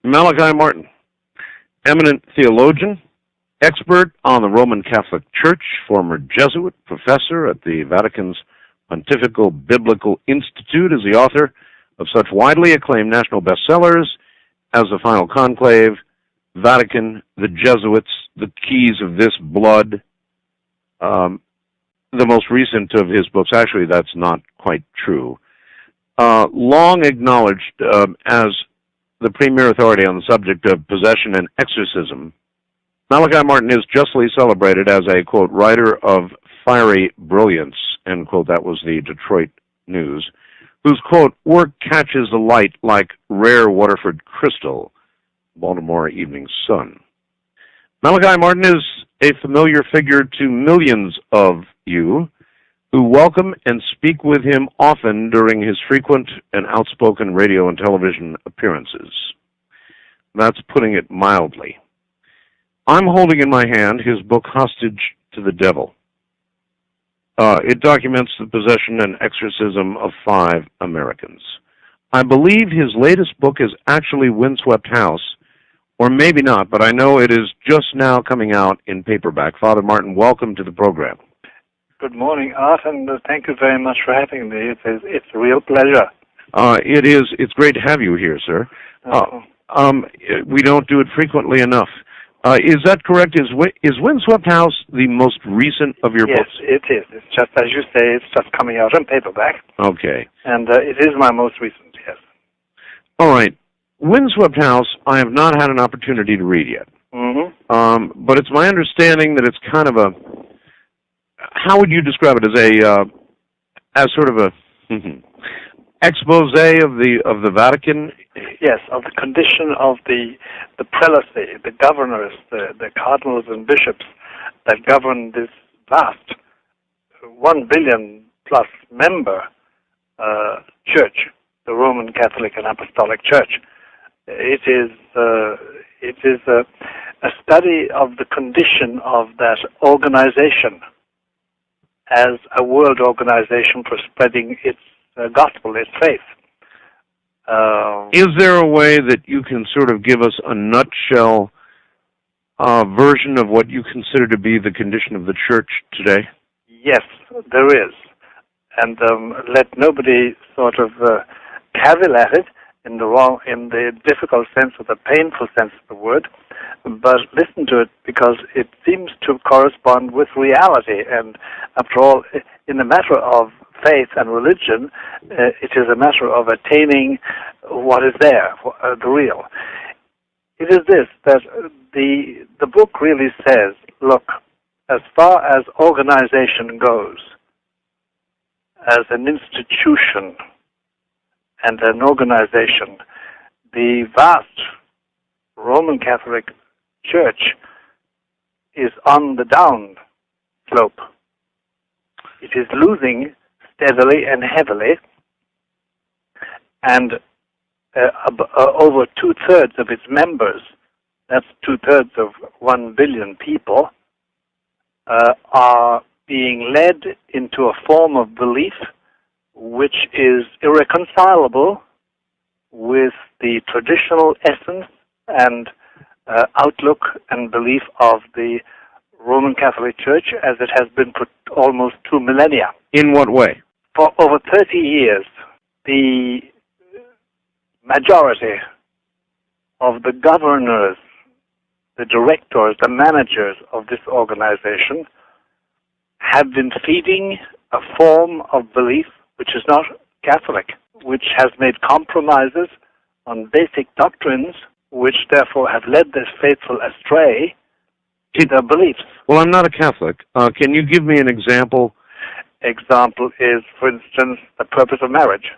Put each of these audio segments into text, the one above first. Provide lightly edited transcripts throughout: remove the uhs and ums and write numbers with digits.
Malachi Martin, eminent theologian, expert on the Roman Catholic Church, former Jesuit, professor at the Vatican's Pontifical Biblical Institute, is the author of such widely acclaimed national bestsellers as The Final Conclave, Vatican, The Jesuits, The Keys of This Blood. The most recent of his books, actually, that's not quite true. Long acknowledged as the premier authority on the subject of possession and exorcism, Malachi Martin is justly celebrated as a, quote, writer of fiery brilliance, end quote. That was the Detroit News, whose, quote, work catches the light like rare Waterford crystal, Baltimore Evening Sun. Malachi Martin is a familiar figure to millions of you who welcome and speak with him often during his frequent and outspoken radio and television appearances. That's putting it mildly. I'm holding in my hand his book, Hostage to the Devil. It documents the possession and exorcism of 5 Americans. I believe his latest book is actually Windswept House, or maybe not, but I know it is just now coming out in paperback. Father Martin, welcome to the program. Good morning, Art, and thank you very much for having me. It's a real pleasure. It is. It's great to have you here, sir. We don't do it frequently enough. Is that correct? Is Windswept House the most recent of your books? Yes, it is. It's just, as you say, it's just coming out in paperback. Okay. And it is my most recent, yes. All right. Windswept House, I have not had an opportunity to read yet. Mm-hmm. But it's my understanding that it's kind of a, how would you describe it, as sort of a expose of the Vatican? Yes, of the condition of the prelacy, the governors, the cardinals and bishops that govern this vast 1 billion plus member church, the Roman Catholic and Apostolic Church. It is a study of the condition of that organization as a world organization for spreading its gospel, its faith. Is there a way that you can sort of give us a nutshell version of what you consider to be the condition of the church today? Yes, there is. And let nobody sort of cavil at it in the difficult sense or the painful sense of the word, but listen to it because it seems to correspond with reality. And after all, in the matter of faith and religion, it is a matter of attaining what is there, the real. It is this, that the book really says, look, as far as organization goes, as an institution and an organization, the vast Roman Catholic Church is on the down slope. It is losing steadily and heavily, and over 2/3 of its members, that's 2/3 of 1 billion people, are being led into a form of belief which is irreconcilable with the traditional essence and outlook and belief of the Roman Catholic Church as it has been for almost 2 millennia. In what way? For over 30 years, the majority of the governors, the directors, the managers of this organization have been feeding a form of belief which is not Catholic, which has made compromises on basic doctrines, which therefore have led the faithful astray in their beliefs. Well, I'm not a Catholic. Can you give me an example? Example is, for instance, the purpose of marriage.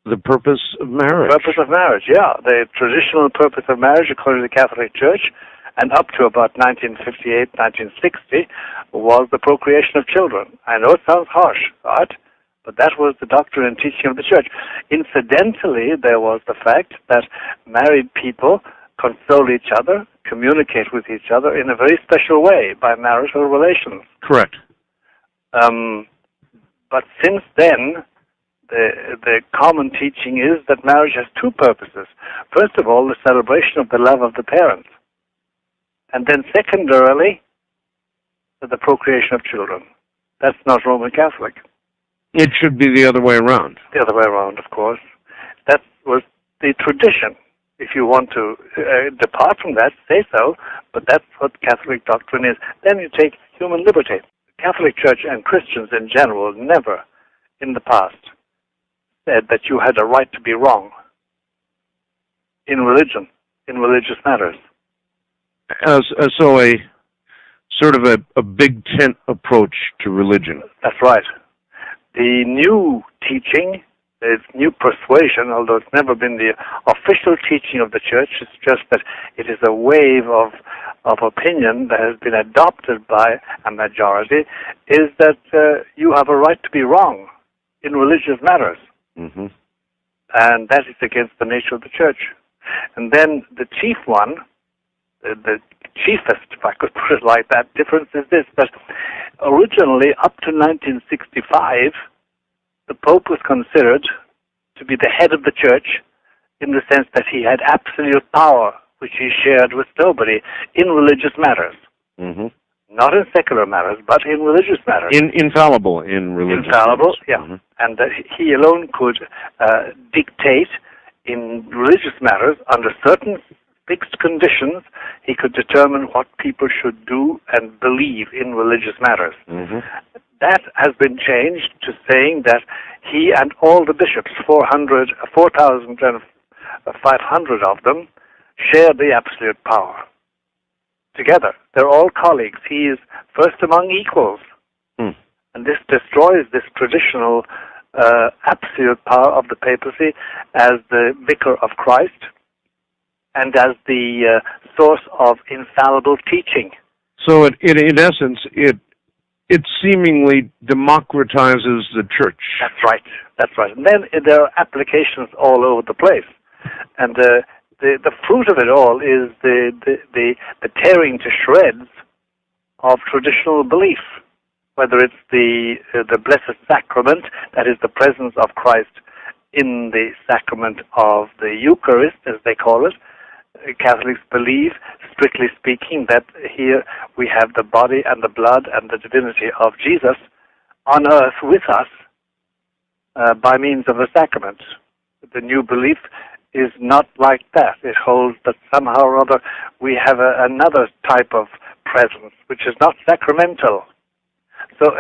The purpose of marriage? The purpose of marriage, yeah. The traditional purpose of marriage, according to the Catholic Church, and up to about 1958, 1960, was the procreation of children. I know it sounds harsh, right? But that was the doctrine and teaching of the Church. Incidentally, there was the fact that married people console each other, communicate with each other in a very special way by marital relations. Correct. But since then, the common teaching is that marriage has two purposes. First of all, the celebration of the love of the parents. And then secondarily, the procreation of children. That's not Roman Catholic. It should be the other way around. The other way around, of course. That was the tradition. If you want to depart from that, say so, but that's what Catholic doctrine is. Then you take human liberty. The Catholic Church and Christians in general never, in the past, said that you had a right to be wrong in religion, in religious matters. So a sort of a big tent approach to religion. That's right. The new teaching, its new persuasion, although it's never been the official teaching of the Church, it's just that it is a wave of opinion that has been adopted by a majority, is that you have a right to be wrong in religious matters. Mm-hmm. And that is against the nature of the Church. And then the chief one, the chiefest, if I could put it like that, difference is this, that originally, up to 1965, the Pope was considered to be the head of the Church in the sense that he had absolute power, which he shared with nobody, in religious matters. Mm-hmm. Not in secular matters, but in religious matters. Infallible in religious Infallible, matters. yeah. Mm-hmm. And that he alone could dictate in religious matters under certain fixed conditions. He could determine what people should do and believe in religious matters. Mm-hmm. That has been changed to saying that he and all the bishops, 4,500 of them, share the absolute power. Together. They're all colleagues. He is first among equals. Mm. And this destroys this traditional absolute power of the papacy as the vicar of Christ and as the source of infallible teaching. So in essence, it seemingly democratizes the Church. That's right. That's right. And then there are applications all over the place. And the fruit of it all is the tearing to shreds of traditional belief, whether it's the Blessed Sacrament, that is the presence of Christ in the sacrament of the Eucharist, as they call it. Catholics believe, strictly speaking, that here we have the body and the blood and the divinity of Jesus on earth with us by means of the sacrament. The new belief is not like that. It holds that somehow or other we have another type of presence, which is not sacramental. So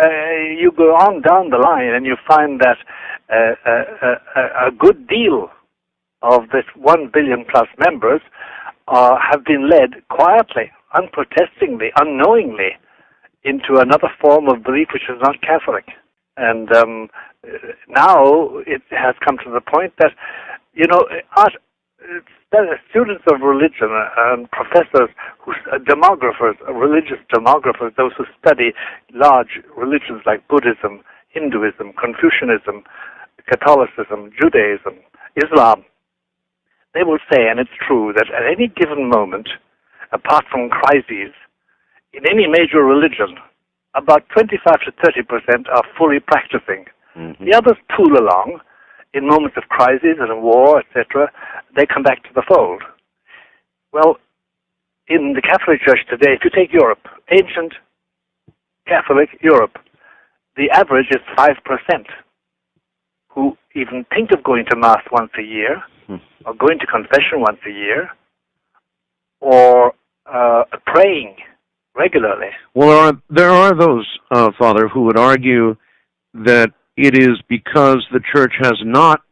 you go on down the line and you find that a good deal of this 1 billion plus members have been led quietly, unprotestingly, unknowingly into another form of belief which is not Catholic. And now it has come to the point that, students of religion and professors, demographers, religious demographers, those who study large religions like Buddhism, Hinduism, Confucianism, Catholicism, Judaism, Islam, they will say, and it's true, that at any given moment, apart from crises, in any major religion, about 25 to 30% are fully practicing. Mm-hmm. The others tool along. In moments of crisis and war, etc., they come back to the fold. Well, in the Catholic Church today, if you take Europe, ancient Catholic Europe, the average is 5% who even think of going to Mass once a year, or going to confession once a year, or praying regularly. Well, there are those, Father, who would argue that it is because the Church has not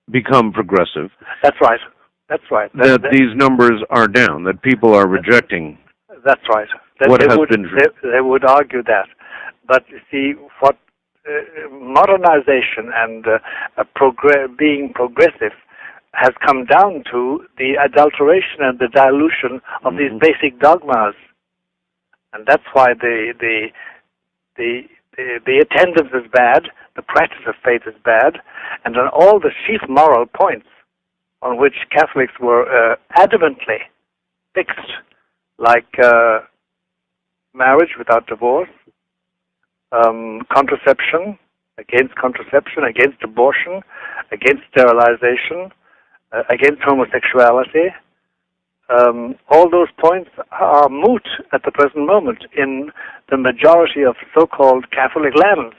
become progressive. That's right. That's right. That these numbers are down, that people are rejecting. That's right. What has been true. They would argue that. But you see, what modernization and being progressive has come down to the adulteration and the dilution of these basic dogmas. And that's why the attendance is bad, the practice of faith is bad, and on all the chief moral points on which Catholics were adamantly fixed, like marriage without divorce, contraception, against contraception, against abortion, against sterilization, against homosexuality. All those points are moot at the present moment in the majority of so-called Catholic lands.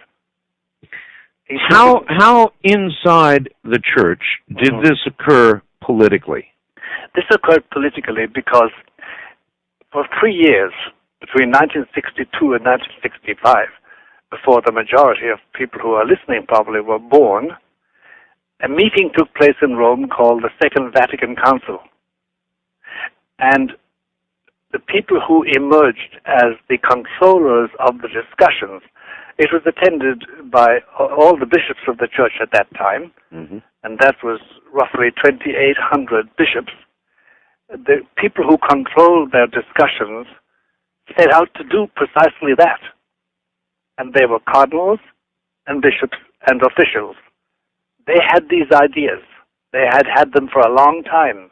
How inside the church did this occur politically? This occurred politically because for 3 years, between 1962 and 1965, before the majority of people who are listening probably were born, a meeting took place in Rome called the Second Vatican Council. And the people who emerged as the controllers of the discussions, it was attended by all the bishops of the church at that time, and that was roughly 2,800 bishops. The people who controlled their discussions set out to do precisely that. And they were cardinals and bishops and officials. They had these ideas. They had had them for a long time.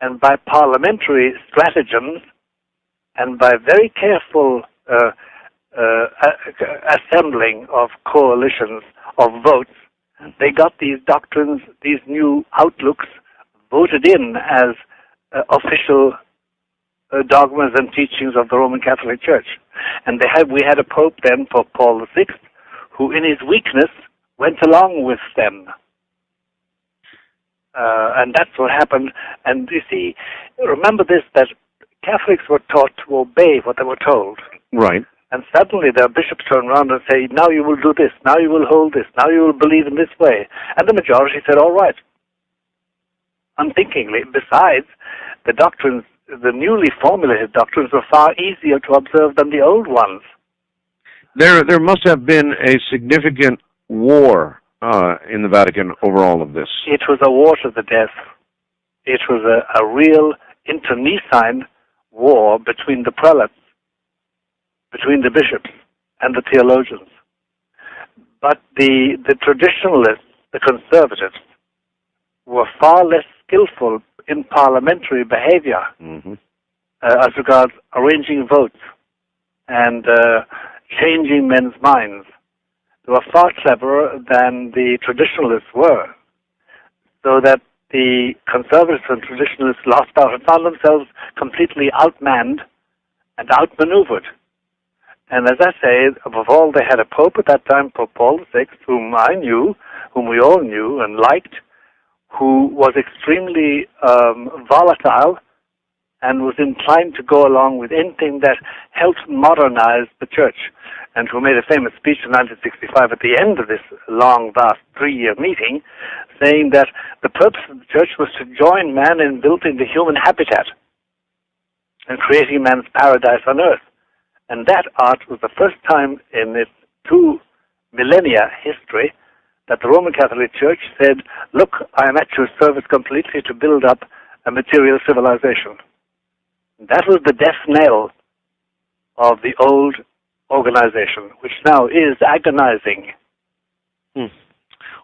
And by parliamentary stratagems and by very careful assembling of coalitions of votes, they got these doctrines, these new outlooks, voted in as official dogmas and teachings of the Roman Catholic Church. And we had a pope then, Pope Paul VI, who in his weakness went along with them. And that's what happened. And you see, remember this, that Catholics were taught to obey what they were told. Right. And suddenly their bishops turn around and say, now you will do this, now you will hold this, now you will believe in this way. And the majority said, all right. Unthinkingly, besides, the doctrines, the newly formulated doctrines were far easier to observe than the old ones. There must have been a significant war in the Vatican over all of this. It was a war to the death. It was a real internecine war between the prelates, between the bishops and the theologians. But the traditionalists, the conservatives, were far less skillful in parliamentary behavior as regards arranging votes and changing men's minds. They were far cleverer than the traditionalists were, so that the conservatives and traditionalists lost out and found themselves completely outmanned and outmaneuvered. And as I say, above all, they had a pope at that time, Pope Paul VI, whom I knew, whom we all knew and liked, who was extremely volatile and was inclined to go along with anything that helped modernize the church, and who made a famous speech in 1965 at the end of this long, vast 3-year meeting, saying that the purpose of the church was to join man in building the human habitat and creating man's paradise on earth. And that art was the first time in its 2 millennia history that the Roman Catholic Church said, look, I am at your service completely to build up a material civilization. That was the death knell of the old organization, which now is agonizing.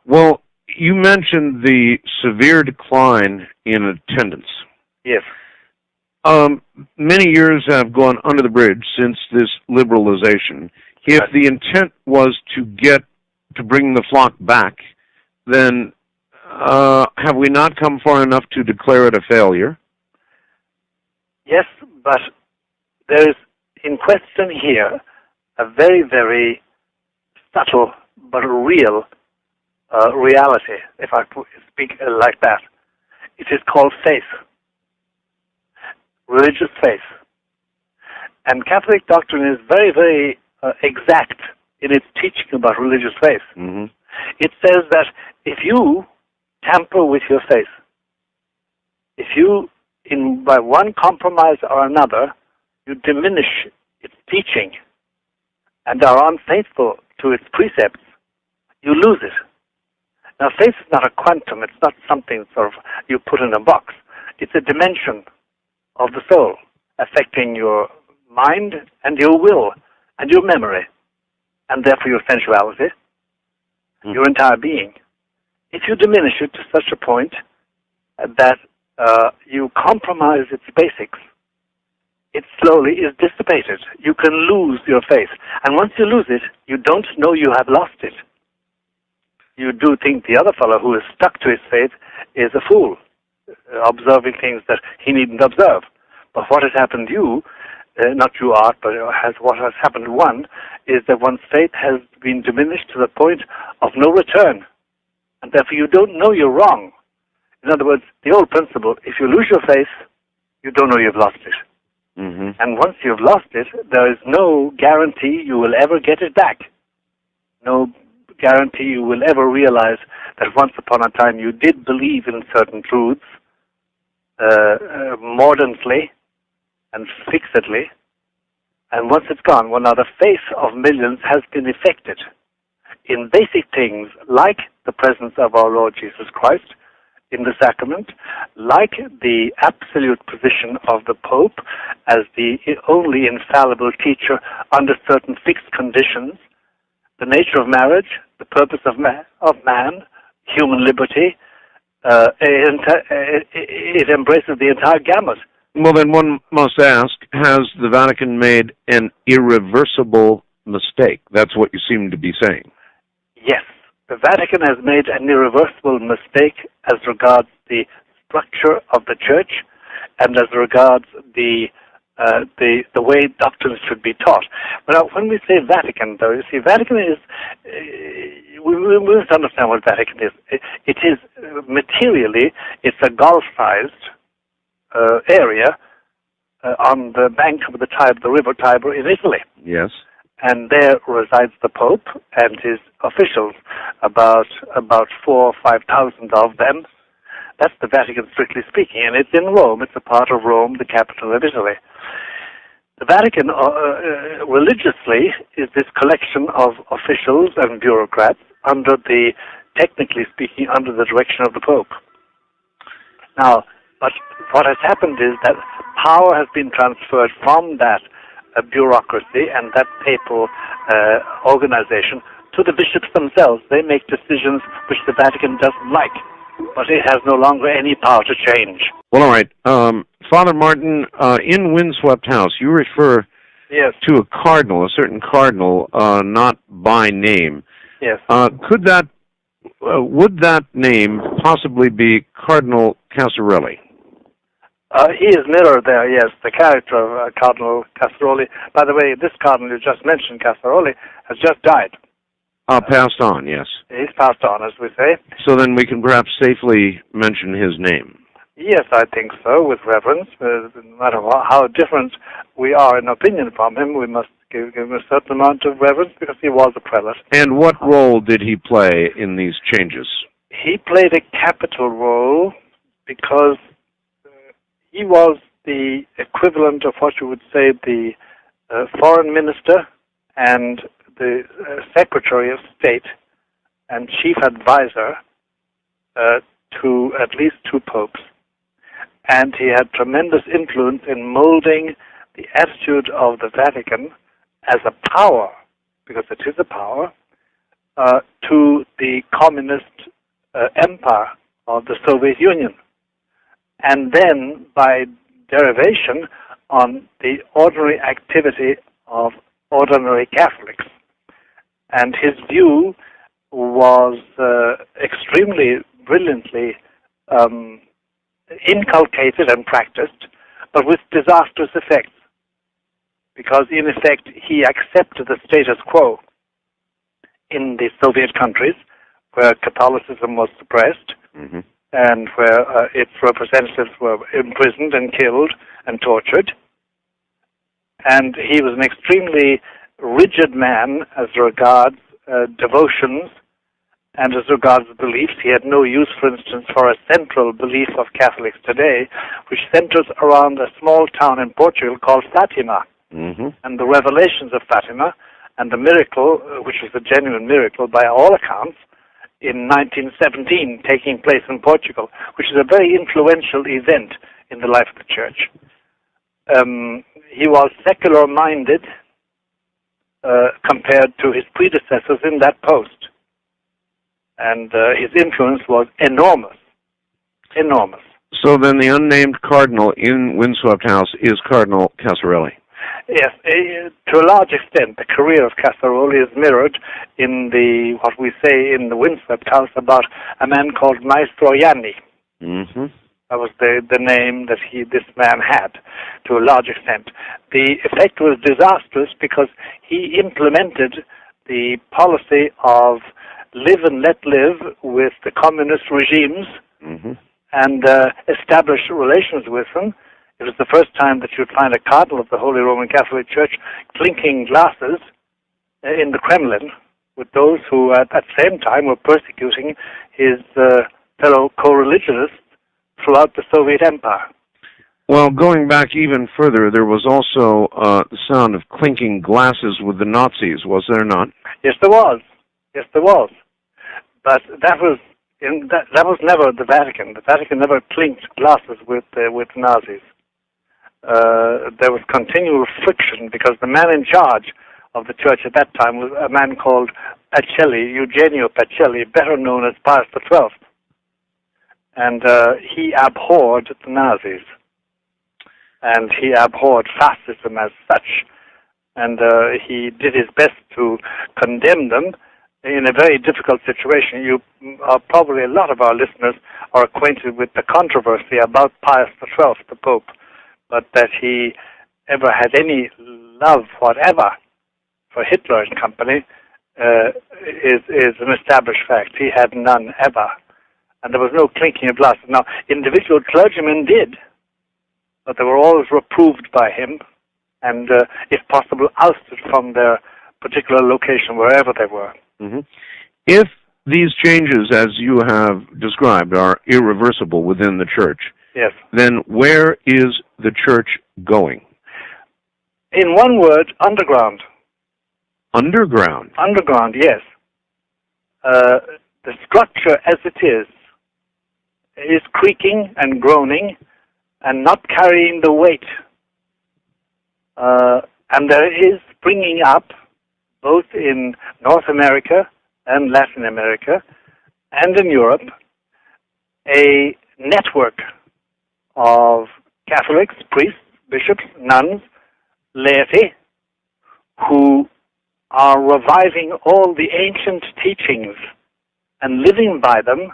Well, you mentioned the severe decline in attendance. Yes. Many years have gone under the bridge since this liberalization. If the intent was to bring the flock back, then have we not come far enough to declare it a failure? Yes, but there is in question here a very, very subtle but real reality, if I speak like that. It is called faith, religious faith. And Catholic doctrine is very, very exact in its teaching about religious faith. It says that if you tamper with your faith, if you, by one compromise or another, you diminish its teaching and are unfaithful to its precepts, you lose it. Now, faith is not a quantum. It's not something sort of you put in a box. It's a dimension of the soul affecting your mind and your will and your memory, and therefore your sensuality, your entire being. If you diminish it to such a point that you compromise its basics, it slowly is dissipated. You can lose your faith. And once you lose it, you don't know you have lost it. you do think the other fellow who is stuck to his faith is a fool, observing things that he needn't observe. But what has happened to you, not you, Art, but what has happened to one, is that one's faith has been diminished to the point of no return. And therefore you don't know you're wrong. In other words, the old principle, if you lose your faith, you don't know you've lost it. Mm-hmm. And once you've lost it, there is no guarantee you will ever get it back. No guarantee you will ever realize that once upon a time you did believe in certain truths mordantly and fixedly, and once it's gone, well, now the faith of millions has been affected in basic things like the presence of our Lord Jesus Christ in the sacrament, like the absolute position of the Pope as the only infallible teacher under certain fixed conditions, the nature of marriage, the purpose of man, human liberty. It embraces the entire gamut. Well, then one must ask, has the Vatican made an irreversible mistake? That's what you seem to be saying. Yes. The Vatican has made an irreversible mistake as regards the structure of the Church and as regards the way doctrines should be taught. But when we say Vatican, though, you see, Vatican is, we must understand what Vatican is. It is materially, it's a golf-sized area on the bank of the river Tiber in Italy. Yes. And there resides the Pope and his officials, about 4,000 or 5,000 of them. That's the Vatican, strictly speaking, and it's in Rome. It's a part of Rome, the capital of Italy. The Vatican, religiously, is this collection of officials and bureaucrats technically speaking, under the direction of the Pope. Now, but what has happened is that power has been transferred from that bureaucracy and that papal organization to the bishops themselves. They make decisions which the Vatican doesn't like, but it has no longer any power to change. Well, all right. Father Martin, in Windswept House, you refer yes. to a cardinal, a certain cardinal, not by name. Yes. Would that name possibly be Cardinal Casarelli? He is mirrored there, yes, the character of Cardinal Casarelli. By the way, this cardinal you just mentioned, Casarelli, has just died. Passed on, yes. He's passed on, as we say. So then we can perhaps safely mention his name. Yes, I think so, with reverence. No matter how different we are in opinion from him, we must give him a certain amount of reverence because he was a prelate. And what role did he play in these changes? He played a capital role because he was the equivalent of what you would say the foreign minister and the Secretary of State and chief advisor to at least two popes. And he had tremendous influence in molding the attitude of the Vatican as a power, because it is a power, to the communist empire of the Soviet Union. And then, by derivation, on the ordinary activity of ordinary Catholics. And his view was extremely brilliantly inculcated and practiced, but with disastrous effects. Because, in effect, he accepted the status quo in the Soviet countries, where Catholicism was suppressed, mm-hmm. and where its representatives were imprisoned and killed and tortured. And he was an extremely rigid man as regards devotions and as regards beliefs. He had no use, for instance, for a central belief of Catholics today, which centers around a small town in Portugal called Fatima. Mm-hmm. And the revelations of Fatima and the miracle, which was a genuine miracle by all accounts, in 1917, taking place in Portugal, which is a very influential event in the life of the Church. He was secular-minded compared to his predecessors in that post. And his influence was enormous. Enormous. So then the unnamed cardinal in Windswept House is Cardinal Casarelli. Yes, to a large extent, the career of Casaroli is mirrored in what we say in the windswept house about a man called Maestro Yanni. Mm-hmm. That was the name that this man had, to a large extent. The effect was disastrous because he implemented the policy of live and let live with the communist regimes, Mm-hmm. and establish relations with them. It was the first time that you'd find a cardinal of the Holy Roman Catholic Church clinking glasses in the Kremlin with those who at that same time were persecuting his fellow co-religionists throughout the Soviet Empire. Well, going back even further, there was also the sound of clinking glasses with the Nazis, was there not? Yes, there was. Yes, there was. But that was never the Vatican. The Vatican never clinked glasses with Nazis. There was continual friction because the man in charge of the church at that time was a man called Pacelli, Eugenio Pacelli, better known as Pius XII. And he abhorred the Nazis. And he abhorred fascism as such. And he did his best to condemn them in a very difficult situation. Probably a lot of our listeners are acquainted with the controversy about Pius XII, the Pope, but that he ever had any love whatever for Hitler and company is an established fact. He had none ever. And there was no clinking of glasses. Now, individual clergymen did, but they were always reproved by him and, if possible, ousted from their particular location, wherever they were. Mm-hmm. If these changes, as you have described, are irreversible within the church, yes, then where is the church going? In one word, underground. Underground? Underground, yes. The structure as it is creaking and groaning and not carrying the weight. And there is springing up, both in North America and Latin America and in Europe, a network of Catholics, priests, bishops, nuns, laity, who are reviving all the ancient teachings and living by them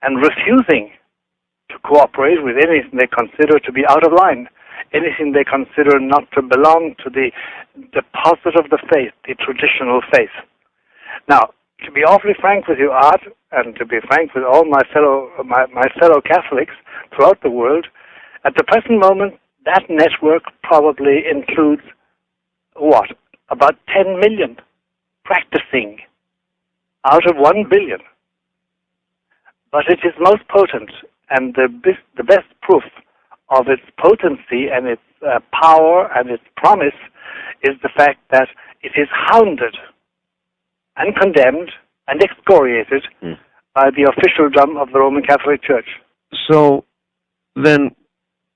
and refusing to cooperate with anything they consider to be out of line, anything they consider not to belong to the deposit of the faith, the traditional faith. Now, to be awfully frank with you, Art, and to be frank with all my fellow Catholics throughout the world, at the present moment, that network probably includes, what, about 10 million practicing out of 1 billion. But it is most potent, and the best proof of its potency and its power and its promise is the fact that it is hounded and condemned and excoriated by the officialdom of the Roman Catholic Church. So then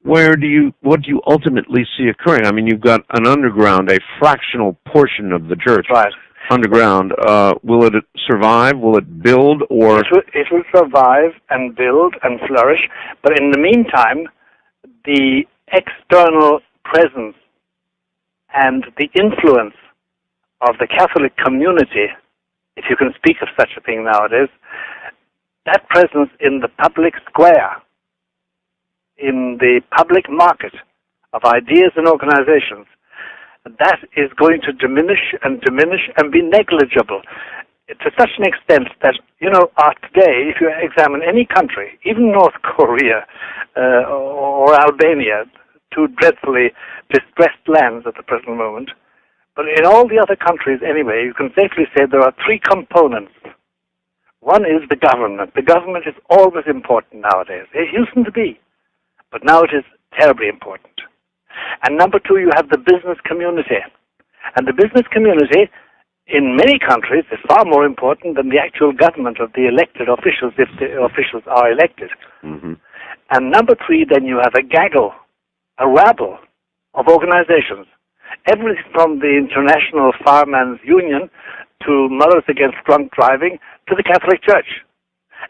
what do you ultimately see occurring? I mean, you've got an underground, a fractional portion of the church. Right. Underground. Will it survive? Will it build? Or it will survive and build and flourish, but in the meantime, the external presence and the influence of the Catholic community, if you can speak of such a thing nowadays, that presence in the public square, in the public market of ideas and organizations, that is going to diminish and be negligible to such an extent that, today, if you examine any country, even North Korea or Albania, two dreadfully distressed lands at the present moment, but in all the other countries anyway, you can safely say there are three components. One is the government. The government is always important nowadays. It used to be, but now it is terribly important. And number two, you have the business community. And the business community, in many countries, is far more important than the actual government of the elected officials, if the officials are elected. Mm-hmm. And number three, then you have a gaggle, a rabble of organizations. Everything from the International Firemen's Union to Mothers Against Drunk Driving to the Catholic Church.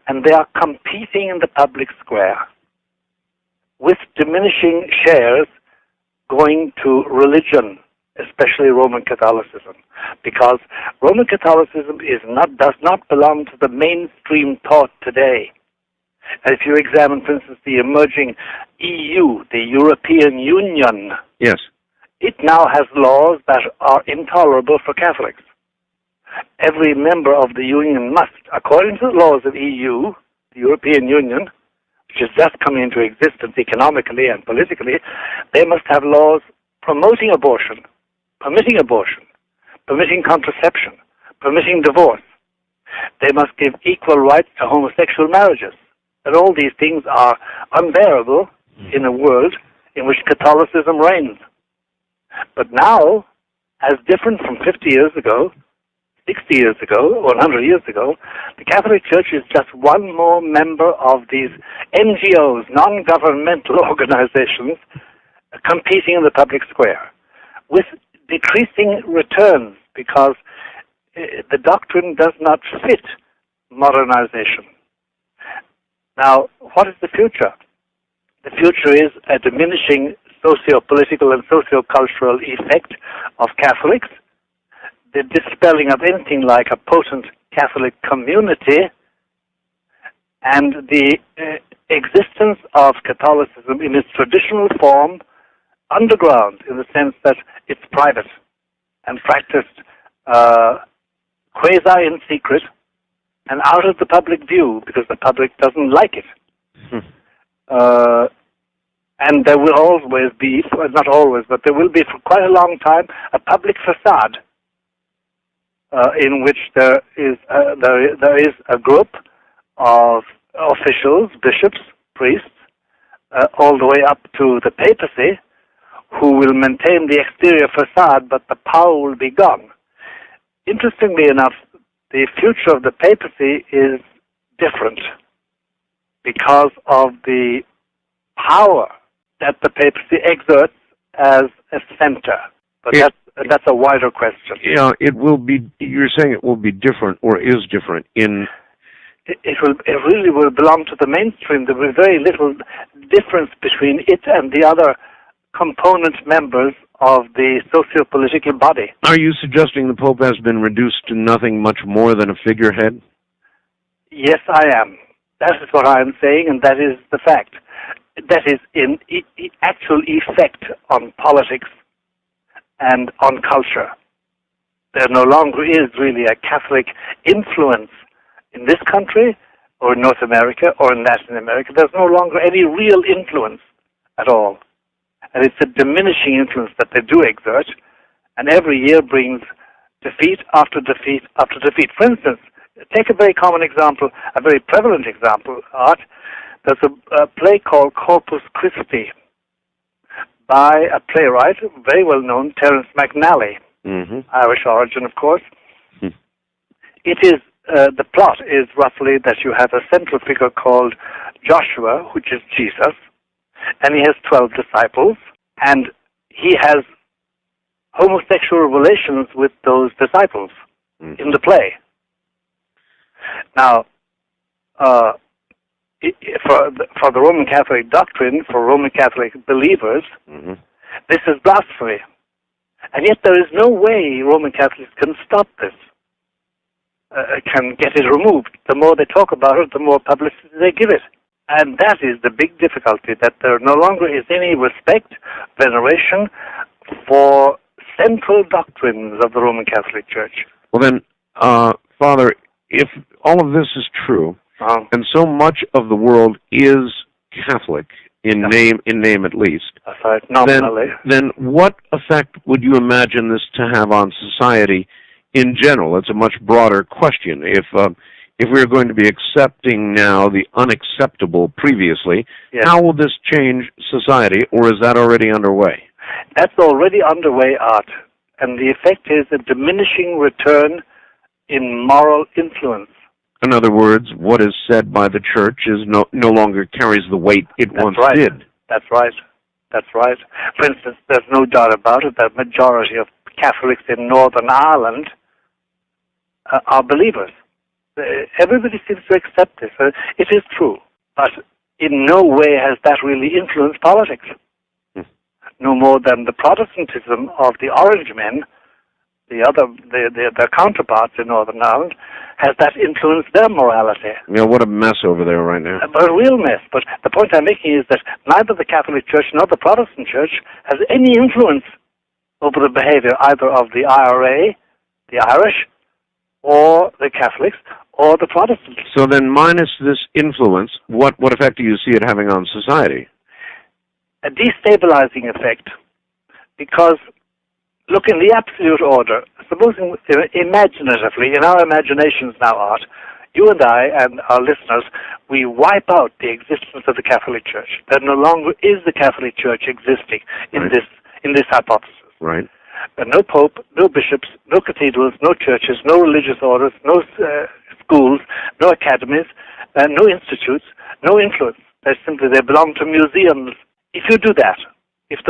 And they are competing in the public square with diminishing shares going to religion especially Roman Catholicism, because Roman Catholicism does not belong to the mainstream thought today. And if you examine, for instance, the emerging EU, the European Union, yes, it now has laws that are intolerable for Catholics. Every member of the Union must, according to the laws of EU, the European Union, which is just coming into existence economically and politically, they must have laws promoting abortion, permitting contraception, permitting divorce. They must give equal rights to homosexual marriages. And all these things are unbearable in a world in which Catholicism reigns. But now, as different from 50 years ago, 60 years ago, or 100 years ago, the Catholic Church is just one more member of these NGOs, non-governmental organizations, competing in the public square, with decreasing returns because the doctrine does not fit modernization. Now, what is the future? The future is a diminishing socio-political and socio-cultural effect of Catholics, the dispelling of anything like a potent Catholic community, and the existence of Catholicism in its traditional form, underground, in the sense that it's private and practiced quasi in secret and out of the public view because the public doesn't like it. And there will always be, not always, but there will be for quite a long time, a public facade in which there is a group of officials, bishops, priests, all the way up to the papacy, who will maintain the exterior facade, but the power will be gone. Interestingly enough, the future of the papacy is different because of the power that the papacy exerts as a center. But that's a wider question. Yeah, it will be. You're saying it will be different, or is different in. It really will belong to the mainstream. There will be very little difference between it and the other component members of the socio-political body. Are you suggesting the Pope has been reduced to nothing much more than a figurehead? Yes, I am. That is what I am saying, and that is the fact. That is in actual effect on politics and on culture. There no longer is really a Catholic influence in this country, or in North America, or in Latin America. There's no longer any real influence at all. And it's a diminishing influence that they do exert, and every year brings defeat after defeat after defeat. For instance, take a very common example, a very prevalent example, Art. There's a play called Corpus Christi by a playwright, very well known, Terence McNally, Irish origin, of course. It is the plot is roughly that you have a central figure called Joshua, which is Jesus, and he has 12 disciples, and he has homosexual relations with those disciples in the play. Now, for the Roman Catholic doctrine, for Roman Catholic believers, this is blasphemy. And yet there is no way Roman Catholics can stop this, can get it removed. The more they talk about it, the more publicity they give it. And that is the big difficulty, that there no longer is any respect, veneration for central doctrines of the Roman Catholic Church. Well then, Father, if all of this is true, and so much of the world is Catholic, in name at least, that's right, nominally, then what effect would you imagine this to have on society in general? It's a much broader question. If we're going to be accepting now the unacceptable previously, how will this change society, or is that already underway? That's already underway, Art. And the effect is a diminishing return in moral influence. In other words, what is said by the Church is no longer carries the weight it once did. That's right. That's right. For instance, there's no doubt about it that the majority of Catholics in Northern Ireland are believers. Everybody seems to accept this. It is true. But in no way has that really influenced politics. no more than the Protestantism of the Orange men, their counterparts in Northern Ireland, has that influenced their morality. Yeah, what a mess over there right now. A real mess. But the point I'm making is that neither the Catholic Church nor the Protestant Church has any influence over the behavior either of the IRA, the Irish, or the Catholics, or the Protestants. So then, minus this influence, what effect do you see it having on society? A destabilizing effect, because look, in the absolute order, supposing imaginatively, in our imaginations now, Art, you and I and our listeners, we wipe out the existence of the Catholic Church. There no longer is the Catholic Church existing in this hypothesis. Right. No pope, no bishops, no cathedrals, no churches, no religious orders, no schools, no academies, no institutes, no influence. They belong to museums. If you do that, if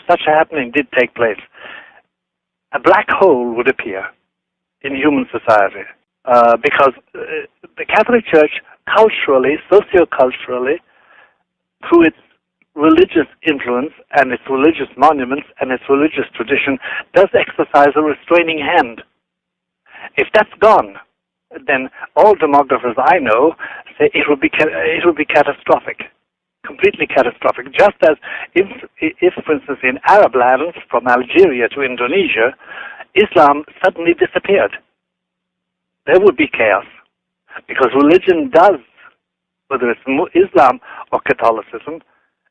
such a happening did take place, a black hole would appear in human society because the Catholic Church, culturally, socio-culturally, through its religious influence and its religious monuments and its religious tradition, does exercise a restraining hand. If that's gone, then all demographers I know say it would be catastrophic. Completely catastrophic. Just as if, for instance, in Arab lands, from Algeria to Indonesia, Islam suddenly disappeared, there would be chaos. Because religion does, whether it's Islam or Catholicism,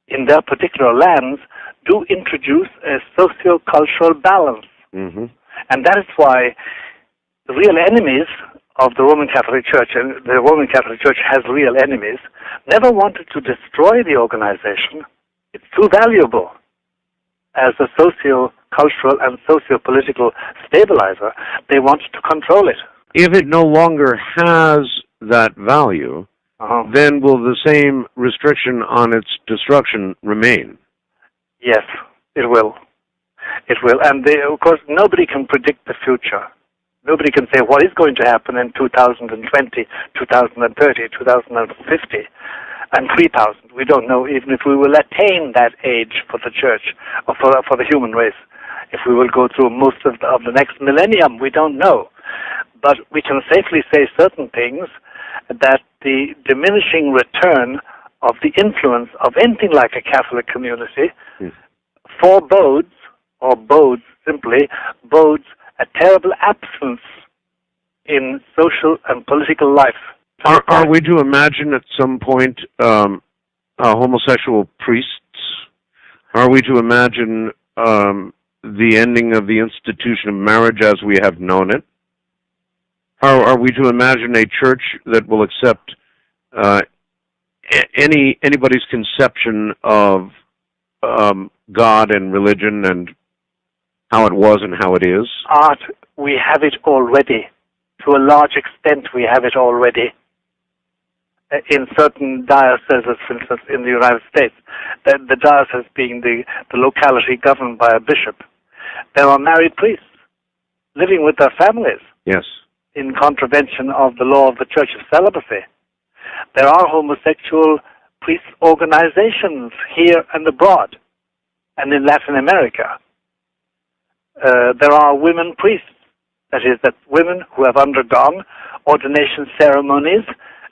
in their particular lands, do introduce a socio-cultural balance. Mm-hmm. And that is why the real enemies of the Roman Catholic Church, and the Roman Catholic Church has real enemies, never wanted to destroy the organization. It's too valuable as a socio-cultural and socio-political stabilizer. They wanted to control it. If it no longer has that value, then will the same restriction on its destruction remain? Yes, it will. It will. And of course, nobody can predict the future. Nobody can say what is going to happen in 2020, 2030, 2050, and 3000. We don't know even if we will attain that age for the church or for the human race. If we will go through most of the next millennium, we don't know. But we can safely say certain things, that the diminishing return of the influence of anything like a Catholic community forebodes, or bodes a terrible absence in social and political life. Are we to imagine at some point homosexual priests? Are we to imagine the ending of the institution of marriage as we have known it? Are we to imagine a church that will accept anybody's conception of God and religion and how it was and how it is? Art, we have it already. To a large extent, we have it already. In certain dioceses, for instance, in the United States, the diocese being the locality governed by a bishop, there are married priests living with their families. Yes. In contravention of the law of the Church of Celibacy. There are homosexual priest organizations here and abroad, and in Latin America. There are women priests, that is, that women who have undergone ordination ceremonies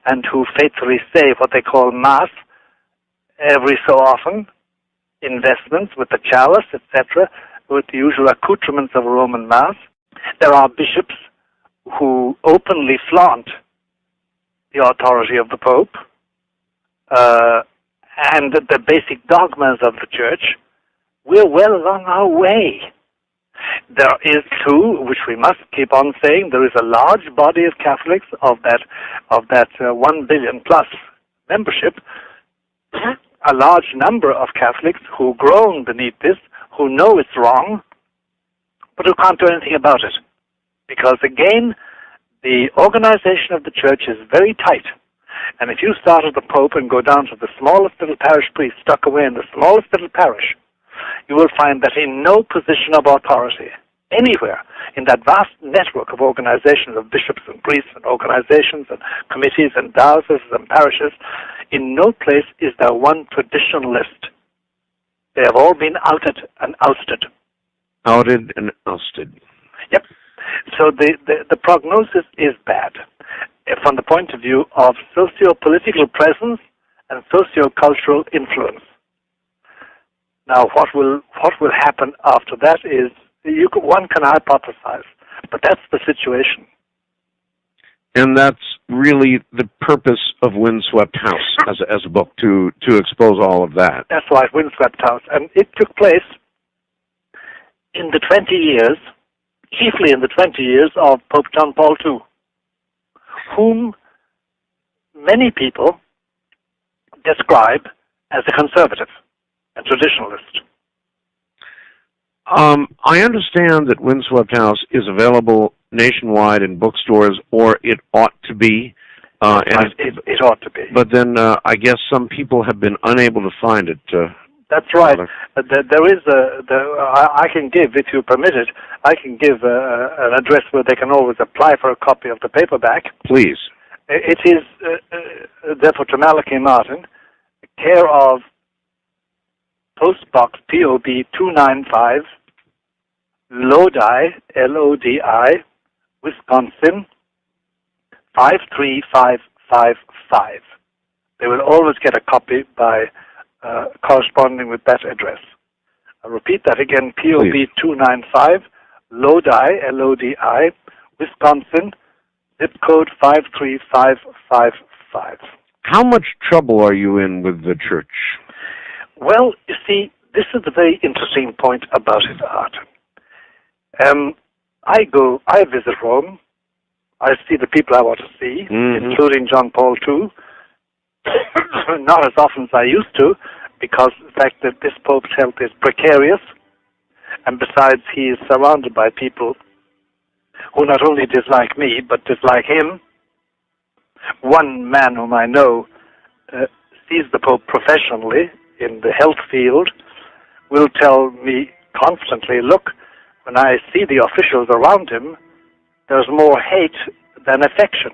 and who faithfully say what they call Mass every so often, investments with the chalice, etc., with the usual accoutrements of a Roman Mass. There are bishops who openly flaunt the authority of the Pope and the basic dogmas of the Church. We're well along our way. There is, too, which we must keep on saying, there is a large body of Catholics of that 1 billion plus membership, a large number of Catholics who groan beneath this, who know it's wrong, but who can't do anything about it. Because, again, the organization of the Church is very tight. And if you start at the Pope and go down to the smallest little parish priest stuck away in the smallest little parish, you will find that in no position of authority, anywhere in that vast network of organizations of bishops and priests and organizations and committees and dioceses and parishes, in no place is there one traditionalist. They have all been outed and ousted. Outed and ousted. Yep. So the prognosis is bad from the point of view of socio-political presence and socio-cultural influence. Now, what will happen after that is one can hypothesize, but that's the situation. And that's really the purpose of Windswept House as a book, to expose all of that. That's right, Windswept House. And it took place in the 20 years, chiefly in the 20 years of Pope John Paul II, whom many people describe as a conservative, a traditionalist. I understand that Windswept House is available nationwide in bookstores, or it ought to be. It ought to be. But then I guess some people have been unable to find it. That's right. There is I can give, if you permit it, I can give an address where they can always apply for a copy of the paperback. Please. It is, therefore, to Malachi Martin, care of Post Box POB 295, Lodi, Lodi, Wisconsin, 53555. They will always get a copy by corresponding with that address. I'll repeat that again, POB 295, Lodi, Lodi, Wisconsin, zip code 53555. How much trouble are you in with the church? Well, you see, this is the very interesting point about it, Art. I visit Rome. I see the people I want to see, including John Paul II. Not as often as I used to, because the fact that this Pope's health is precarious, and besides he is surrounded by people who not only dislike me, but dislike him. One man whom I know sees the Pope professionally in the health field will tell me constantly, look, when I see the officials around him, there's more hate than affection.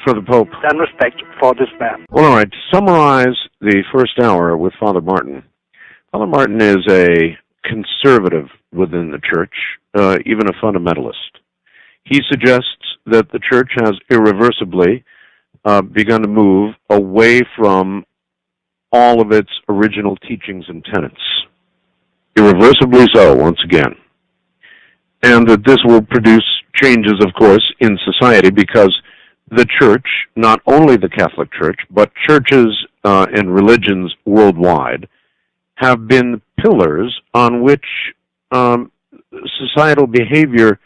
For the Pope. Than respect for this man. Well, all right, to summarize the first hour with Father Martin. Father Martin is a conservative within the church, even a fundamentalist. He suggests that the church has irreversibly begun to move away from all of its original teachings and tenets. Irreversibly so, once again. And that this will produce changes, of course, in society, because the church, not only the Catholic Church, but churches and religions worldwide, have been pillars on which societal behavior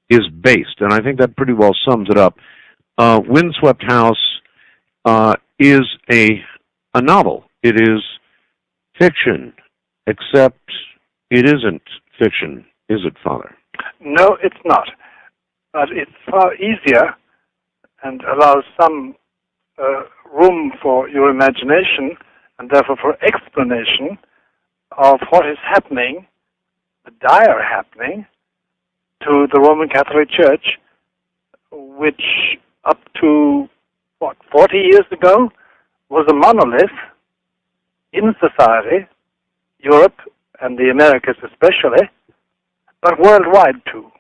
is based. And I think that pretty well sums it up. Windswept House is a novel. It is fiction, except it isn't fiction, is it, Father? No, it's not. But it's far easier and allows some room for your imagination and therefore for explanation of what is happening, the dire happening, to the Roman Catholic Church, which up to, 40 years ago, was a monolith in society, Europe and the Americas especially, but worldwide too.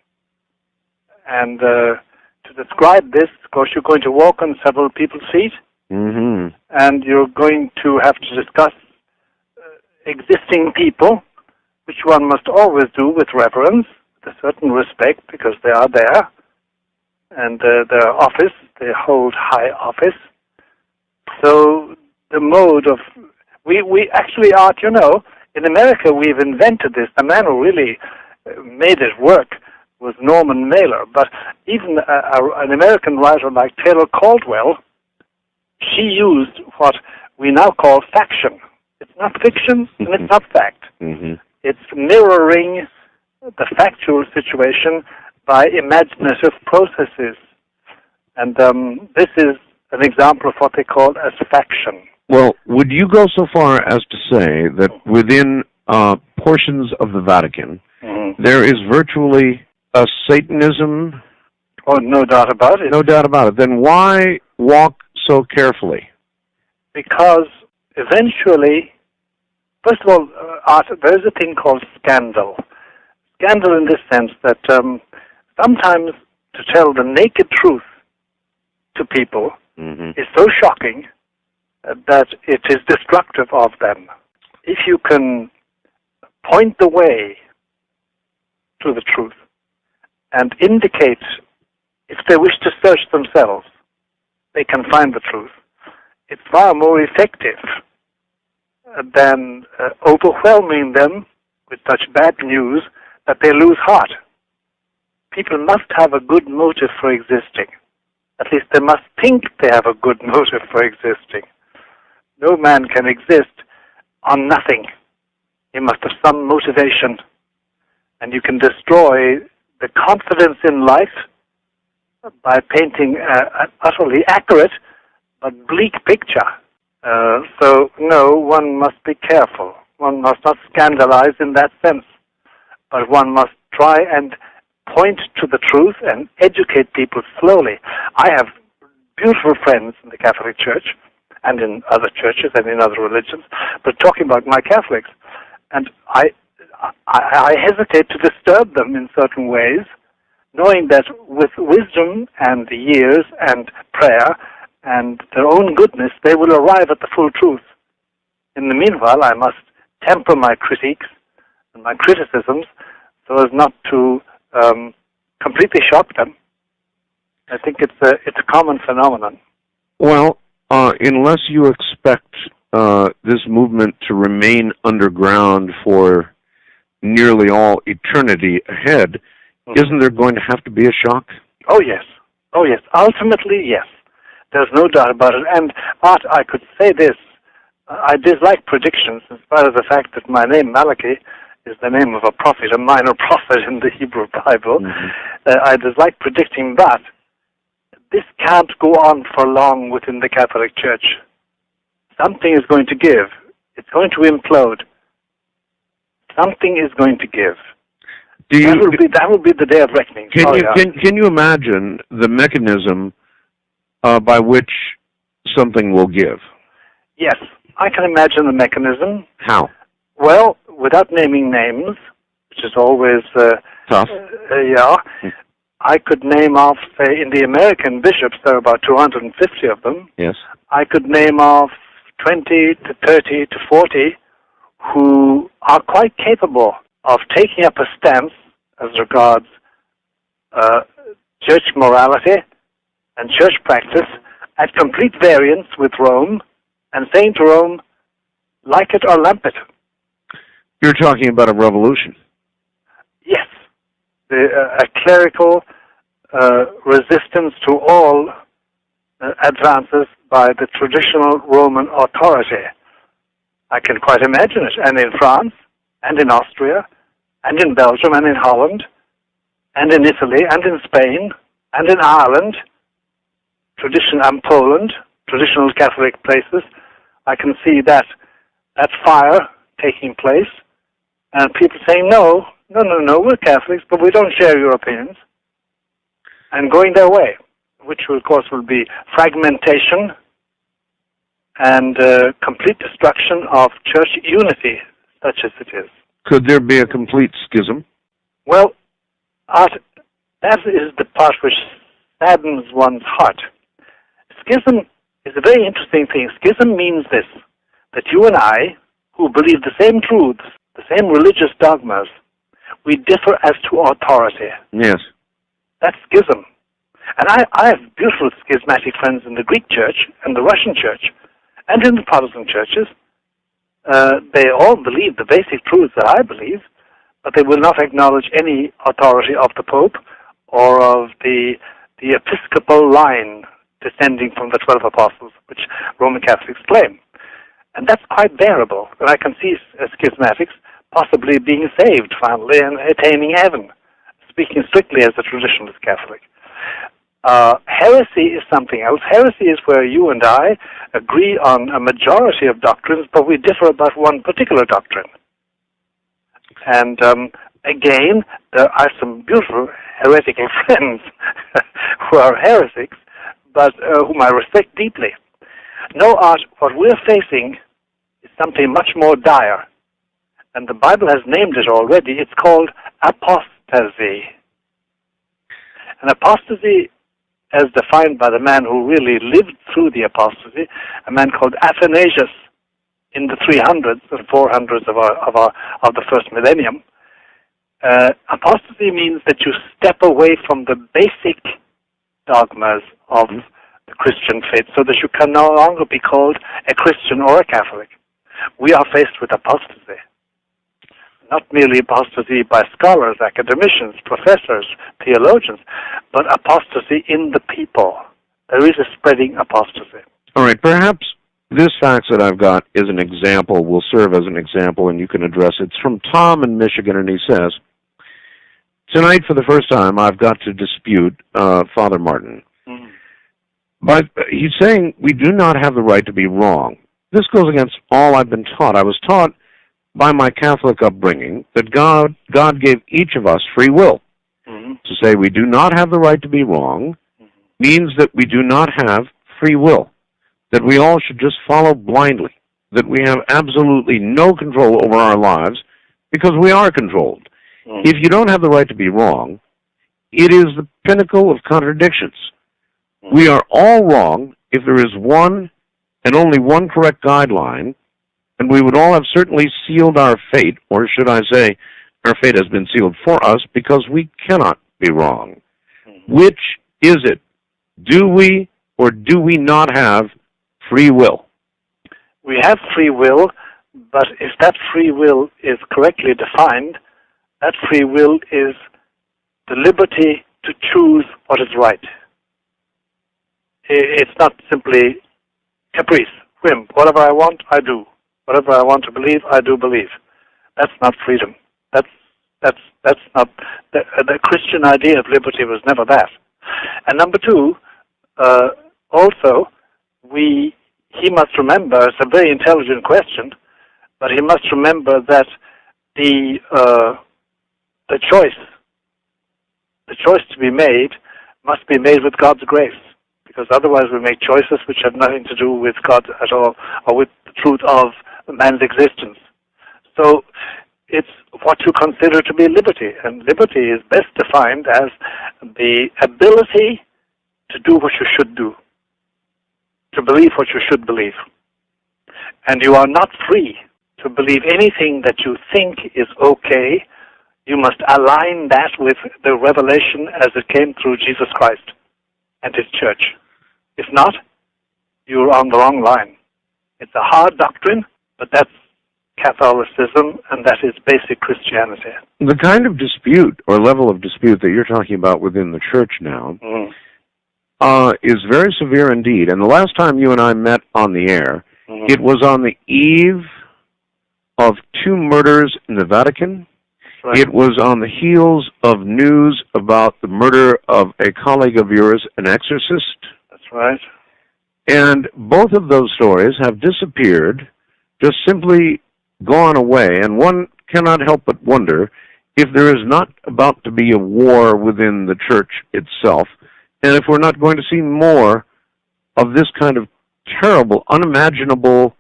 And to describe this, of course, you're going to walk on several people's feet, and you're going to have to discuss existing people, which one must always do with reverence, with a certain respect, because they are there, and their office, they hold high office. So the mode of, we actually, Art, you know, in America we've invented this. The man who really made it work was Norman Mailer, but even an American writer like Taylor Caldwell, she used what we now call faction. It's not fiction and it's not fact. It's mirroring the factual situation by imaginative processes. And this is an example of what they call as faction. Well, would you go so far as to say that within portions of the Vatican, there is virtually a Satanism? Oh, no doubt about it. No doubt about it. Then why walk so carefully? Because eventually First of all, Art, there is a thing called scandal. Scandal in this sense that sometimes to tell the naked truth to people is so shocking that it is destructive of them. If you can point the way to the truth and indicate, if they wish to search themselves, they can find the truth, it's far more effective than overwhelming them with such bad news that they lose heart. People must have a good motive for existing. At least they must think they have a good motive for existing. No man can exist on nothing. He must have some motivation. And you can destroy the confidence in life by painting an utterly accurate but bleak picture. So, no, one must be careful. One must not scandalize in that sense. But one must try and point to the truth and educate people slowly. I have beautiful friends in the Catholic Church and in other churches and in other religions, but talking about my Catholics, and I hesitate to disturb them in certain ways, knowing that with wisdom and years and prayer and their own goodness, they will arrive at the full truth. In the meanwhile, I must temper my critiques and my criticisms so as not to completely shock them. I think it's a common phenomenon. Well, unless you expect this movement to remain underground for nearly all eternity ahead, isn't there going to have to be a shock? Oh, yes. Oh, yes. Ultimately, yes. There's no doubt about it. And, Art, I could say this. I dislike predictions, in spite of the fact that my name, Malachi, is the name of a prophet, a minor prophet in the Hebrew Bible. I dislike predicting that. This can't go on for long within the Catholic Church. Something is going to give. It's going to implode. Something is going to give. That will be the day of reckoning. Can you imagine the mechanism by which something will give? Yes, I can imagine the mechanism. How? Well, without naming names, which is always tough. I could name off, say, in the American bishops, there are about 250 of them. Yes. I could name off 20 to 30 to 40 who are quite capable of taking up a stance as regards church morality and church practice at complete variance with Rome and saying to Rome, like it or lump it. You're talking about a revolution. Yes. A clerical resistance to all advances by the traditional Roman authority. I can quite imagine it. And in France, and in Austria, and in Belgium, and in Holland, and in Italy, and in Spain, and in Ireland, and Poland, traditional Catholic places, I can see that fire taking place, and people saying, no, we're Catholics, but we don't share your opinions, and going their way, which, of course, will be fragmentation and complete destruction of church unity, such as it is. Could there be a complete schism? Well, Art, that is the part which saddens one's heart. Schism is a very interesting thing. Schism means this, that you and I, who believe the same truths, the same religious dogmas, we differ as to authority. Yes. That's schism. And I have beautiful schismatic friends in the Greek church and the Russian church and in the Protestant churches. They all believe the basic truths that I believe, but they will not acknowledge any authority of the Pope or of the episcopal line descending from the 12 apostles, which Roman Catholics claim. And that's quite bearable. And I can see schismatics possibly being saved finally and attaining heaven, speaking strictly as a traditionalist Catholic. Heresy is something else. Heresy is where you and I agree on a majority of doctrines, but we differ about one particular doctrine. And again, there are some beautiful heretical friends who are heretics, but whom I respect deeply. No, Art, what we're facing is something much more dire. and the Bible has named it already. It's called apostasy. And apostasy, as defined by the man who really lived through the apostasy, a man called Athanasius in the 300s and 400s of the first millennium. Apostasy means that you step away from the basic dogmas of the Christian faith so that you can no longer be called a Christian or a Catholic. We are faced with apostasy. Not merely apostasy by scholars, academicians, professors, theologians, but apostasy in the people. There is a spreading apostasy. All right, perhaps this fax that I've got is an example, will serve as an example, and you can address it. It's from Tom in Michigan, and he says, tonight, for the first time, I've got to dispute Father Martin. Mm-hmm. But he's saying we do not have the right to be wrong. This goes against all I've been taught. I was taught by my Catholic upbringing that God gave each of us free will. Mm-hmm. To say we do not have the right to be wrong means that we do not have free will, that we all should just follow blindly, that we have absolutely no control over our lives because we are controlled. Mm-hmm. If you don't have the right to be wrong, it is the pinnacle of contradictions. Mm-hmm. We are all wrong if there is one and only one correct guideline, and we would all have certainly sealed our fate, or should I say, our fate has been sealed for us because we cannot be wrong. Mm-hmm. Which is it? Do we or do we not have free will? We have free will, but if that free will is correctly defined, that free will is the liberty to choose what is right. It's not simply caprice, whim. Whatever I want, I do. Whatever I want to believe, I do believe. That's not freedom. That's not the Christian idea of liberty was never that. And number two, also, he must remember, it's a very intelligent question, but he must remember that the choice to be made must be made with God's grace, because otherwise we make choices which have nothing to do with God at all, or with the truth of man's existence. So it's what you consider to be liberty, and liberty is best defined as the ability to do what you should do, to believe what you should believe. And you are not free to believe anything that you think is okay. You must align that with the revelation as it came through Jesus Christ and His church. If not, you're on the wrong line. It's a hard doctrine, but that's Catholicism, and that is basic Christianity. The kind of dispute or level of dispute that you're talking about within the church now is very severe indeed. And the last time you and I met on the air, it was on the eve of 2 murders in the Vatican. Right. It was on the heels of news about the murder of a colleague of yours, an exorcist. That's right. And both of those stories have disappeared, just simply gone away, and one cannot help but wonder if there is not about to be a war within the church itself, and if we're not going to see more of this kind of terrible, unimaginable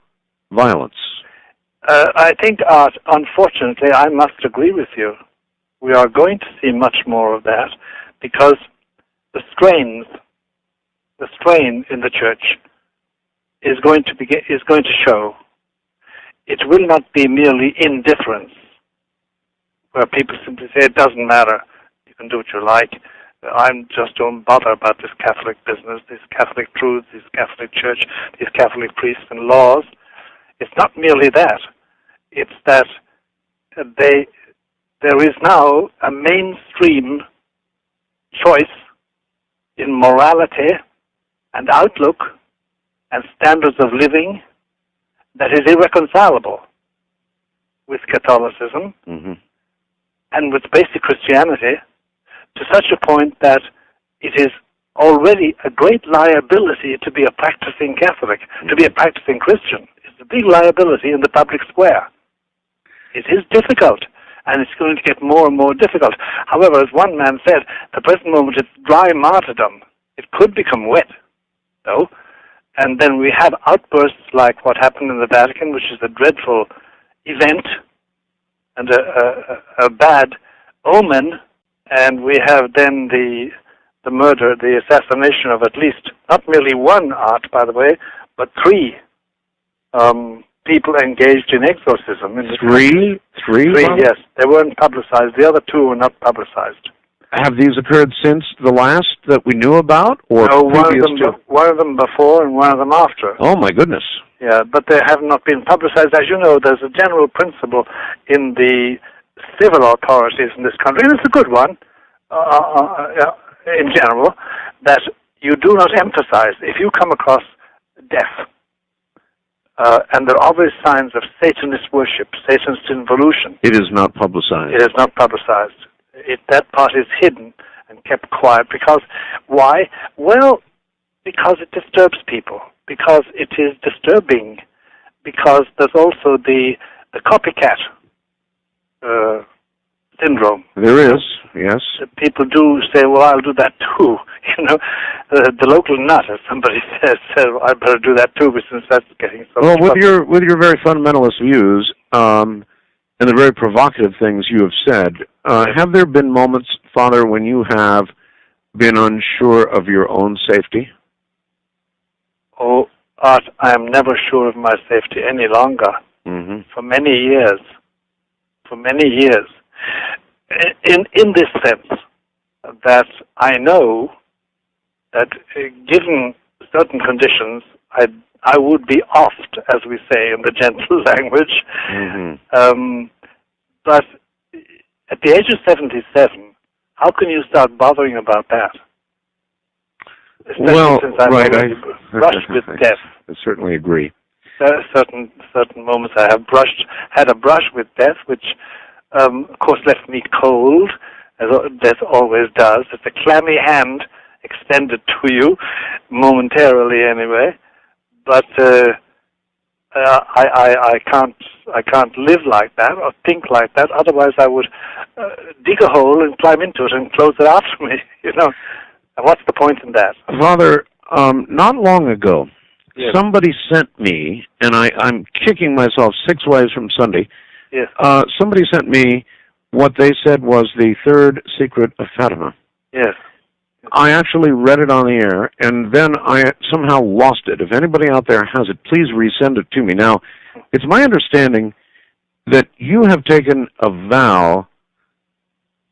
violence. I think, Art, unfortunately, I must agree with you. We are going to see much more of that because the strain in the church is going to show. It will not be merely indifference, where people simply say, it doesn't matter, you can do what you like. I'm just don't bother about this Catholic business, this Catholic truth, this Catholic church, these Catholic priests and laws. It's not merely that. It's that there is now a mainstream choice in morality and outlook and standards of living that is irreconcilable with Catholicism and with basic Christianity, to such a point that it is already a great liability to be a practicing Catholic, to be a practicing Christian. It's a big liability in the public square. It is difficult, and it's going to get more and more difficult. However, as one man said, at the present moment it's dry martyrdom. It could become wet, though. And then we have outbursts like what happened in the Vatican, which is a dreadful event, and a bad omen, and we have then the murder, the assassination of at least, not merely one art, by the way, but three people engaged in exorcism. In Three? Three, yes. They weren't publicized. The other two were not publicized. Have these occurred since the last that we knew about, or no, previous to? One of them before and one of them after. Oh, my goodness. Yeah, but they have not been publicized. As you know, there's a general principle in the civil authorities in this country, and it's a good one, in general, that you do not emphasize. If you come across death, and there are obvious signs of Satanist worship, Satanist involution, it is not publicized. It is not publicized. That part is hidden and kept quiet. Because, why? Well, because it disturbs people. Because it is disturbing. Because there's also the copycat syndrome. There is, yes. People do say, well, I'll do that too. You know, the local nut, as somebody says, well, I better do that too, since that's getting so much with your very fundamentalist views, and the very provocative things you have said, have there been moments, Father, when you have been unsure of your own safety? Oh, Art, I am never sure of my safety any longer. Mm-hmm. For many years. For many years. In this sense, that I know that given certain conditions, I would be offed, as we say in the gentle language. Mm-hmm. But at the age of 77, how can you start bothering about that? Especially since I've already brushed with death. I certainly agree. There are certain moments I have had a brush with death, which, of course, left me cold, as death always does. It's a clammy hand extended to you, momentarily anyway. But I can't live like that or think like that. Otherwise, I would dig a hole and climb into it and close it after me. You know, and what's the point in that? Father, not long ago, yes. Somebody sent me, and I'm kicking myself 6 ways from Sunday. Yes. Somebody sent me what they said was the third secret of Fatima. Yes. I actually read it on the air, and then I somehow lost it. If anybody out there has it, please resend it to me. Now, it's my understanding that you have taken a vow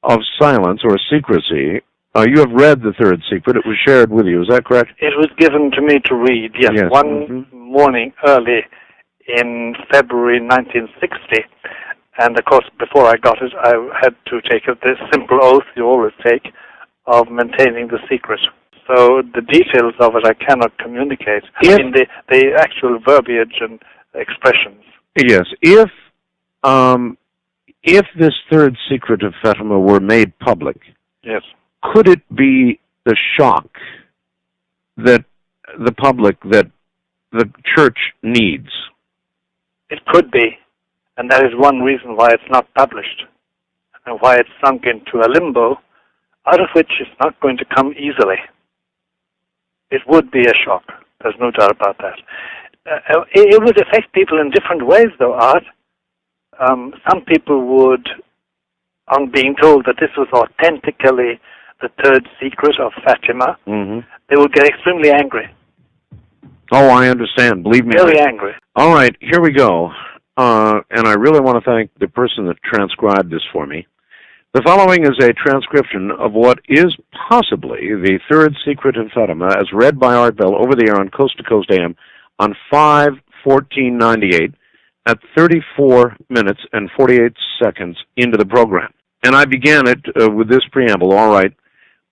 of silence or secrecy. You have read the third secret. It was shared with you. Is that correct? It was given to me to read, yes. One morning early in February 1960. And, of course, before I got it, I had to take this simple oath you always take of maintaining the secret. So the details of it I cannot communicate. I mean, the actual verbiage and expressions. Yes. If this third secret of Fatima were made public, yes, could it be the shock that the public, that the church needs? It could be. And that is one reason why it's not published and why it's sunk into a limbo out of which it's not going to come easily. It would be a shock. There's no doubt about that. It would affect people in different ways, though, Art. Some people would, on being told that this was authentically the third secret of Fatima, they would get extremely angry. Oh, I understand. Believe me. Very angry. All right, here we go. And I really want to thank the person that transcribed this for me. The following is a transcription of what is possibly the third secret of Fatima, as read by Art Bell over the air on Coast to Coast AM on 5/14/98 at 34 minutes and 48 seconds into the program. And I began it with this preamble. All right,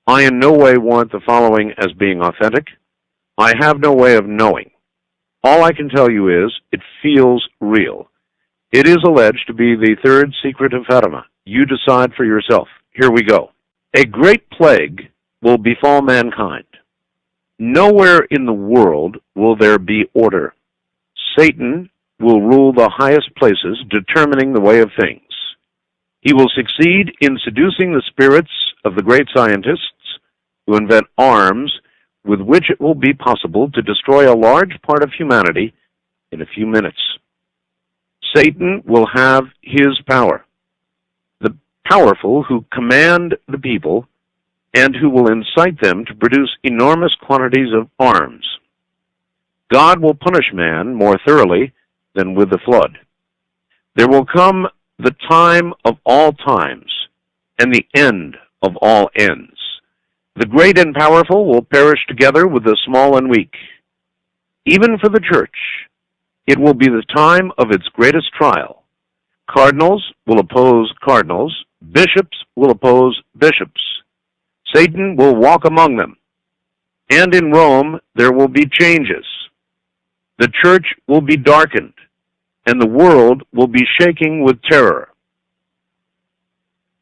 I in no way warrant the following as being authentic. I have no way of knowing. All I can tell you is it feels real. It is alleged to be the third secret of Fatima. You decide for yourself. Here we go. A great plague will befall mankind. Nowhere in the world will there be order. Satan will rule the highest places, determining the way of things. He will succeed in seducing the spirits of the great scientists who invent arms with which it will be possible to destroy a large part of humanity in a few minutes. Satan will have his power. powerful who command the people and who will incite them to produce enormous quantities of arms. God will punish man more thoroughly than with the flood. There will come the time of all times and the end of all ends. The great and powerful will perish together with the small and weak. Even for the church, it will be the time of its greatest trial. Cardinals will oppose cardinals. Bishops will oppose bishops. Satan will walk among them. And in Rome, there will be changes. The church will be darkened, and the world will be shaking with terror.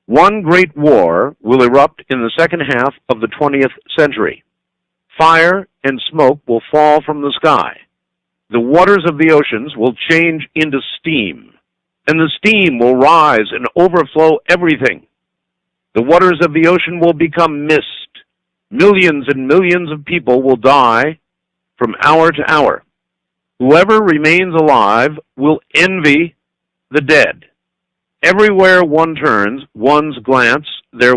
One great war will erupt in the second half of the 20th century. Fire and smoke will fall from the sky. The waters of the oceans will change into steam, and the steam will rise and overflow everything. The waters of the ocean will become mist. Millions and millions of people will die from hour to hour. Whoever remains alive will envy the dead. Everywhere one turns one's glance, there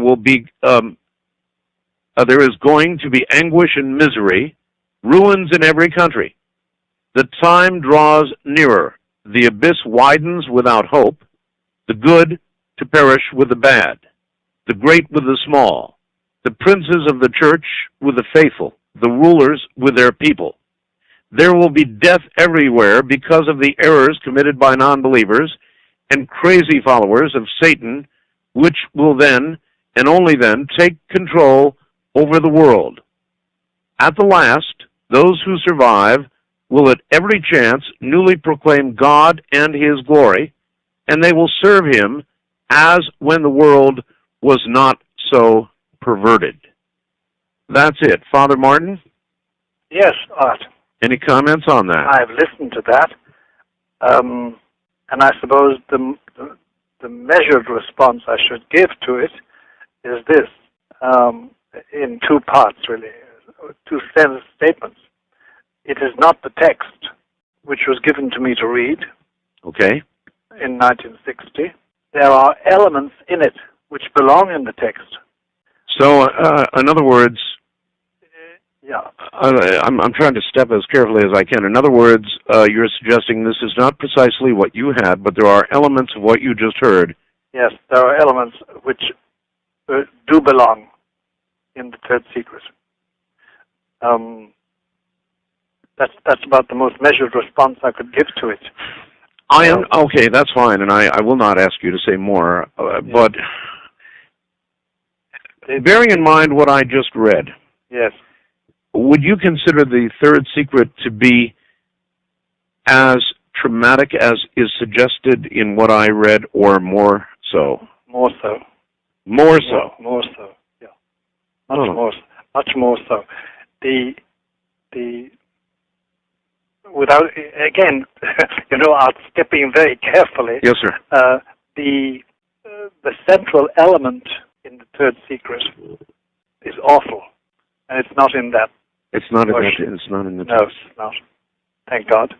is going to be anguish and misery, ruins in every country. The time draws nearer. The abyss widens without hope, the good to perish with the bad, the great with the small, the princes of the church with the faithful, the rulers with their people. There will be death everywhere because of the errors committed by non-believers and crazy followers of Satan, which will then, and only then, take control over the world. At the last, those who survive will at every chance newly proclaim God and His glory, and they will serve Him as when the world was not so perverted. That's it. Father Martin? Yes, Art. Any comments on that? I've listened to that, and I suppose the measured response I should give to it is this, in two parts, really, two statements. It is not the text which was given to me to read. Okay. In 1960. There are elements in it which belong in the text. So, in other words, yeah, I'm trying to step as carefully as I can. In other words, you're suggesting this is not precisely what you had, but there are elements of what you just heard. Yes, there are elements which do belong in the third secret. That's about the most measured response I could give to it. Okay, that's fine, and I will not ask you to say more, but bearing in mind what I just read, yes, would you consider the third secret to be as traumatic as is suggested in what I read, or more so? More so. More so? More so, yeah. Much more so. The without, again, I'm stepping very carefully. Yes, sir. The central element in the third secret is awful, and it's not in that. It's not in that. It's not in the. No, it's not. Thank God.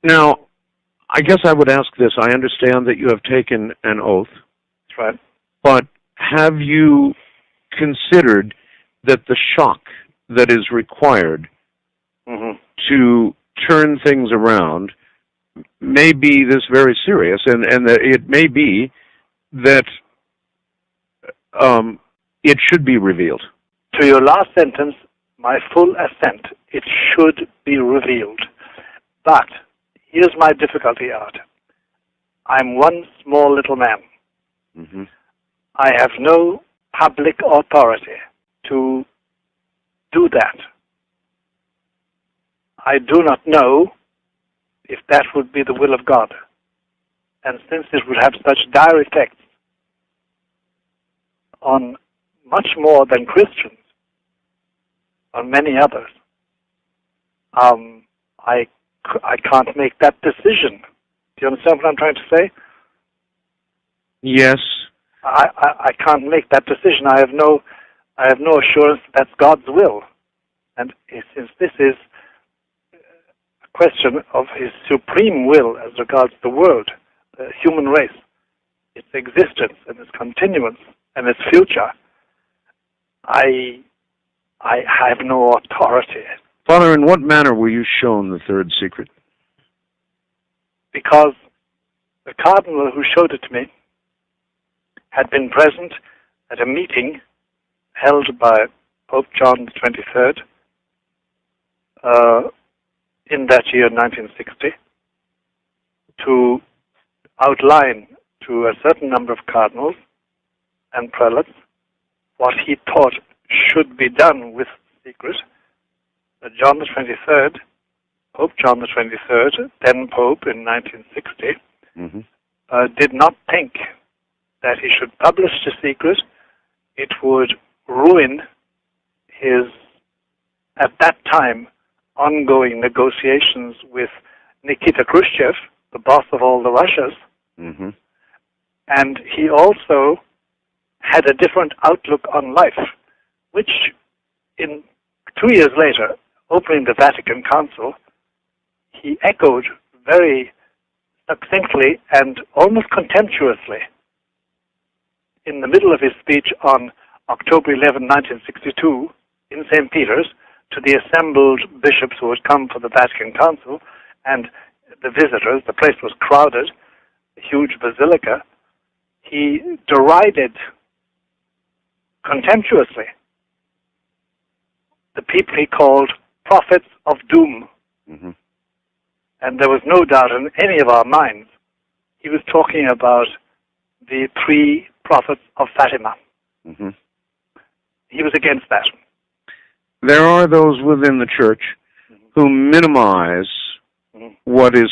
Now, I guess I would ask this. I understand that you have taken an oath. That's right. But have you considered that the shock that is required to turn things around may be this very serious, and that it may be that it should be revealed? To your last sentence, my full assent. It should be revealed. But here's my difficulty, Art. I'm one small little man. Mm-hmm. I have no public authority to do that. I do not know if that would be the will of God. And since it would have such dire effects on much more than Christians, on many others, I can't make that decision. Do you understand what I'm trying to say? Yes. I can't make that decision. I have no assurance that that's God's will. And since this is a question of His supreme will as regards the world, the human race, its existence and its continuance and its future, I have no authority. Father, in what manner were you shown the third secret? Because the cardinal who showed it to me had been present at a meeting held by Pope John the 23rd in that year, 1960, to outline to a certain number of cardinals and prelates what he thought should be done with the secret. John the 23rd, Pope John the 23rd, then Pope in 1960, did not think that he should publish the secret. It would ruin his, at that time, ongoing negotiations with Nikita Khrushchev, the boss of all the Russias. And he also had a different outlook on life, which in 2 years later, opening the Vatican Council, he echoed very succinctly and almost contemptuously in the middle of his speech on October 11, 1962, in St. Peter's, to the assembled bishops who had come for the Vatican Council and the visitors. The place was crowded, a huge basilica. He derided contemptuously the people he called prophets of doom. And there was no doubt in any of our minds he was talking about the three prophets of Fatima. He was against that. There are those within the church who minimize what is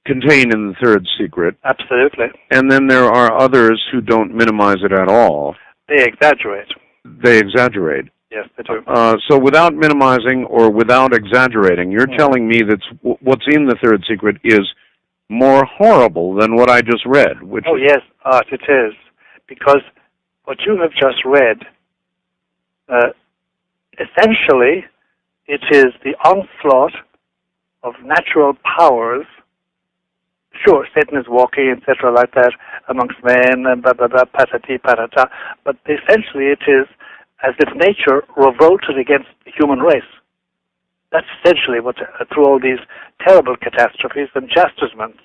contained in the third secret. Absolutely. And then there are others who don't minimize it at all. They exaggerate. They exaggerate. Yes, they do. So without minimizing or without exaggerating, you're telling me that what's in the third secret is more horrible than what I just read. Which yes, Art, it is. Because what you have just read, essentially, it is the onslaught of natural powers. Sure, Satan is walking, etc., like that, amongst men, and blah, blah, blah, patati, patata. But essentially it is as if nature revolted against the human race. That's essentially what, through all these terrible catastrophes and chastisements.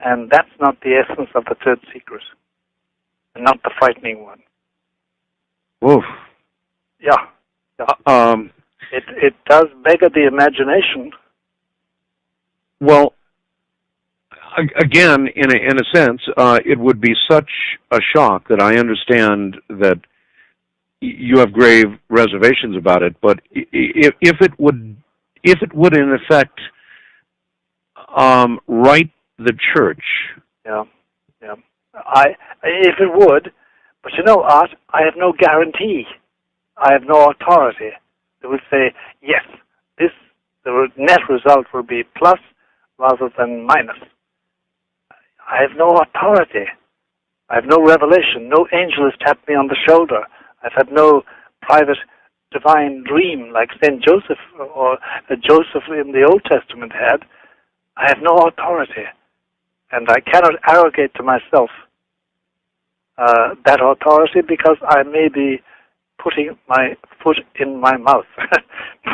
And that's not the essence of the third secret, and not the frightening one. Oof. Yeah. It does beggar the imagination. Well, again, in a sense, it would be such a shock that I understand that you have grave reservations about it. But if it would in effect right the church. Yeah. If it would, but you know, Art, I have no guarantee. I have no authority. They would say, yes, the net result will be plus rather than minus. I have no authority. I have no revelation. No angel has tapped me on the shoulder. I've had no private divine dream like St. Joseph or Joseph in the Old Testament had. I have no authority. And I cannot arrogate to myself that authority, because I may be putting my foot in my mouth,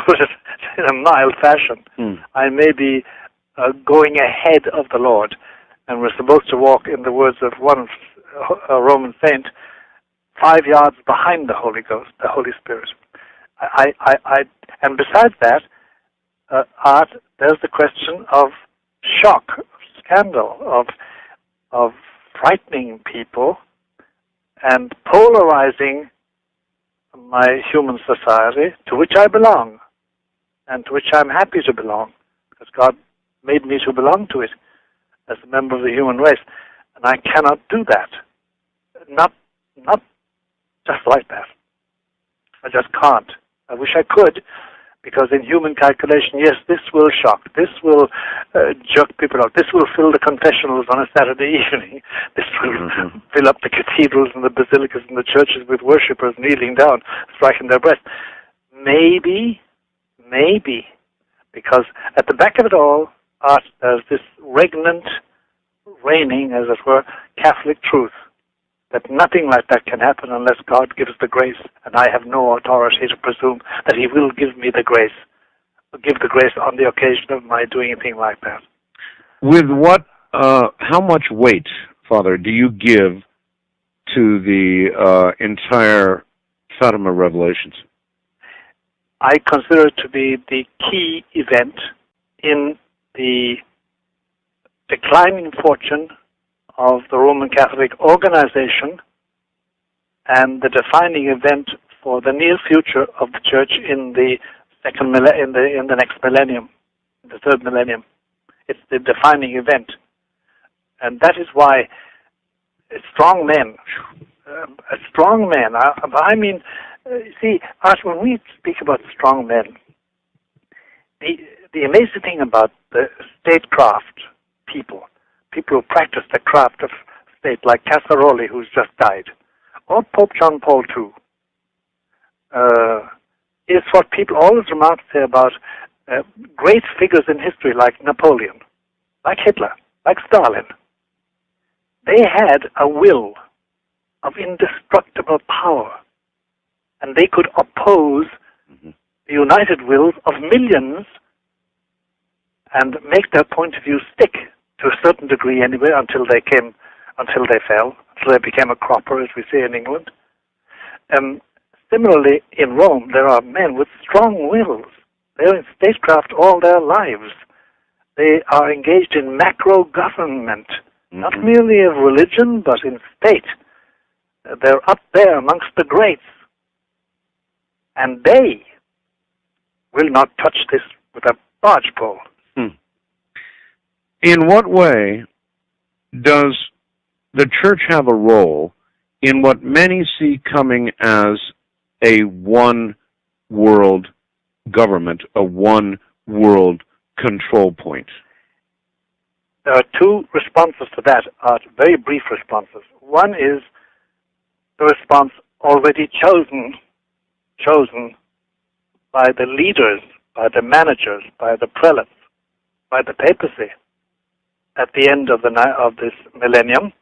put it in a mild fashion. I may be going ahead of the Lord, and we're supposed to walk, in the words of one Roman saint, 5 yards behind the Holy Ghost, the Holy Spirit. And besides that, Art, there's the question of shock, of scandal, of frightening people and polarizing my human society, to which I belong, and to which I'm happy to belong, because God made me to belong to it as a member of the human race. And I cannot do that. Not just like that. I just can't. I wish I could, because in human calculation, yes, this will shock. This will jerk people out. This will fill the confessionals on a Saturday evening. This will fill up the cathedrals and the basilicas and the churches with worshippers kneeling down, striking their breasts. Maybe, because at the back of it all, there's this regnant reigning, as it were, Catholic truth, that nothing like that can happen unless God gives the grace, and I have no authority to presume that he will give me the grace, give the grace on the occasion of my doing anything like that. With how much weight, Father, do you give to the entire Fatima revelations? I consider it to be the key event in the declining fortune of the Roman Catholic organization and the defining event for the near future of the Church in the next millennium, the third millennium. It's the defining event, and that is why strong men. See, Art, when we speak about strong men, the amazing thing about the statecraft people who practice the craft of state, like Casaroli, who's just died, or Pope John Paul II, is what people always remark to say about great figures in history like Napoleon, like Hitler, like Stalin. They had a will of indestructible power, and they could oppose the united wills of millions and make their point of view stick to a certain degree anyway until they fell, until they became a cropper, as we say in England. Similarly, in Rome, there are men with strong wills. They're in statecraft all their lives. They are engaged in macro-government, not merely of religion, but in state. They're up there amongst the greats. And they will not touch this with a barge pole. In what way does the Church have a role in what many see coming as a one-world government, a one-world control point? There are two responses to that, very brief responses. One is the response already chosen by the leaders, by the managers, by the prelates, by the papacy at the end of this millennium.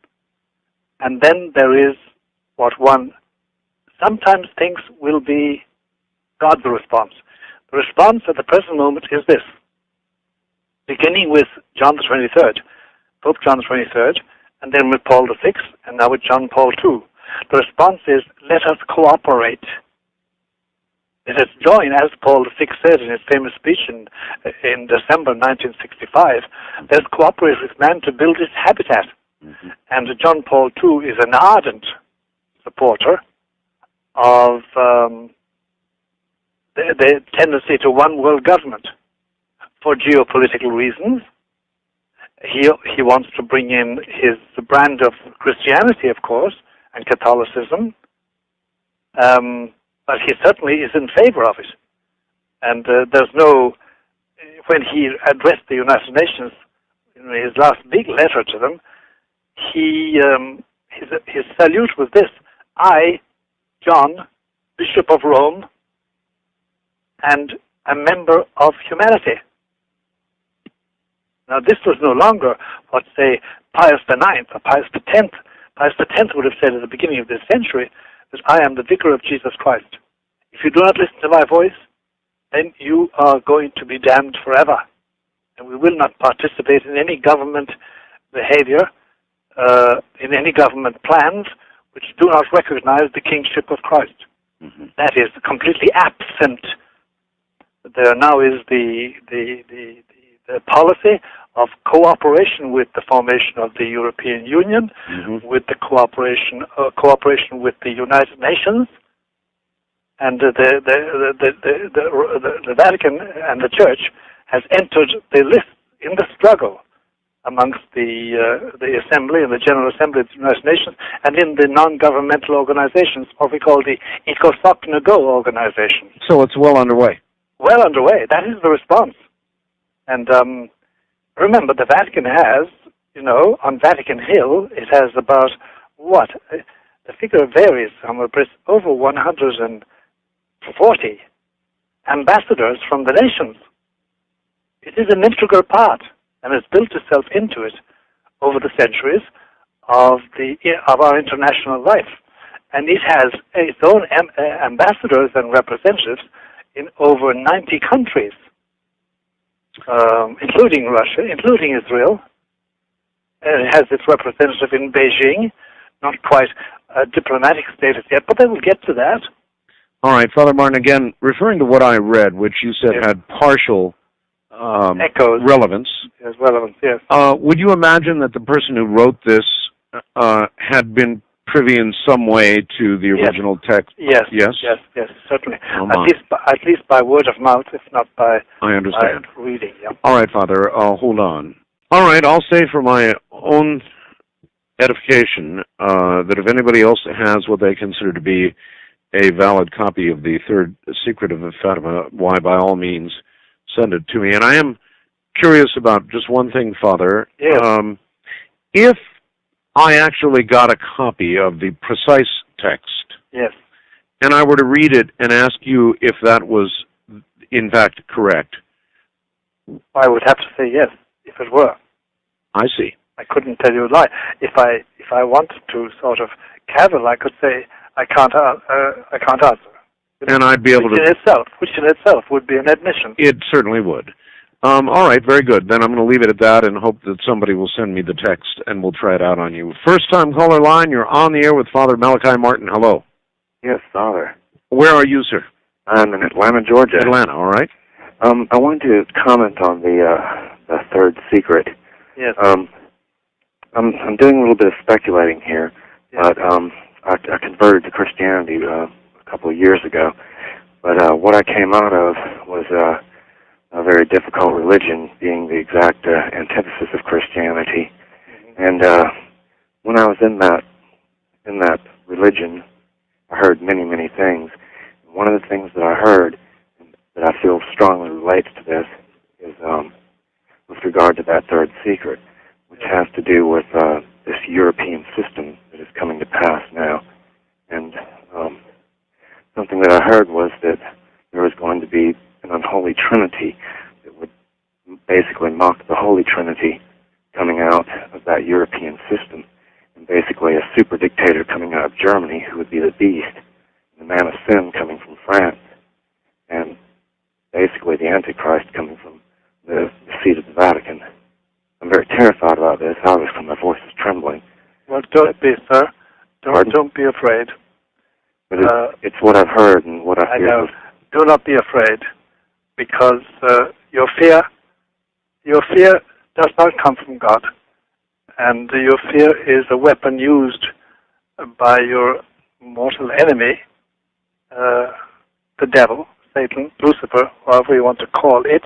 And then there is what one sometimes thinks will be God's response. The response at the present moment is this, beginning with John the 23rd, Pope John the 23rd, and then with Paul VI, and now with John Paul II. The response is, let us cooperate. Let us join, as Paul VI said in his famous speech in December 1965, let's cooperate with man to build his habitat. And John Paul II is an ardent supporter of the tendency to one world government for geopolitical reasons. He wants to bring in his brand of Christianity, of course, and Catholicism, but he certainly is in favor of it. And when he addressed the United Nations in his last big letter to them, his salute was this: I, John, Bishop of Rome, and a member of humanity. Now, this was no longer what, say, Pius IX or Pius X. Pius X would have said at the beginning of this century that I am the vicar of Jesus Christ. If you do not listen to my voice, then you are going to be damned forever. And we will not participate in any government behavior, in any government plans which do not recognize the kingship of Christ. That is completely absent. There now is the policy of cooperation with the formation of the European Union, with the cooperation with the United Nations, and the Vatican and the Church has entered the list in the struggle amongst the Assembly and the General Assembly of the United Nations, and in the non-governmental organizations, what we call the ECOSOC NGO organization. So it's well underway. Well underway. That is the response. And remember, the Vatican has, on Vatican Hill, it has about, the figure varies, over 140 ambassadors from the nations. It is an integral part, and has built itself into it, over the centuries of our international life. And it has its own ambassadors and representatives in over 90 countries, including Russia, including Israel. And it has its representative in Beijing, not quite a diplomatic status yet, but they will get to that. All right, Father Martin, again, referring to what I read, which you said had partial echoes. Relevance. Yes, relevance, yes. Would you imagine that the person who wrote this had been privy in some way to the original text? Yes, certainly. At least by word of mouth, if not by reading. Yeah. All right, Father, hold on. All right, I'll say for my own edification that if anybody else has what they consider to be a valid copy of the Third Secret of Fatima, why, by all means, send it to me. And I am curious about just one thing, Father. Yes. If I actually got a copy of the precise text, yes, and I were to read it and ask you if that was, in fact, correct, I would have to say yes, if it were. I see. I couldn't tell you a lie. If I wanted to sort of cavil, I could say I can't answer. And I'd be able which in itself would be an admission. It certainly would. All right, very good. Then I'm going to leave it at that and hope that somebody will send me the text, and we'll try it out on you. First-time caller line, you're on the air with Father Malachi Martin. Hello. Yes, Father. Where are you, sir? I'm in Atlanta, Georgia. Atlanta, all right. I wanted to comment on the Third Secret. Yes. I'm doing a little bit of speculating here, but I converted to Christianity a couple of years ago. But what I came out of was a very difficult religion, being the exact antithesis of Christianity. And when I was in that religion, I heard many, many things. One of the things that I heard that I feel strongly relates to this is with regard to that Third Secret, which has to do with this European system that is coming to pass now. And something that I heard was that there was going to be an unholy trinity that would basically mock the Holy Trinity coming out of that European system, and basically a super dictator coming out of Germany who would be the beast, and the man of sin coming from France, and basically the Antichrist coming from the seat of the Vatican. I'm very terrified about this. Obviously, my voice is trembling. Well, don't be, sir. Don't be afraid. But it's what I've heard and what I I hear. know. Do not be afraid, because your fear does not come from God, and your fear is a weapon used by your mortal enemy, the devil, Satan, Lucifer, however you want to call it,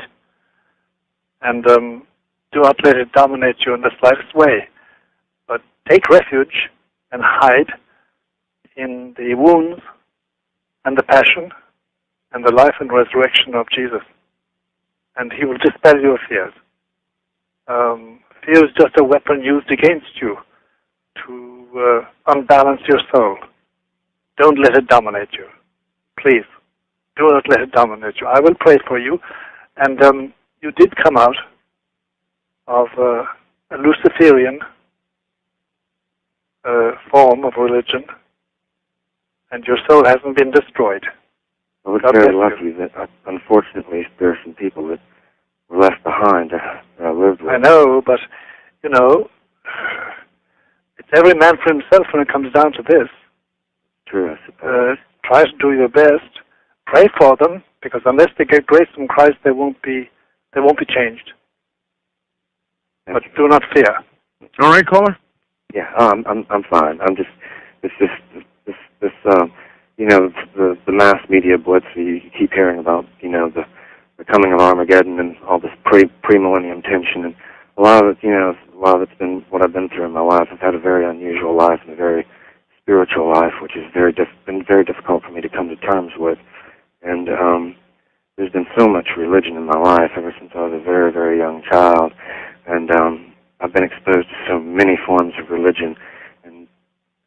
and do not let it dominate you in the slightest way, but take refuge and hide in the wounds and the passion and the life and resurrection of Jesus, and he will dispel your fears. Fear is just a weapon used against you to unbalance your soul. Don't let it dominate you. Please, do not let it dominate you. I will pray for you, and you did come out of a Luciferian form of religion, and your soul hasn't been destroyed. I was very lucky that, unfortunately, there are some people that were left behind that I lived with. I know, but, it's every man for himself when it comes down to this. True, I suppose. Try to do your best. Pray for them, because unless they get grace from Christ, they won't be changed. But do not fear. All right, caller? Yeah, I'm fine. I'm just, it's just this the mass media blitz you keep hearing about, the coming of Armageddon and all this pre-millennium tension, and a lot of it's been what I've been through in my life. I've had a very unusual life and a very spiritual life, which has been very difficult for me to come to terms with. And there's been so much religion in my life ever since I was a very, very young child, and I've been exposed to so many forms of religion, and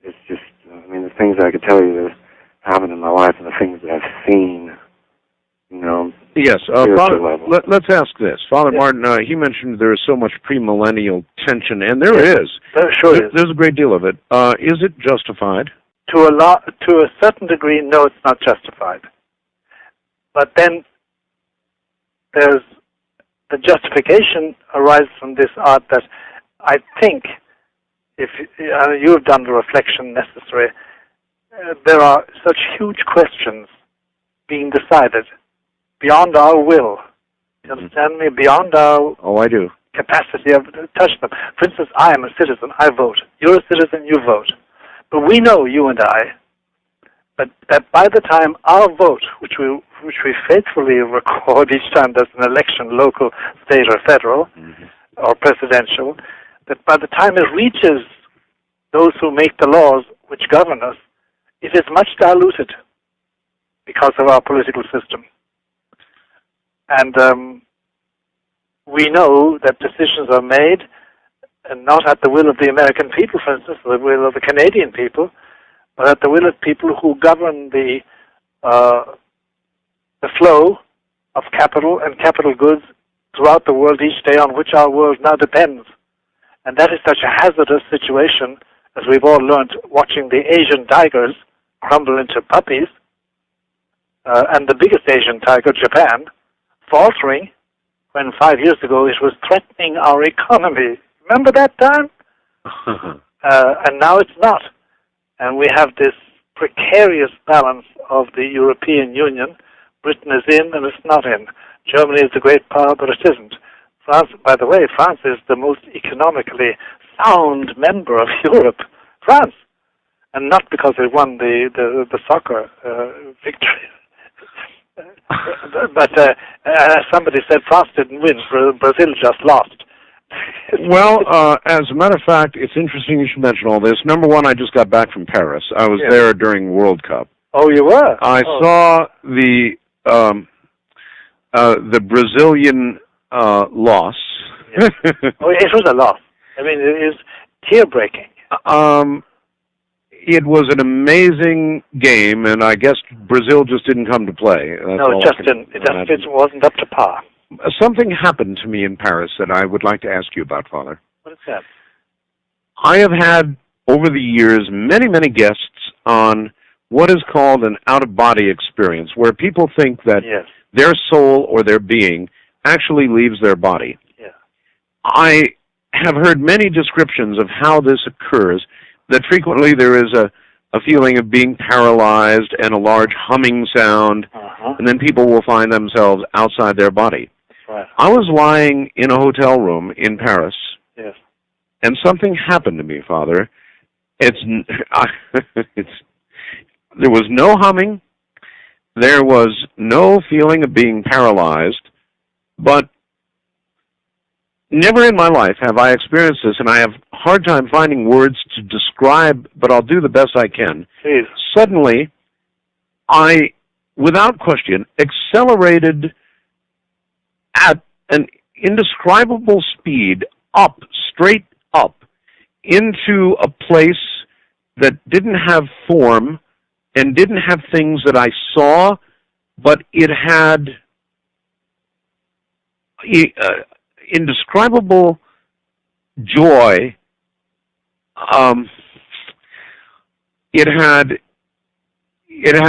it's just, the things I could tell you that happened in my life and the things that I've seen, Yes, spiritual Father, level. let's ask this. Father Martin, he mentioned there is so much premillennial tension, and there is. Sure is. There's a great deal of it. Is it justified? To a certain degree, no, it's not justified. But then there's the justification arises from this art that I think, if you have done the reflection necessary, there are such huge questions being decided beyond our will. You understand me? Beyond our I do. capacity of to touch them. For instance, I am a citizen. I vote. You're a citizen. You vote. But we know, you and I, that by the time our vote, which we faithfully record each time there's an election, local, state, or federal, or presidential, that by the time it reaches those who make the laws which govern us, it is much diluted because of our political system. And we know that decisions are made, and not at the will of the American people, for instance, or the will of the Canadian people, but at the will of people who govern the flow of capital and capital goods throughout the world each day, on which our world now depends. And that is such a hazardous situation, as we've all learned watching the Asian tigers crumble into puppies, and the biggest Asian tiger, Japan, faltering when 5 years ago it was threatening our economy. Remember that time? And now it's not. And we have this precarious balance of the European Union. Britain is in and it's not in. Germany is the great power, but it isn't. France, by the way, France is the most economically sound member of Europe. France. And not because they won the soccer victory. But as somebody said, France didn't win. Brazil just lost. Well, as a matter of fact, it's interesting you should mention all this. Number one, I just got back from Paris. I was there during World Cup. Oh, you were? I saw the Brazilian loss. Yes. Oh, it was a loss. I mean, it is tear-breaking. It was an amazing game, and I guess Brazil just didn't come to play. No, it just didn't. It wasn't up to par. Something happened to me in Paris that I would like to ask you about, Father. What is that? I have had, over the years, many, many guests on what is called an out-of-body experience, where people think that their soul or their being actually leaves their body. Yeah. I have heard many descriptions of how this occurs, that frequently there is a feeling of being paralyzed and a large humming sound, and then people will find themselves outside their body. Right. I was lying in a hotel room in Paris, and something happened to me, Father. There was no humming, there was no feeling of being paralyzed, but never in my life have I experienced this, and I have a hard time finding words to describe, but I'll do the best I can. Please. Suddenly, I, without question, accelerated at an indescribable speed, straight up, into a place that didn't have form and didn't have things that I saw, but it had indescribable joy. It had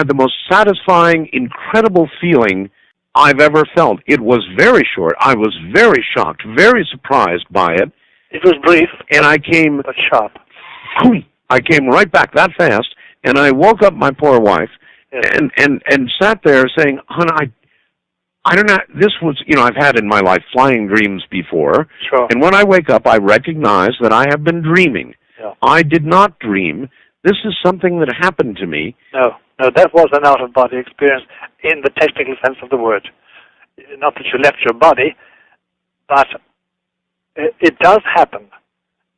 the most satisfying, incredible feeling I've ever felt. It was very short. I was very shocked, very surprised by it. It was brief, and I came but sharp. I came right back that fast, and I woke up my poor wife and sat there saying, "Hon, I don't know, this was, I've had in my life flying dreams before. Sure. And when I wake up, I recognize that I have been dreaming. Yeah. I did not dream. This is something that happened to me." No, that was an out-of-body experience in the technical sense of the word. Not that you left your body, but it does happen.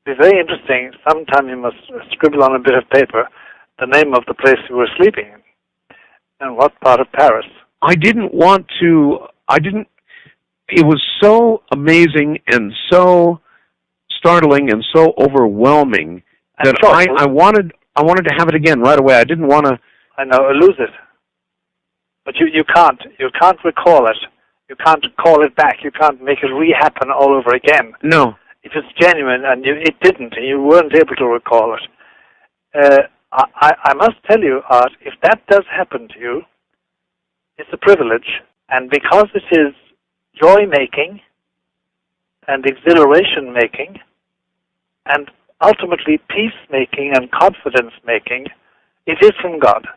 It's very interesting. Sometime you must scribble on a bit of paper the name of the place you were sleeping in and what part of Paris. I didn't want to, it was so amazing and so startling and so overwhelming that I wanted to have it again right away. I didn't want to. I know, lose it. But you can't recall it You can't call it back. You can't make it re-happen all over again. No. If it's genuine and it didn't, and you weren't able to recall it. I must tell you, Art, if that does happen to you, it's a privilege. And because it is joy-making and exhilaration-making and ultimately peace-making and confidence-making, it is from God.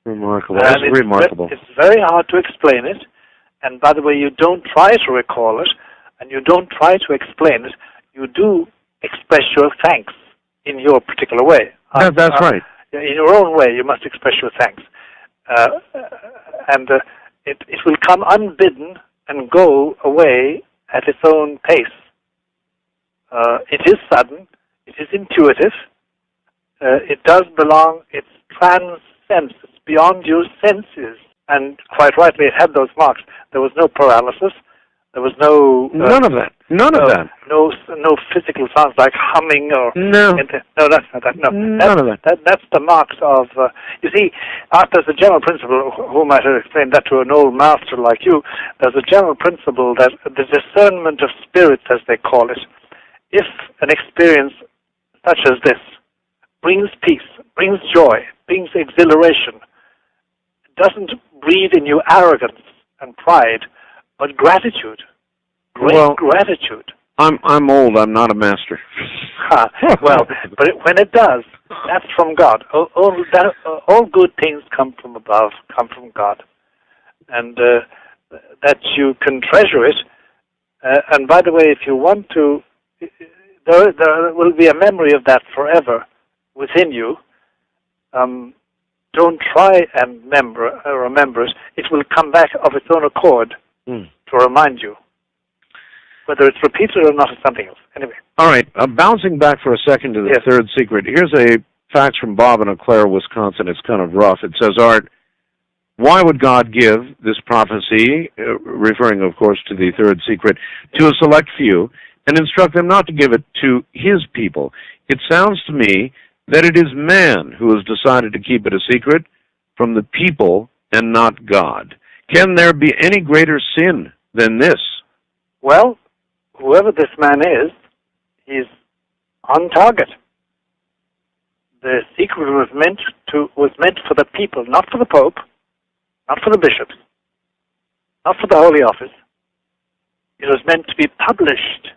Remarkable. That's remarkable. It's very hard to explain it. And by the way, you don't try to recall it, and you don't try to explain it. You do express your thanks in your particular way. That's right. In your own way, you must express your thanks. It will come unbidden and go away at its own pace. It is sudden. It is intuitive. It does belong. It transcends. It's beyond your senses. And quite rightly, it had those marks. There was no paralysis. There was no... none of that. None of that. No physical sounds like humming or... No. No, that's not that. No. None of that. That's the marks of... you see, there's a general principle, who might have explained that to an old master like you, there's a general principle that the discernment of spirits, as they call it, if an experience such as this brings peace, brings joy, brings exhilaration, doesn't breed in you arrogance and pride, but gratitude, great gratitude. I'm old. I'm not a master. Well, but when it does, that's from God. All good things come from above, come from God, and that you can treasure it. And by the way, if you want to, there will be a memory of that forever within you. Don't try and remember it. It will come back of its own accord to remind you. Whether it's repeated or not is something else. Anyway. All right. Bouncing back for a second to the third secret. Here's a fax from Bob in Eau Claire, Wisconsin. It's kind of rough. It says, Art, why would God give this prophecy, referring, of course, to the third secret, to a select few and instruct them not to give it to his people? It sounds to me that it is man who has decided to keep it a secret from the people and not God. Can there be any greater sin than this? Well, whoever this man is, he's on target. The secret was meant for the people, not for the Pope, not for the bishops, not for the Holy Office. It was meant to be published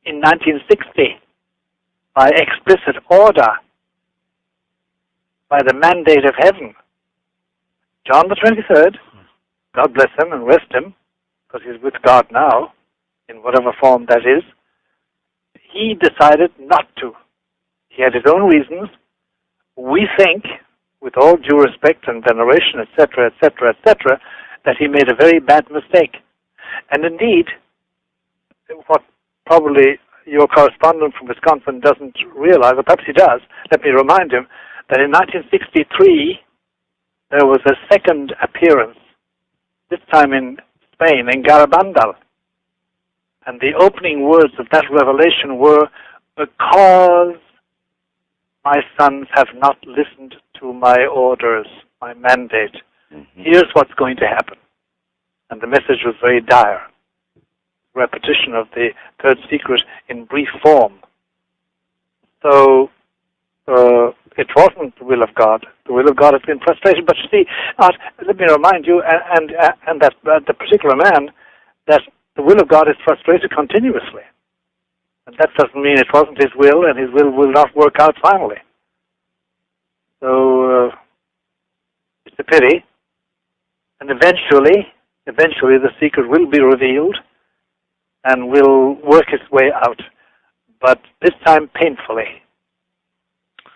in 1960 by explicit order, by the mandate of heaven. John the 23rd, God bless him and rest him, because he's with God now, in whatever form that is, he decided not to. He had his own reasons. We think, with all due respect and veneration, etc., etc., etc., that he made a very bad mistake. And indeed, what probably your correspondent from Wisconsin doesn't realize, or perhaps he does, let me remind him, that in 1963, there was a second appearance, this time in Spain, in Garabandal. And the opening words of that revelation were, because my sons have not listened to my orders, my mandate, here's what's going to happen. And the message was very dire. Repetition of the third secret in brief form. So, it wasn't the will of God. The will of God has been frustrated. But you see, let me remind you, and that the particular man, that the will of God is frustrated continuously. And that doesn't mean it wasn't his will, and his will not work out finally. So, it's a pity. And eventually the secret will be revealed and will work its way out. But this time painfully.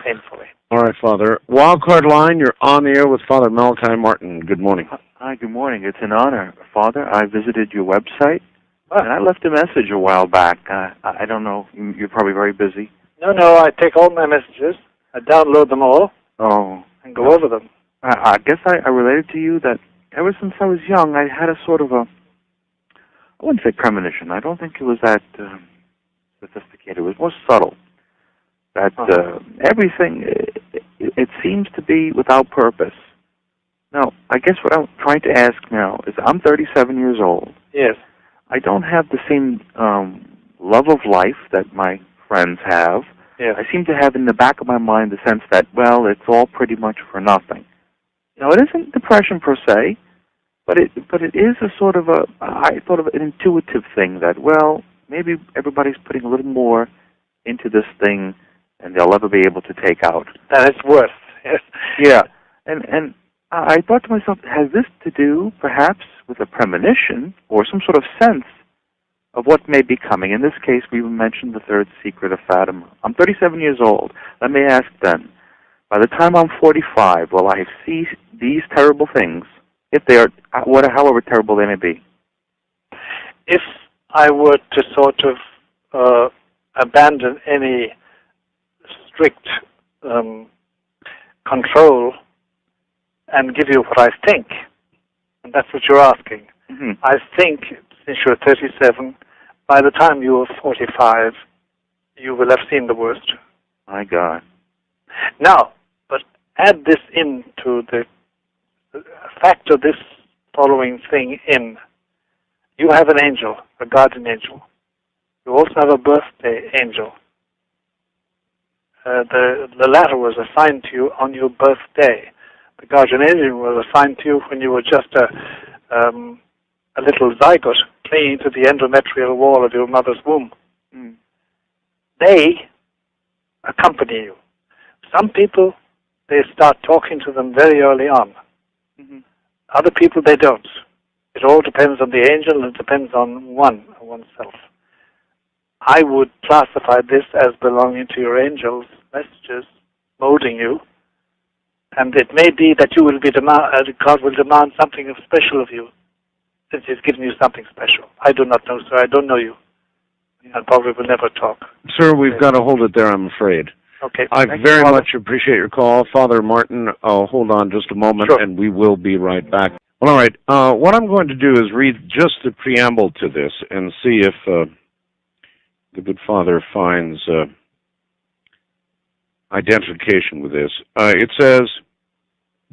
Painfully. All right, Father. Wildcard line, you're on the air with Father Malachi Martin. Good morning. Hi, good morning. It's an honor. Father, I visited your website, and I left a message a while back. I don't know. You're probably very busy. No, I take all my messages. I download them all. Oh. And go over them. I guess I related to you that ever since I was young, I had a sort of I wouldn't say premonition. I don't think it was that sophisticated. It was more subtle. That everything, it seems to be without purpose. Now, I guess what I'm trying to ask now is I'm 37 years old. Yes. I don't have the same love of life that my friends have. Yes. I seem to have in the back of my mind the sense that, well, it's all pretty much for nothing. Now, it isn't depression per se, but it is a sort of an intuitive thing that, well, maybe everybody's putting a little more into this thing than they'll ever be able to take out. That it's worth. Yes. Yeah. And I thought to myself, has this to do, perhaps, with a premonition or some sort of sense of what may be coming? In this case, we mentioned the third secret of Fatima. I'm 37 years old. Let me ask then, by the time I'm 45, will I see these terrible things, if they are, however terrible they may be? If I were to sort of abandon any strict control and give you what I think, and that's what you're asking. Mm-hmm. I think, since you're 37, by the time you are 45, you will have seen the worst. My God. Now, but add this into factor this following thing in. You have an angel, a guardian angel. You also have a birthday angel. The latter was assigned to you on your birthday. The guardian angel was assigned to you when you were just a little zygote clinging to the endometrial wall of your mother's womb. Mm. They accompany you. Some people, they start talking to them very early on. Mm-hmm. Other people, they don't. It all depends on the angel, and it depends on oneself. I would classify this as belonging to your angel's messages, molding you. And it may be that you will be God will demand something special of you, since He's given you something special. I do not know, sir. I don't know you. I probably will never talk. Sir, we've got to hold it there, I'm afraid. Okay. I Thank very you, much appreciate your call. Father Martin, hold on just a moment, Sure. and we will be right back. Well, all right. What I'm going to do is read just the preamble to this and see if the good Father finds identification with this. It says,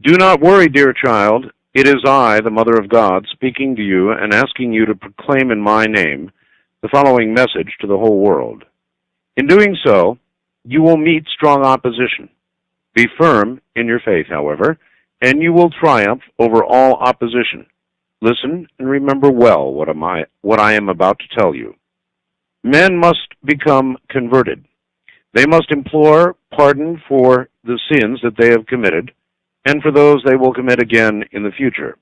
"Do not worry, dear child. It is I, the Mother of God, speaking to you and asking you to proclaim in my name the following message to the whole world. In doing so, you will meet strong opposition. Be firm in your faith, however, and you will triumph over all opposition. Listen and remember well what I am about to tell you. Men must become converted. They must implore pardon for the sins that they have committed, and for those they will commit again in the future.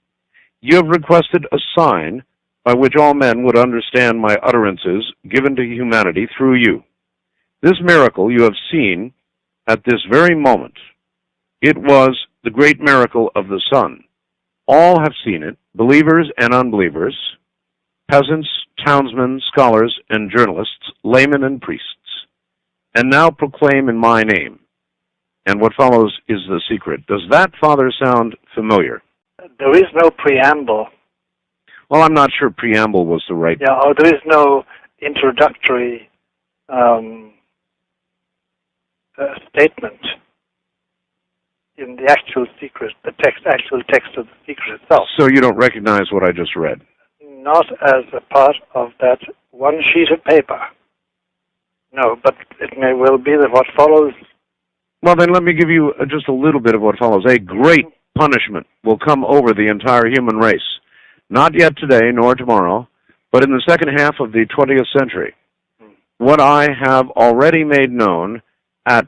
You have requested a sign by which all men would understand my utterances given to humanity through you. This miracle you have seen at this very moment. It was the great miracle of the sun. All have seen it, believers and unbelievers, peasants, townsmen, scholars and journalists, laymen and priests. And now proclaim in my name." And what follows is the secret. Does that, Father, sound familiar? There is no preamble. Well, I'm not sure preamble was the right... Yeah, or there is no introductory statement in the actual secret, actual text of the secret itself. So you don't recognize what I just read? Not as a part of that one sheet of paper. No, but it may well be that what follows... Well, then let me give you just a little bit of what follows. A great punishment will come over the entire human race. Not yet today, nor tomorrow, but in the second half of the 20th century. What I have already made known at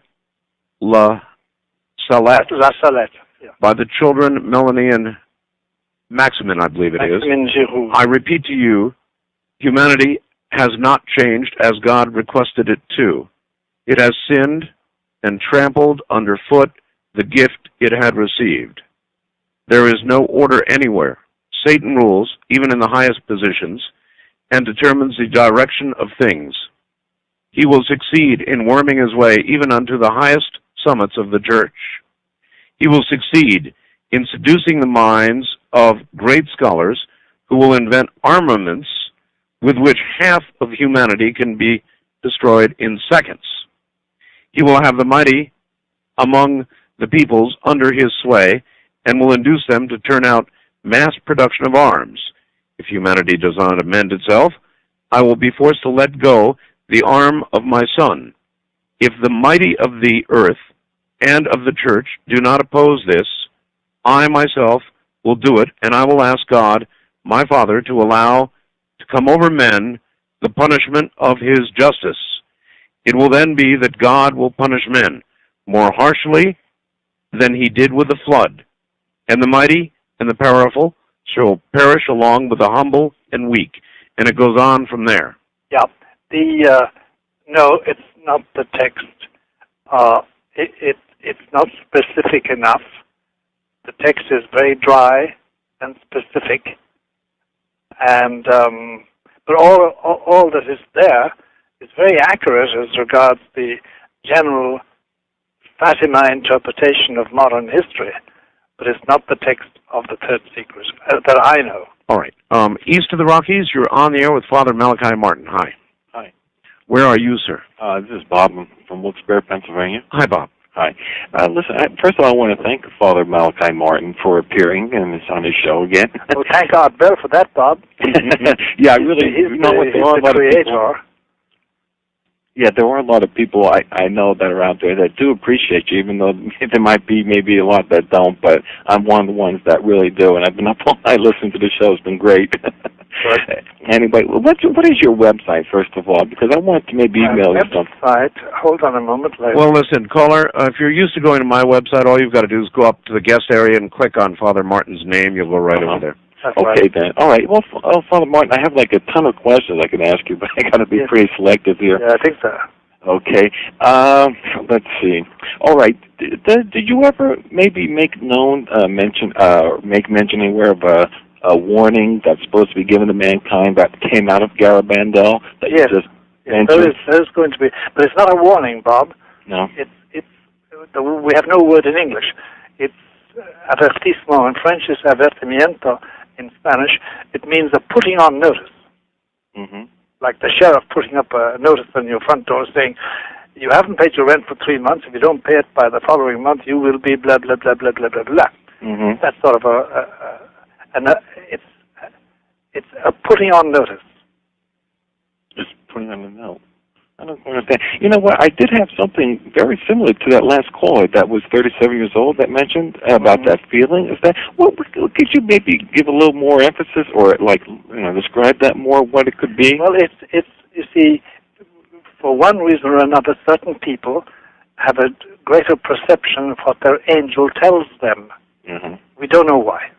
La Salette, yeah. by the children Melanie and Maximin, I believe it is. Maximin Giroux. I repeat to you, humanity has not changed as God requested it to. It has sinned and trampled underfoot the gift it had received. There is no order anywhere. Satan rules, even in the highest positions, and determines the direction of things. He will succeed in worming his way even unto the highest summits of the church. He will succeed in seducing the minds of great scholars who will invent armaments with which half of humanity can be destroyed in seconds. He will have the mighty among the peoples under his sway and will induce them to turn out mass production of arms. If humanity does not amend itself, I will be forced to let go the arm of my son. If the mighty of the earth and of the church do not oppose this, I myself will do it, and I will ask God, my Father, to allow to come over men the punishment of his justice. It will then be that God will punish men more harshly than he did with the flood, and the mighty and the powerful shall perish along with the humble and weak. And it goes on from there. Yeah. No, it's not the text. It's not specific enough. The text is very dry and specific, and but all that is there is very accurate as regards the general Fatima interpretation of modern history, but it's not the text of the third secret that I know. All right. East of the Rockies, you're on the air with Father Malachi Martin. Hi. Hi. Where are you, sir? This is Bob from Wilkes-Barre, Pennsylvania. Hi, Bob. Hi. Listen, first of all, I want to thank Father Malachi Martin for appearing on his show again. Well, thank God, Bill, for that, Bob. Yeah, I really. He's the creator. Yeah, there are a lot of people I know that are out there that do appreciate you, even though there might be maybe a lot that don't, but I'm one of the ones that really do, and I've been up all night listening to the show. It's been great. Right. Anyway, what is your website, first of all? Because I want to maybe email you something. Website, hold on a moment. Well, listen, caller, if you're used to going to my website, all you've got to do is go up to the guest area and click on Father Martin's name. You'll go right over there. That's okay, right. then. All right. Well, Father Martin, I have like a ton of questions I can ask you, but I got to be pretty selective here. Yeah, I think so. Okay. Let's see. All right. Did you ever maybe make mention anywhere of a warning that's supposed to be given to mankind that came out of Garabandal? That yes. There is going to be, but it's not a warning, Bob. No. We have no word in English. It's avertissement in French. It's avertimiento in Spanish. It means a putting on notice. Mm-hmm. Like the sheriff putting up a notice on your front door saying, you haven't paid your rent for 3 months. If you don't pay it by the following month, you will be blah, blah, blah, blah, blah, blah, blah. Mm-hmm. That's sort of it's a putting on notice. Just putting on a note. I don't understand. You know what? I did have something very similar to that last caller that was 37 years old that mentioned about that feeling. Is that could you maybe give a little more emphasis or describe that more? What it could be? Well, it's you see, for one reason or another, certain people have a greater perception of what their angel tells them. Mm-hmm. We don't know why.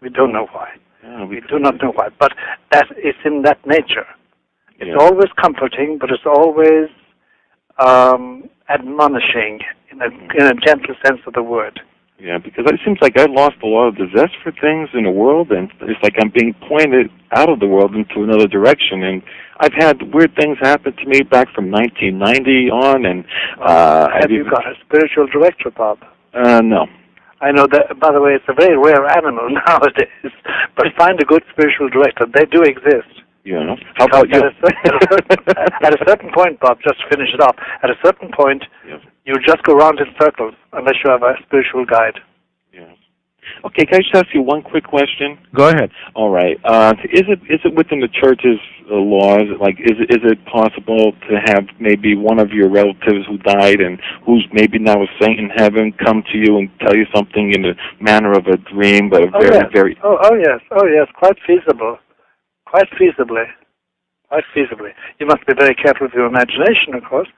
We don't know why. Yeah, we do not know why. But that is in that nature. It's always comforting, but it's always admonishing in a gentle sense of the word. Yeah, because it seems like I lost a lot of the zest for things in the world, and it's like I'm being pointed out of the world into another direction. And I've had weird things happen to me back from 1990 on. And have you got a spiritual director, Bob? No. I know that. By the way, it's a very rare animal nowadays. But find a good spiritual director. They do exist. Yeah. How about you? At a certain point, Bob, just to finish it off, at a certain point, you just go round in circles unless you have a spiritual guide. Yeah. Okay, can I just ask you one quick question? Go ahead. All right. Is it within the church's laws? Like, is it possible to have maybe one of your relatives who died and who's maybe now a saint in heaven come to you and tell you something in the manner of a dream, but very... Oh, yes, quite feasible. Quite feasibly. You must be very careful with your imagination, of course.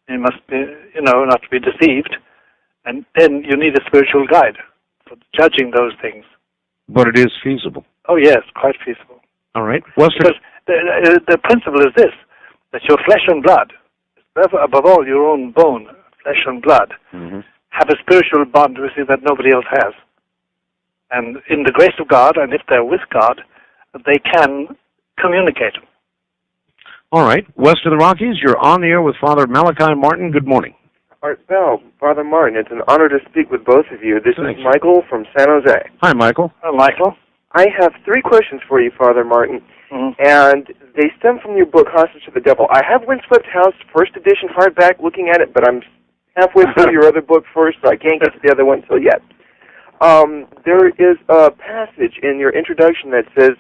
You must be, not to be deceived. And then you need a spiritual guide for judging those things. But it is feasible. Oh, yes, quite feasible. All right. Because the principle is this, that your flesh and blood, above all your own bone, flesh and blood, have a spiritual bond with you that nobody else has. And in the grace of God, and if they're with God, they can communicate. All right. West of the Rockies, you're on the air with Father Malachi Martin. Good morning. Art Bell, Father Martin, it's an honor to speak with both of you. This is Michael from San Jose. Hi, Michael. Hi, Michael. I have 3 questions for you, Father Martin, and they stem from your book, Hostage to the Devil. I have Windswept House, first edition hardback, looking at it, but I'm halfway through your other book first, so I can't get to the other one till yet. There is a passage in your introduction that says,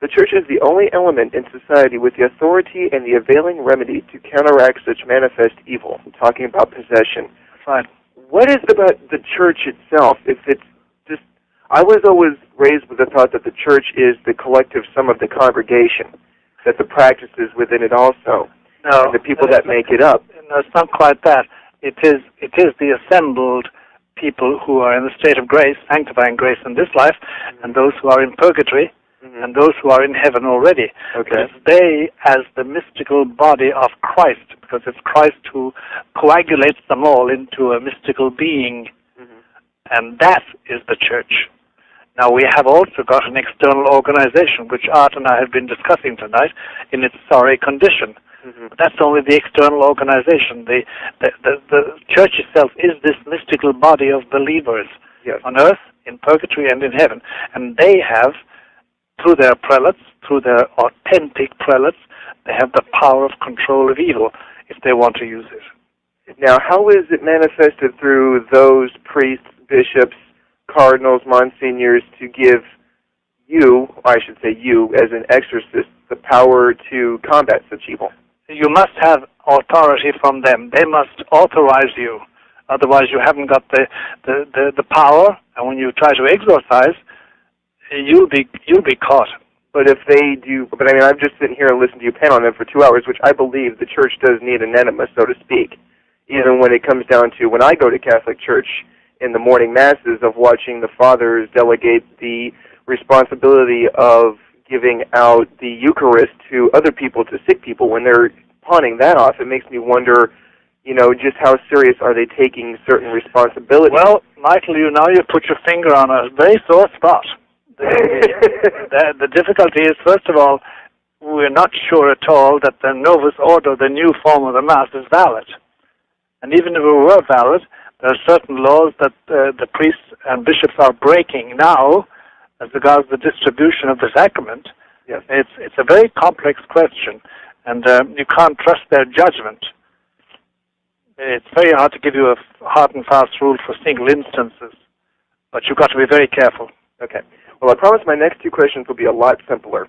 the church is the only element in society with the authority and the availing remedy to counteract such manifest evil. I'm talking about possession. Right. What is it about the church itself? If it's just, I was always raised with the thought that the church is the collective sum of the congregation, that the practices within it also, No, and the people that make it up. No, it's not quite that. It is the assembled people who are in the state of grace, sanctifying grace in this life, and those who are in purgatory, and those who are in heaven already. Okay. It's they as the mystical body of Christ, because it's Christ who coagulates them all into a mystical being, and that is the church. Now, we have also got an external organization, which Art and I have been discussing tonight, in its sorry condition. But that's only the external organization. The church itself is this mystical body of believers on earth, in purgatory, and in heaven. And they have, through their prelates, through their authentic prelates, they have the power of control of evil if they want to use it. Now, how is it manifested through those priests, bishops, cardinals, monsignors to give you, I should say you, as an exorcist, the power to combat such evil? You must have authority from them. They must authorize you. Otherwise, you haven't got the power. And when you try to exorcise, you'll be caught. But if they do, but I mean, I'm just sitting here and listening to you pan on them for 2 hours, which I believe the church does need an enema, so to speak. Even when it comes down to when I go to Catholic Church in the morning masses, of watching the fathers delegate the responsibility of giving out the Eucharist to other people, to sick people, when they're pawning that off, it makes me wonder, just how serious are they taking certain responsibilities? Well, Michael, you put your finger on a very sore spot. The difficulty is, first of all, we're not sure at all that the Novus Ordo, the new form of the Mass, is valid. And even if it were valid, there are certain laws that the priests and bishops are breaking now as regards the distribution of the sacrament. Yes. It's a very complex question, and you can't trust their judgment. It's very hard to give you a hard and fast rule for single instances, but you've got to be very careful. Okay. Well, I promise my next two questions will be a lot simpler.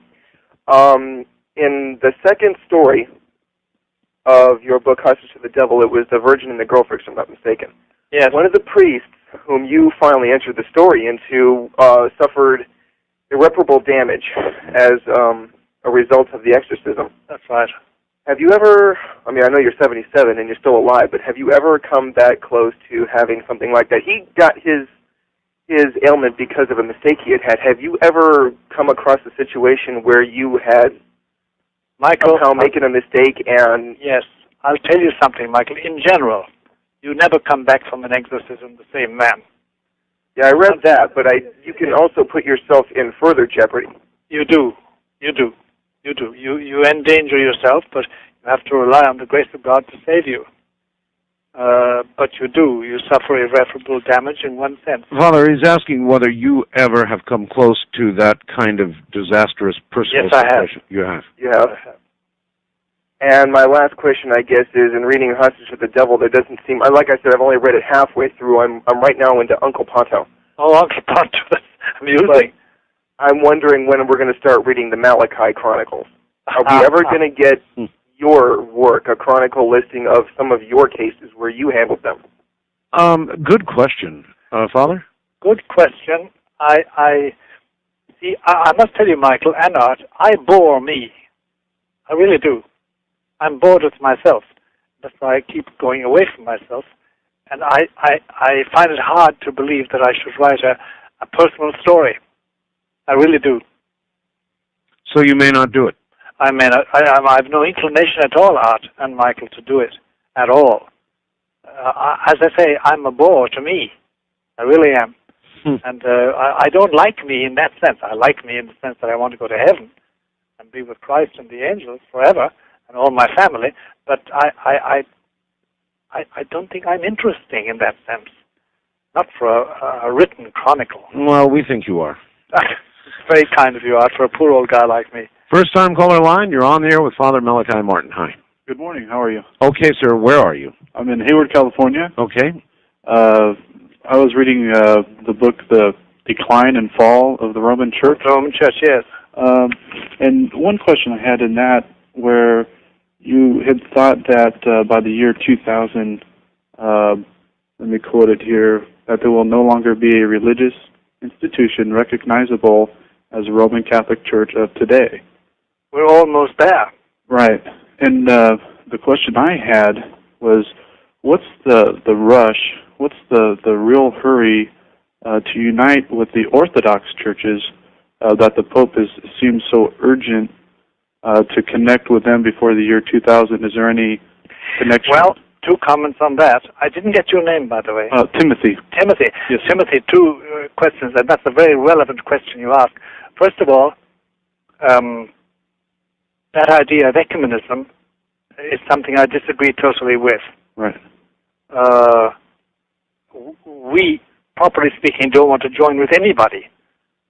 In the second story of your book, Hostage to the Devil, it was the Virgin and the Girlfriend, if I'm not mistaken. Yes. One of the priests whom you finally entered the story into suffered irreparable damage as a result of the exorcism. That's right. Have you ever, I know you're 77 and you're still alive, but have you ever come that close to having something like that? He got his ailment because of a mistake he had. Have you ever come across a situation where you had somehow making a mistake and... Yes, I'll tell you something, Michael. In general, you never come back from an exorcism the same man. Yeah, I read that, but you can also put yourself in further jeopardy. You do. You endanger yourself, but you have to rely on the grace of God to save you. But you suffer irreparable damage in one sense. Father, he's asking whether you ever have come close to that kind of disastrous personal situation. Yes, I have. You have? I have. And my last question, I guess, is in reading Hostage to the Devil, there doesn't seem, like I said, I've only read it halfway through. I'm right now into Uncle Ponto. Oh, Uncle Ponto, that's amusing. But I'm wondering when we're going to start reading the Malachi Chronicles. Are we ever going to get your work, a chronicle listing of some of your cases where you handled them? Good question. Father? Good question. I must tell you, Michael and Art, I bore me. I really do. I'm bored with myself. That's why I keep going away from myself. And I find it hard to believe that I should write a personal story. I really do. So you may not do it? I have no inclination at all, Art and Michael, to do it at all. As I say, I'm a bore to me. I really am. And I don't like me in that sense. I like me in the sense that I want to go to heaven and be with Christ and the angels forever and all my family. But I don't think I'm interesting in that sense. Not for a written chronicle. Well, we think you are. It's very kind of you, Art, for a poor old guy like me. First-time caller line, you're on the air with Father Malachi Martin. Hi. Good morning. How are you? Okay, sir. Where are you? I'm in Hayward, California. Okay. I was reading the book, The Decline and Fall of the Roman Church. Roman Church, yes. And one question I had in that, where you had thought that by the year 2000, let me quote it here, that there will no longer be a religious institution recognizable as a Roman Catholic Church of today. We're almost there. Right. And the question I had was, what's the rush, what's the real hurry to unite with the Orthodox churches that the Pope seems so urgent to connect with them before the year 2000? Is there any connection? Well, two comments on that. I didn't get your name, by the way. Timothy. Timothy. Yes. Timothy, two questions, and that's a very relevant question you ask. First of all, that idea of ecumenism is something I disagree totally with. Right. We, properly speaking, don't want to join with anybody.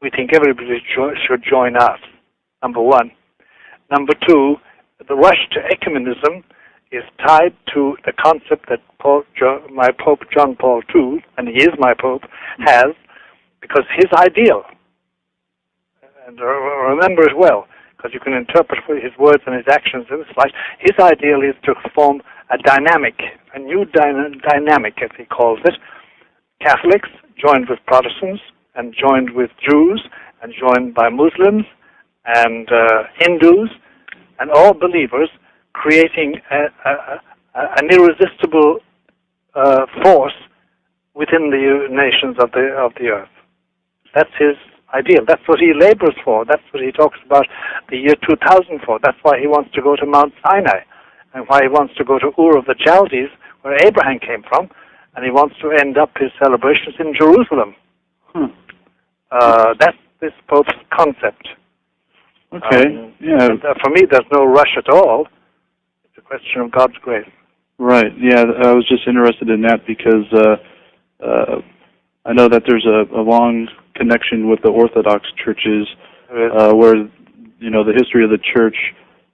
We think everybody should join us, number one. Number two, the rush to ecumenism is tied to the concept that my Pope John Paul II, and he is my Pope, has, because his ideal, and remember it well, because you can interpret his words and his actions in this light, his ideal is to form a dynamic, a new dynamic, as he calls it. Catholics joined with Protestants, and joined with Jews, and joined by Muslims, and Hindus, and all believers, creating an irresistible force within the nations of the earth. That's his ideal. That's what he labors for. That's what he talks about the year 2000 for. That's why he wants to go to Mount Sinai, and why he wants to go to Ur of the Chaldees, where Abraham came from, and he wants to end up his celebrations in Jerusalem. That's this Pope's concept. Okay. Yeah. And, for me, there's no rush at all. It's a question of God's grace. Right. Yeah, I was just interested in that because I know that there's a long connection with the Orthodox churches, where the history of the church,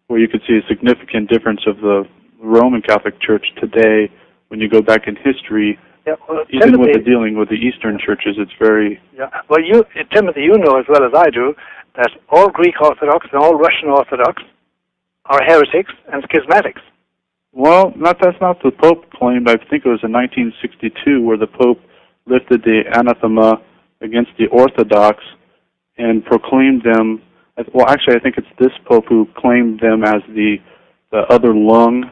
where you could see a significant difference of the Roman Catholic Church today. When you go back in history, yeah, well, even Timothy, with the dealing with the Eastern churches, it's very... Yeah. Well, Timothy, you know as well as I do that all Greek Orthodox and all Russian Orthodox are heretics and schismatics. Well, that's not the Pope claimed. I think it was in 1962 where the Pope lifted the anathema against the Orthodox and proclaimed them... Well, actually, I think it's this Pope who claimed them as the other lung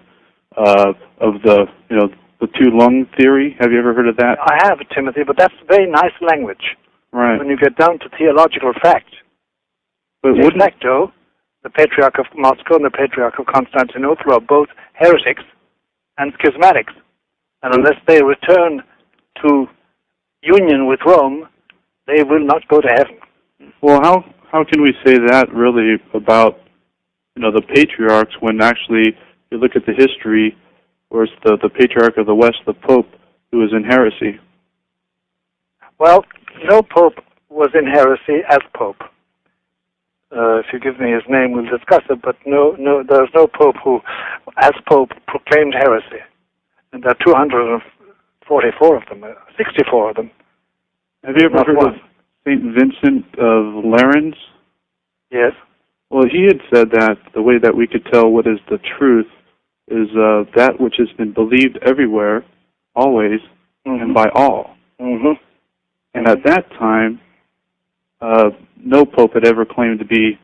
of the two-lung theory. Have you ever heard of that? I have, Timothy, but that's very nice language. Right. When you get down to theological fact. But De facto, the Patriarch of Moscow and the Patriarch of Constantinople are both heretics and schismatics. And unless they return to union with Rome, they will not go to heaven. Well, how can we say that really about the patriarchs when actually you look at the history where it's the Patriarch of the West, the Pope, who was in heresy? Well, no Pope was in heresy as Pope. If you give me his name, we'll discuss it, but there's no Pope who, as Pope, proclaimed heresy. And there are 244 of them, 64 of them. Have you ever heard of St. Vincent of Lerins? Yes. Well, he had said that the way that we could tell what is the truth is that which has been believed everywhere, always, and by all. Mm-hmm. And at that time, no Pope had ever claimed to be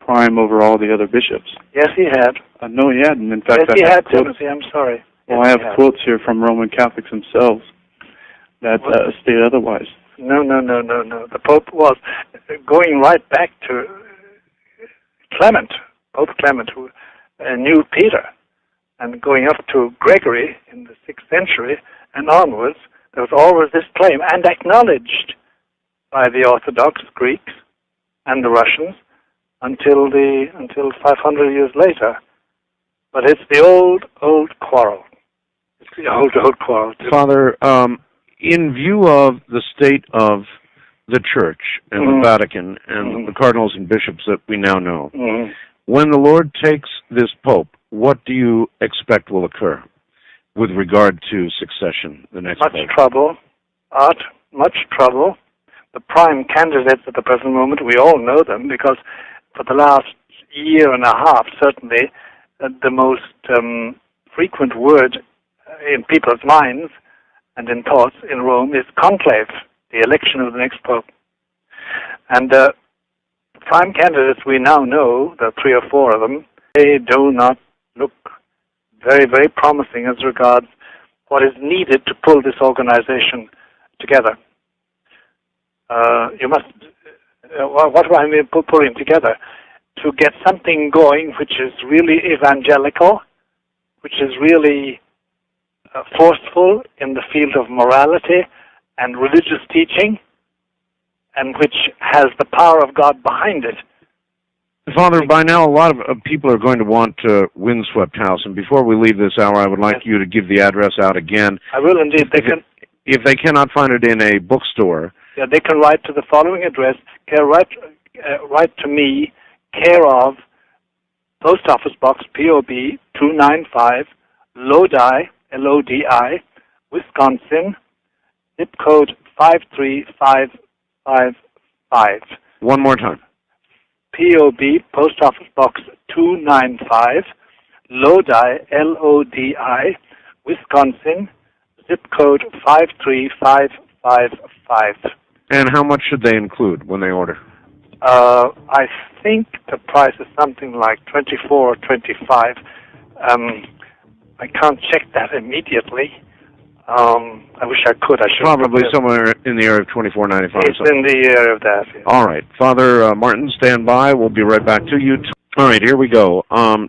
prime over all the other bishops. Yes, he had. No, he hadn't. In fact, yes, he had, Timothy. I'm sorry. Well, I have quotes here from Roman Catholics themselves that state otherwise. No. The Pope was going right back to Clement, Pope Clement, who knew Peter, and going up to Gregory in the 6th century and onwards. There was always this claim, and acknowledged by the Orthodox Greeks and the Russians until 500 years later. But it's the old quarrel. It's the old quarrel. Father, in view of the state of the Church and the Vatican and the cardinals and bishops that we now know, when the Lord takes this Pope, what do you expect will occur with regard to succession, the next Much Pope? trouble, much trouble. The prime candidates at the present moment, we all know them, because for the last year and a half, certainly, the most frequent word in people's minds and in thoughts in Rome is conclave, the election of the next pope. And the prime candidates we now know, the 3 or 4 of them, they do not look very, very promising as regards what is needed to pull this organization together. What do I mean pulling together? To get something going which is really evangelical, which is really forceful in the field of morality and religious teaching, and which has the power of God behind it. Father, by now a lot of people are going to want Windswept House, and before we leave this hour, I would like you to give the address out again. I will indeed. If they cannot find it in a bookstore, yeah, they can write to the following address. Write to me, care of Post Office Box POB 295, Lodi, Lodi, Wisconsin, zip code 53555. One more time. POB, Post Office Box 295, Lodi, Lodi, Wisconsin, zip code 53555. And how much should they include when they order? I think the price is something like 24 or 25. I can't check that immediately. I wish I could. I should. Probably somewhere in the area of $24.95. It's in the area of that. Yeah. All right. Father Martin, stand by. We'll be right back to you. All right, here we go.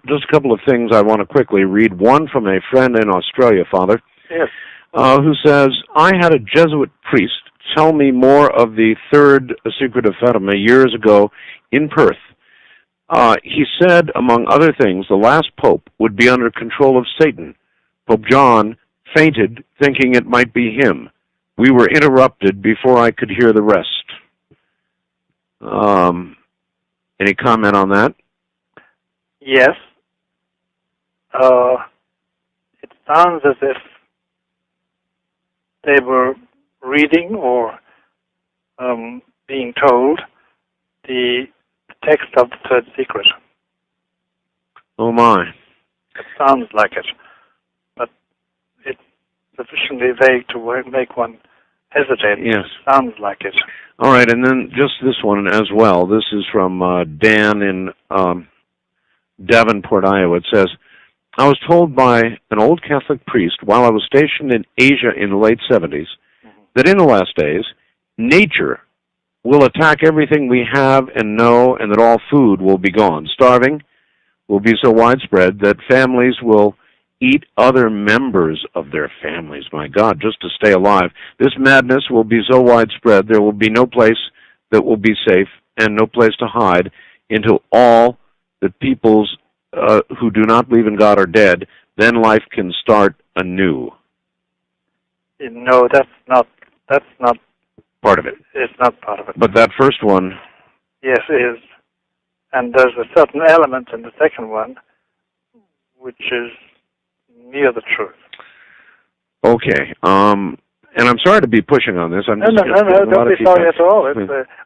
Just a couple of things I want to quickly read. One from a friend in Australia, Father, yes, who says, I had a Jesuit priest tell me more of the third secret of Fatima years ago in Perth. He said, among other things, the last pope would be under control of Satan. Pope John fainted, thinking it might be him. We were interrupted before I could hear the rest. Any comment on that? Yes. It sounds as if they were reading or being told the text of the third secret. Oh, my. It sounds like it, but it's sufficiently vague to make one hesitate. Yes. It sounds like it. All right, and then just this one as well. This is from Dan in Davenport, Iowa. It says, I was told by an old Catholic priest while I was stationed in Asia in the late 70s that in the last days, nature will attack everything we have and know, and that all food will be gone. Starving will be so widespread that families will eat other members of their families, my God, just to stay alive. This madness will be so widespread, there will be no place that will be safe and no place to hide until all the peoples who do not believe in God are dead. Then life can start anew. No, that's not part of it. It's not part of it. But that first one... Yes, it is. And there's a certain element in the second one which is near the truth. Okay. And I'm sorry to be pushing on this. No, don't be sorry at all.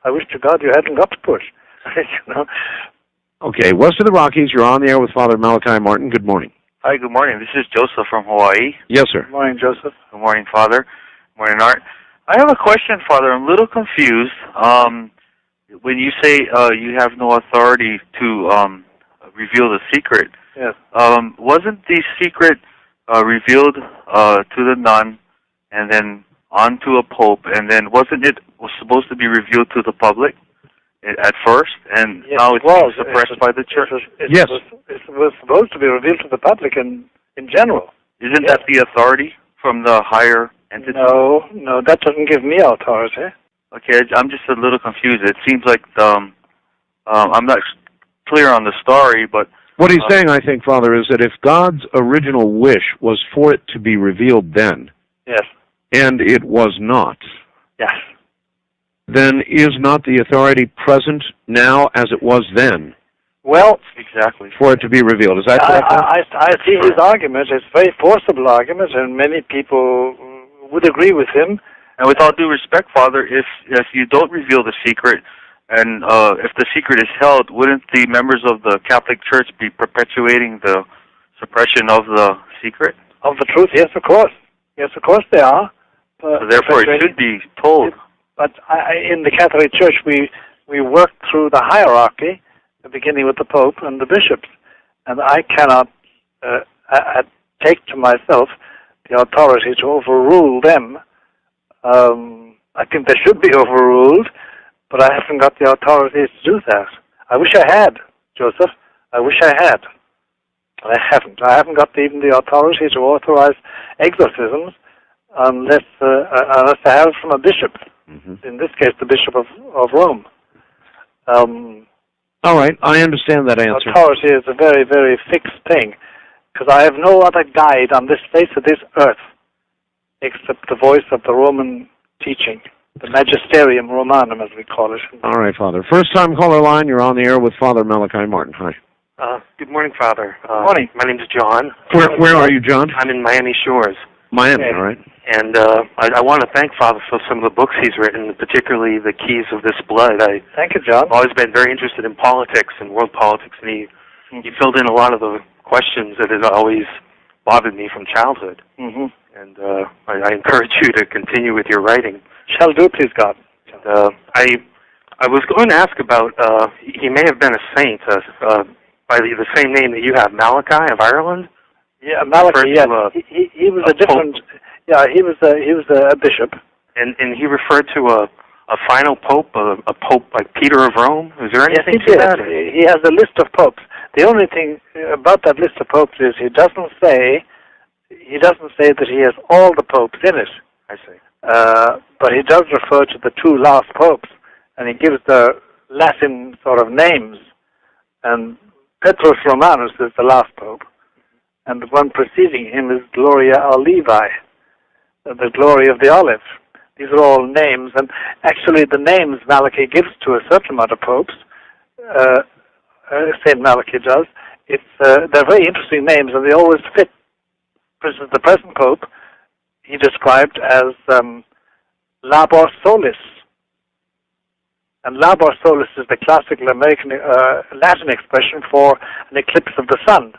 I wish to God you hadn't got to push. You know? Okay, west of the Rockies, you're on the air with Father Malachi Martin. Good morning. Hi, good morning. This is Joseph from Hawaii. Yes, sir. Good morning, Joseph. Good morning, Father. Good morning, Art. I have a question, Father. I'm a little confused. When you say you have no authority to reveal the secret, yes. Wasn't the secret revealed to the nun and then on to a pope, and then wasn't it supposed to be revealed to the public at first, and yes, now it's being suppressed by the church? Yes. It was supposed to be revealed to the public in general. Isn't that the authority from the higher entity? No, that doesn't give me authority. Okay, I'm just a little confused. It seems like I'm not clear on the story, but... What he's saying, I think, Father, is that if God's original wish was for it to be revealed then, yes, and it was not, yes, then is not the authority present now as it was then? Well, exactly. For it to be revealed. Is that correct? I see his argument. It's a very forcible argument, and many people would agree with him. And with all due respect, Father, if you don't reveal the secret, and if the secret is held, wouldn't the members of the Catholic Church be perpetuating the suppression of the secret? Of the truth, yes, of course. Yes, of course they are. So therefore, it should be told. But in the Catholic Church, we work through the hierarchy, beginning with the Pope and the bishops. And I cannot take to myself the authority to overrule them. I think they should be overruled, but I haven't got the authority to do that. I wish I had, Joseph. I wish I had. But I haven't. I haven't got even the authority to authorize exorcisms unless I have it from a bishop. Mm-hmm. In this case, the Bishop of Rome. All right, I understand that answer. Authority is a very, very fixed thing, because I have no other guide on this face of this earth except the voice of the Roman teaching, the Magisterium Romanum, as we call it. All right, Father. First-time caller line, you're on the air with Father Malachi Martin. Hi. Good morning, Father. Morning. My name is John. Where are you, John? I'm in Miami Shores. Miami, all right. And I want to thank Father for some of the books he's written, particularly The Keys of This Blood. Thank you, John. I've always been very interested in politics and world politics, and he filled in a lot of the questions that had always bothered me from childhood. Mm-hmm. And I encourage you to continue with your writing. Shall do, please, God. And, I was going to ask about, he may have been a saint by the same name that you have, Malachi of Ireland. Yeah, Malachi. Yeah, he was a different. Pope. Yeah, he was a bishop. And he referred to a final pope, a pope like Peter of Rome. Is there anything to that? He has a list of popes. The only thing about that list of popes is he doesn't say that he has all the popes in it. I see. But he does refer to the two last popes, and he gives the Latin sort of names. And Petrus Romanus is the last pope, and the one preceding him is Gloria Olivae, the glory of the olive. These are all names, and actually the names Malachi gives to a certain amount of popes, St. Malachi does, they're very interesting names, and they always fit. For instance, the present pope, he described as Labor Solis. And Labor Solis is the classical American Latin expression for an eclipse of the sun.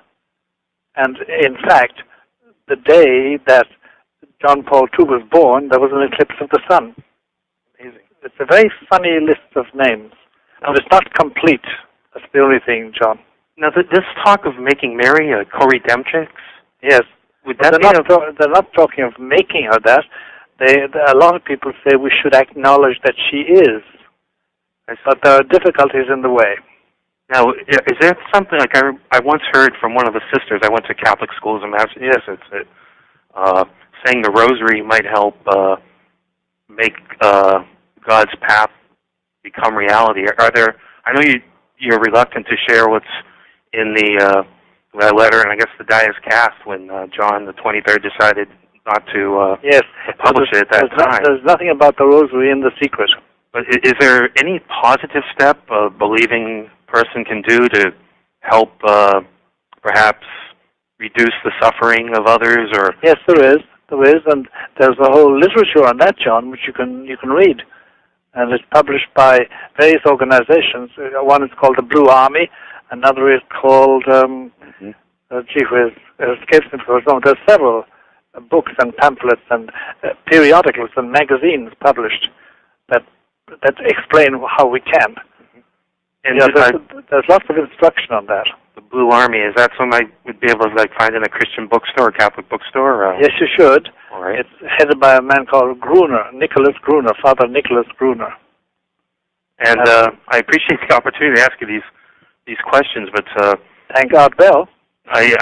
And in fact, the day that John Paul II was born, there was an eclipse of the sun. Amazing. It's a very funny list of names. And it's not complete. That's the only thing, John. Now, this talk of making Mary a co-redemptrix? Yes. They're not talking of making her that. A lot of people say we should acknowledge that she is. But there are difficulties in the way. Now, is there something, like I once heard from one of the sisters, I went to Catholic schools in Massachusetts, that saying the rosary might help make God's path become reality. Are there, I know you're reluctant to share what's in the letter, and I guess the die is cast when John the 23rd decided not to publish it at that time. There's nothing about the rosary in the secret. But is there any positive step a believing person can do to help perhaps reduce the suffering of others? Or yes, there is, and there's a whole literature on that, John, which you can read, and it's published by various organizations. One is called the Blue Army, another is called escapes me for a moment. There's several books and pamphlets and periodicals and magazines published that explain how we can. And there's lots of instruction on that. The Blue Army, is that something I would be able to find in a Christian bookstore or Catholic bookstore? Yes, you should. All right. It's headed by a man called Nicholas Gruner, Father Nicholas Gruner. And I appreciate the opportunity to ask you these questions, but thank God, Bell. He's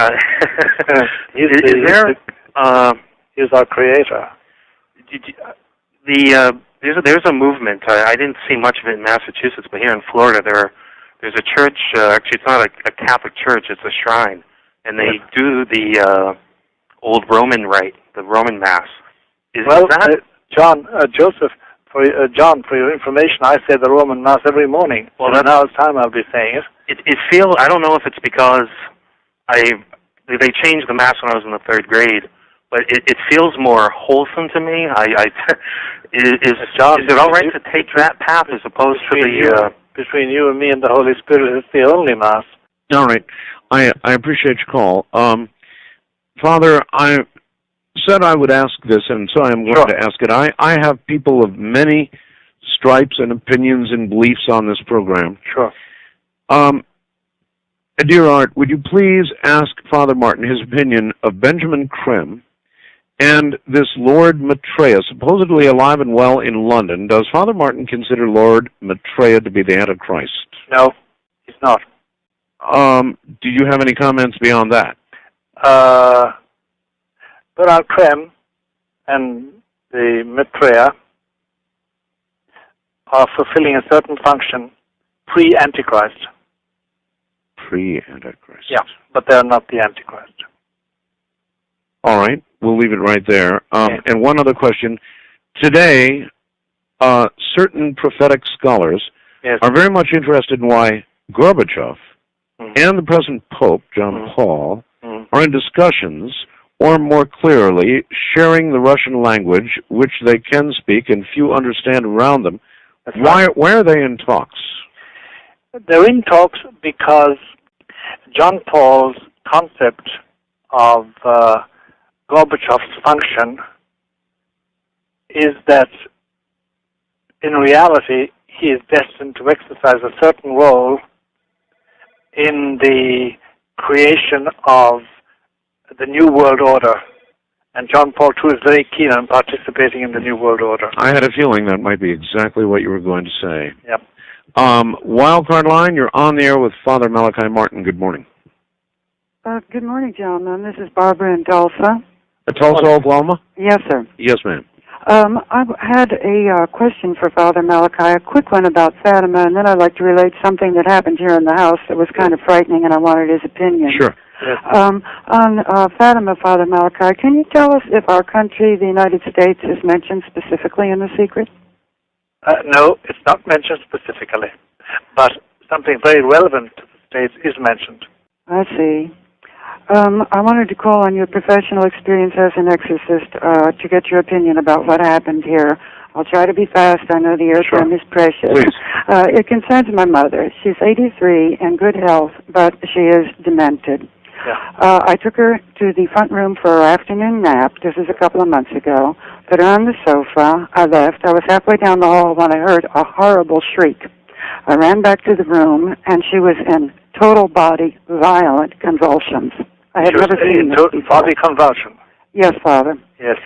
our creator. There's a movement. I didn't see much of it in Massachusetts, but here in Florida, there's a church. Actually, it's not a Catholic church; it's a shrine, and they do the old Roman rite, the Roman Mass. Joseph, John, for your information, I say the Roman Mass every morning. Well, now it's time I'll be saying it. I don't know if it's because they changed the Mass when I was in the 3rd grade, but it feels more wholesome to me. Is it all right to take that path as opposed to the... Between you and me and the Holy Spirit, it's the only Mass. All right. I appreciate your call. Father, I said I would ask this, and so I'm going to ask it. I have people of many stripes and opinions and beliefs on this program. Sure. Dear Art, would you please ask Father Martin his opinion of Benjamin Krim and this Lord Maitreya, supposedly alive and well in London? Does Father Martin consider Lord Maitreya to be the Antichrist? No, he's not. Do you have any comments beyond that? Bernard Krim and the Maitreya are fulfilling a certain function pre-Antichrist. Pre-Antichrist. Yeah, but they're not the Antichrist. All right, we'll leave it right there. Okay. And one other question. Today, certain prophetic scholars are very much interested in why Gorbachev and the present Pope, John Paul, are in discussions, or more clearly, sharing the Russian language, which they can speak and few understand around them. Why are they in talks? They're in talks because John Paul's concept of Gorbachev's function is that in reality he is destined to exercise a certain role in the creation of the New World Order. And John Paul II is very keen on participating in the New World Order. I had a feeling that might be exactly what you were going to say. Yep. Wildcard line, you're on the air with Father Malachi Martin. Good morning. Good morning, gentlemen. This is Barbara in Tulsa. Tulsa, Oklahoma? Yes, sir. Yes, ma'am. I had a question for Father Malachi, a quick one about Fatima, and then I'd like to relate something that happened here in the house that was kind of frightening, and I wanted his opinion. Sure. On Fatima, Father Malachi, can you tell us if our country, the United States, is mentioned specifically in the secret? No, it's not mentioned specifically, but something very relevant to the States is mentioned. I see. I wanted to call on your professional experience as an exorcist to get your opinion about what happened here. I'll try to be fast. I know the airtime is precious. Please. It concerns my mother. She's 83 in good health, but she is demented. Yeah. I took her to the front room for her afternoon nap. This was a couple of months ago. Put her on the sofa. I left. I was halfway down the hall when I heard a horrible shriek. I ran back to the room, and she was in total body, violent convulsions. I had never seen this before. Body convulsion? Yes, Father. Yes.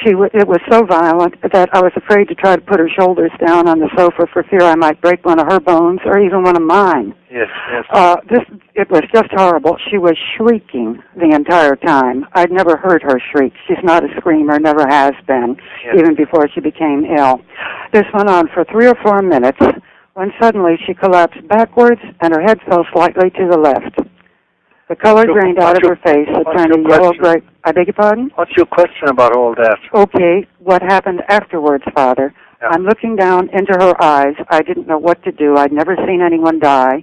It was so violent that I was afraid to try to put her shoulders down on the sofa for fear I might break one of her bones or even one of mine. Yes, yes. It was just horrible. She was shrieking the entire time. I'd never heard her shriek. She's not a screamer, never has been, even before she became ill. This went on for 3 or 4 minutes when suddenly she collapsed backwards and her head fell slightly to the left. The color drained out of her face. It turned a yellow-gray. I beg your pardon? What's your question about all that? Okay, what happened afterwards, Father? Yeah. I'm looking down into her eyes. I didn't know what to do. I'd never seen anyone die.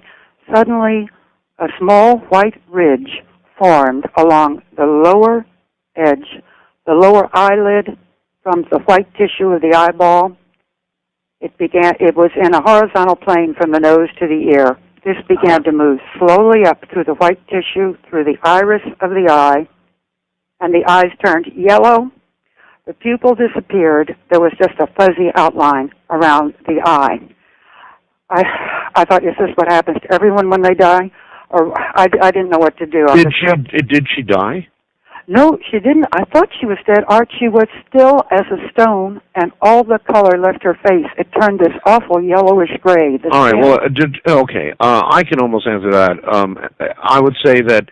Suddenly, a small white ridge formed along the lower edge, the lower eyelid from the white tissue of the eyeball. It was in a horizontal plane from the nose to the ear. This began to move slowly up through the white tissue, through the iris of the eye, and the eyes turned yellow. The pupil disappeared. There was just a fuzzy outline around the eye. I thought, is this what happens to everyone when they die? Or I didn't know what to do. Did she die? No, she didn't. I thought she was dead. She was still as a stone, and all the color left her face. It turned this awful yellowish gray. All right, well, okay. I can almost answer that. I would say that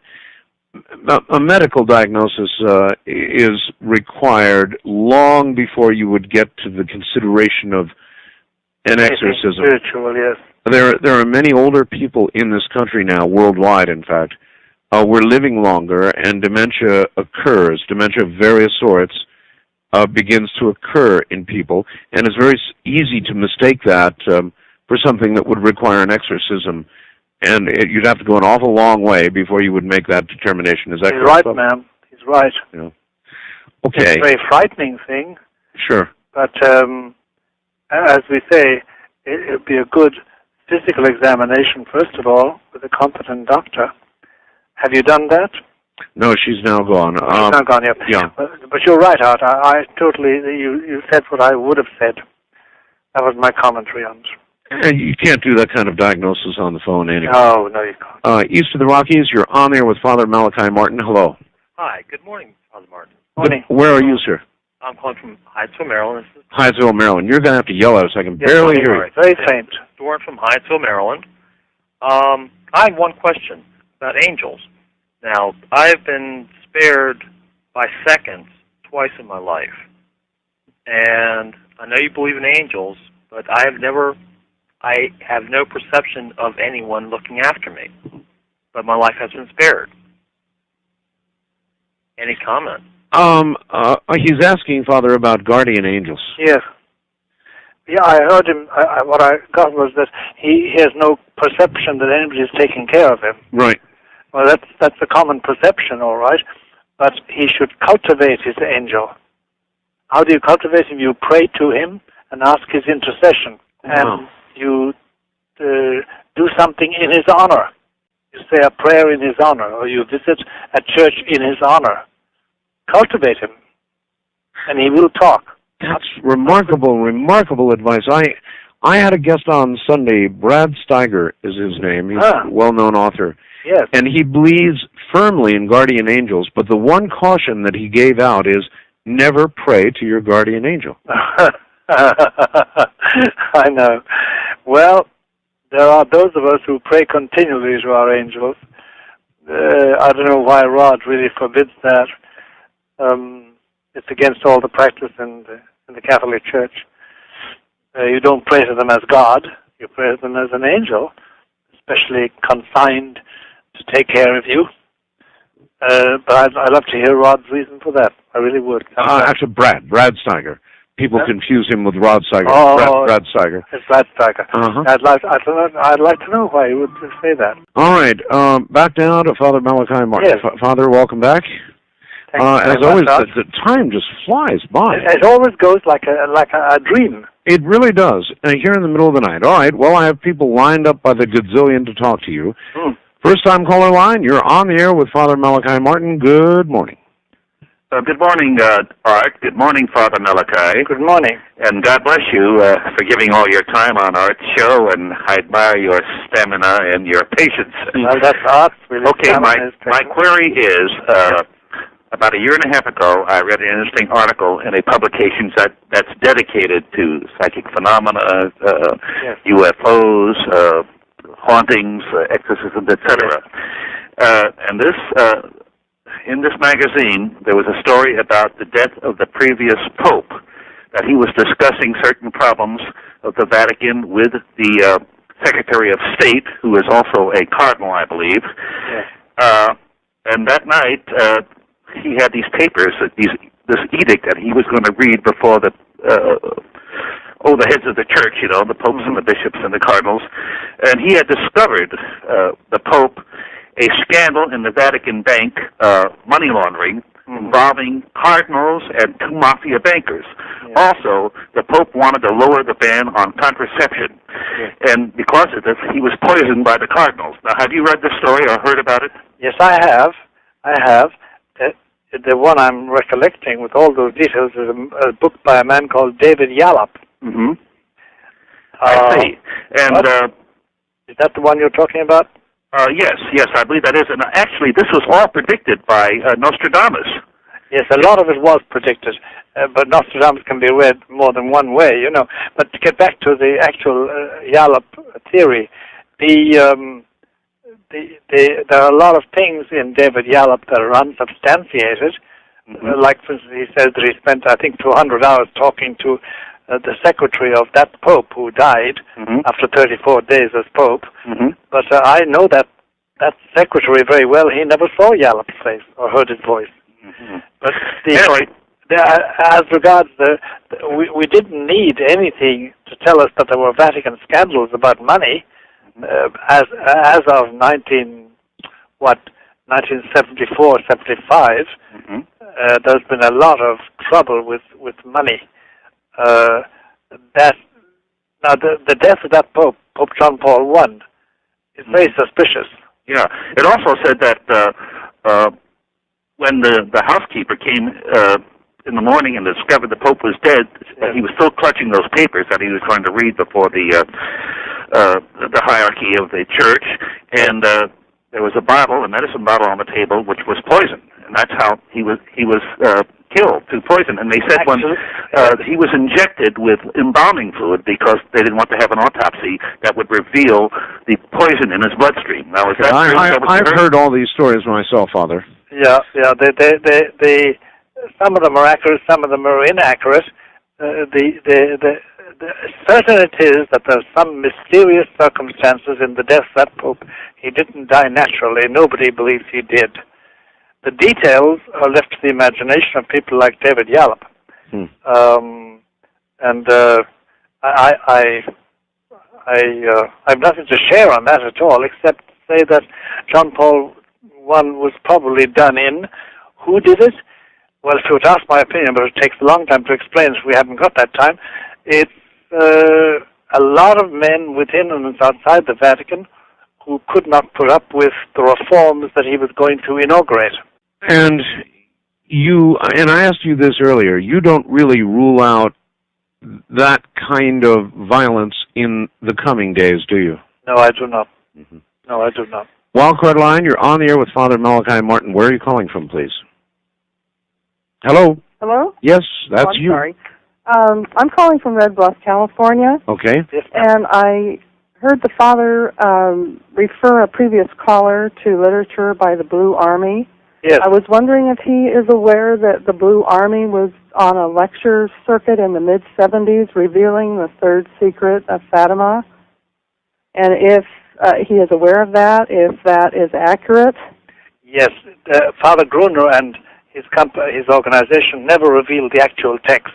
a medical diagnosis is required long before you would get to the consideration of an exorcism. Spiritual, yes. There are many older people in this country now, worldwide, in fact. We're living longer, and dementia occurs. Dementia of various sorts begins to occur in people, and it's very easy to mistake that for something that would require an exorcism. And you'd have to go an awful long way before you would make that determination. Is that correct? He's right, ma'am. He's right. Yeah. Okay. It's a very frightening thing. Sure. But as we say, it would be a good physical examination, first of all, with a competent doctor. Have you done that? No, she's now gone. She's not gone yet. Yeah. But you're right, Art. I totally, you said what I would have said. That was my commentary on it. And you can't do that kind of diagnosis on the phone anyway. No, you can't. East of the Rockies, you're on there with Father Malachi Martin. Hello. Hi, good morning, Father Martin. Morning. Where are you, sir? I'm calling from Hyattsville, Maryland. Hyattsville, Maryland. You're going to have to yell at us. I can barely hear you. Very faint. Doran from Hyattsville, Maryland. I have one question about angels. Now, I've been spared by seconds twice in my life. And I know you believe in angels, but I have no perception of anyone looking after me. But my life has been spared. Any comment? He's asking, Father, about guardian angels. Yes. Yeah, I heard him. What I got was that he has no perception that anybody is taking care of him. Right. Well, that's a common perception, all right. But he should cultivate his angel. How do you cultivate him? You pray to him and ask his intercession. And you do something in his honor. You say a prayer in his honor, or you visit a church in his honor. Cultivate him, and he will talk. That's remarkable advice. I had a guest on Sunday. Brad Steiger is his name. He's a well-known author. Yes. And he believes firmly in guardian angels, but the one caution that he gave out is never pray to your guardian angel. I know. Well, there are those of us who pray continually to our angels. I don't know why Rod really forbids that. It's against all the practice in the Catholic Church. You don't pray to them as God. You pray to them as an angel, especially consigned to take care of you. But I'd love to hear Rod's reason for that. I really would. Actually, Brad Steiger. People confuse him with Rod Steiger. Oh, Brad Steiger. It's Brad Steiger. Uh-huh. I'd like to know why he would say that. All right. Back down to Father Malachi Martin. Yes. Father, welcome back. As always, the time just flies by. It always goes like a dream. It really does. Here in the middle of the night. All right. Well, I have people lined up by the gazillion to talk to you. First-time caller line. You're on the air with Father Malachi Martin. Good morning. Good morning, Art. Good morning, Father Malachi. Good morning. And God bless you for giving all your time on Art's show, and I admire your stamina and your patience. Well, that's Art. Really. Okay, my query is, about a year and a half ago, I read an interesting article in a publication that's dedicated to psychic phenomena, UFOs, hauntings, exorcisms, etc. And this... in this magazine, there was a story about the death of the previous Pope, that he was discussing certain problems of the Vatican with the Secretary of State, who is also a cardinal, I believe. Yeah. And that night, he had these papers, this edict that he was going to read before the heads of the church, the popes and the bishops and the cardinals. And he had discovered, the Pope, a scandal in the Vatican bank, money laundering, involving cardinals and two mafia bankers. Yeah. Also, the Pope wanted to lower the ban on contraception. Yeah. And because of this, he was poisoned by the cardinals. Now, have you read this story or heard about it? Yes, I have. The one I'm recollecting with all those details is a book by a man called David Yallop. Mm-hmm. I see. And is that the one you're talking about? Yes, I believe that is. And actually, this was all predicted by Nostradamus. Yes, a lot of it was predicted, but Nostradamus can be read more than one way, But to get back to the actual Yallop theory, there are a lot of things in David Yallop that are unsubstantiated. Like, for instance, he says that he spent, I think, 200 hours talking to the secretary of that Pope who died after 34 days as Pope. But I know that secretary very well. He never saw Yallop's face or heard his voice. But anyway, as regards we didn't need anything to tell us that there were Vatican scandals about money as of 1974, 75. there's been a lot of trouble with money. Now the death of that Pope John Paul I, is very suspicious. Yeah. It also said that when the housekeeper came in the morning and discovered the Pope was dead, he was still clutching those papers that he was going to read before the hierarchy of the church, and there was a bottle, a medicine bottle on the table, which was poison, and that's how he was killed through poison. And they said when he was injected with embalming fluid because they didn't want to have an autopsy that would reveal the poison in his bloodstream. Now, is that true? I've heard all these stories myself, Father. Yeah. They some of them are accurate, some of them are inaccurate. Certain it is that there's some mysterious circumstances in the death of that Pope. He didn't die naturally. Nobody believes he did. The details are left to the imagination of people like David Yallop. I've nothing to share on that at all, except to say that John Paul I was probably done in. Who did it? Well, if you were to ask my opinion, but it takes a long time to explain, so we haven't got that time, it's a lot of men within and outside the Vatican who could not put up with the reforms that he was going to inaugurate. And I asked you this earlier, you don't really rule out that kind of violence in the coming days, do you? No, I do not. No, I do not. Wildcard line, you're on the air with Father Malachi Martin. Where are you calling from, please? Hello? Hello? Yes, that's you. Sorry. I'm calling from Red Bluff, California. Okay. And I heard the Father refer a previous caller to literature by the Blue Army. Yes. I was wondering if he is aware that the Blue Army was on a lecture circuit in the mid-'70s revealing the third secret of Fatima, and if he is aware of that, if that is accurate. Yes. Father Gruner and his organization never revealed the actual text.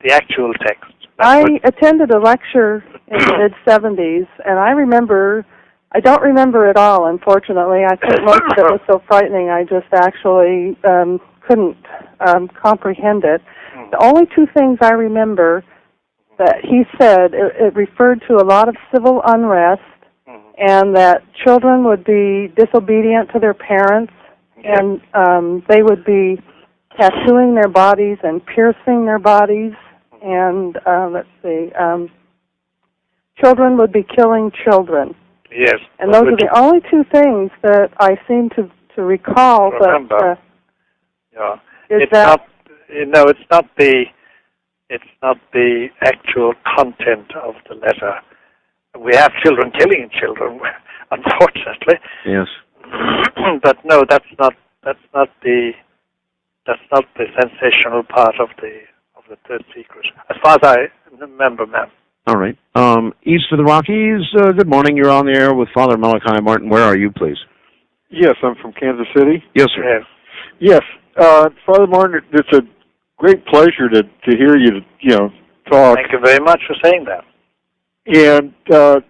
The actual text. I attended a lecture in the mid-'70s, and I don't remember it all, unfortunately. I think most of it was so frightening I just actually couldn't comprehend it. The only two things I remember that he said, it referred to a lot of civil unrest, and that children would be disobedient to their parents, and they would be tattooing their bodies and piercing their bodies, and children would be killing children. Yes. And those are the only two things that I seem to recall. Remember. But it's not the actual content of the letter. We have children killing children, unfortunately. Yes. But no, that's not the sensational part of the third secret, as far as I remember, ma'am. All right. East of the Rockies, good morning. You're on the air with Father Malachi Martin. Where are you, please? Yes, I'm from Kansas City. Yes, sir. Yes. Father Martin, it's a great pleasure to hear you, talk. Thank you very much for saying that. And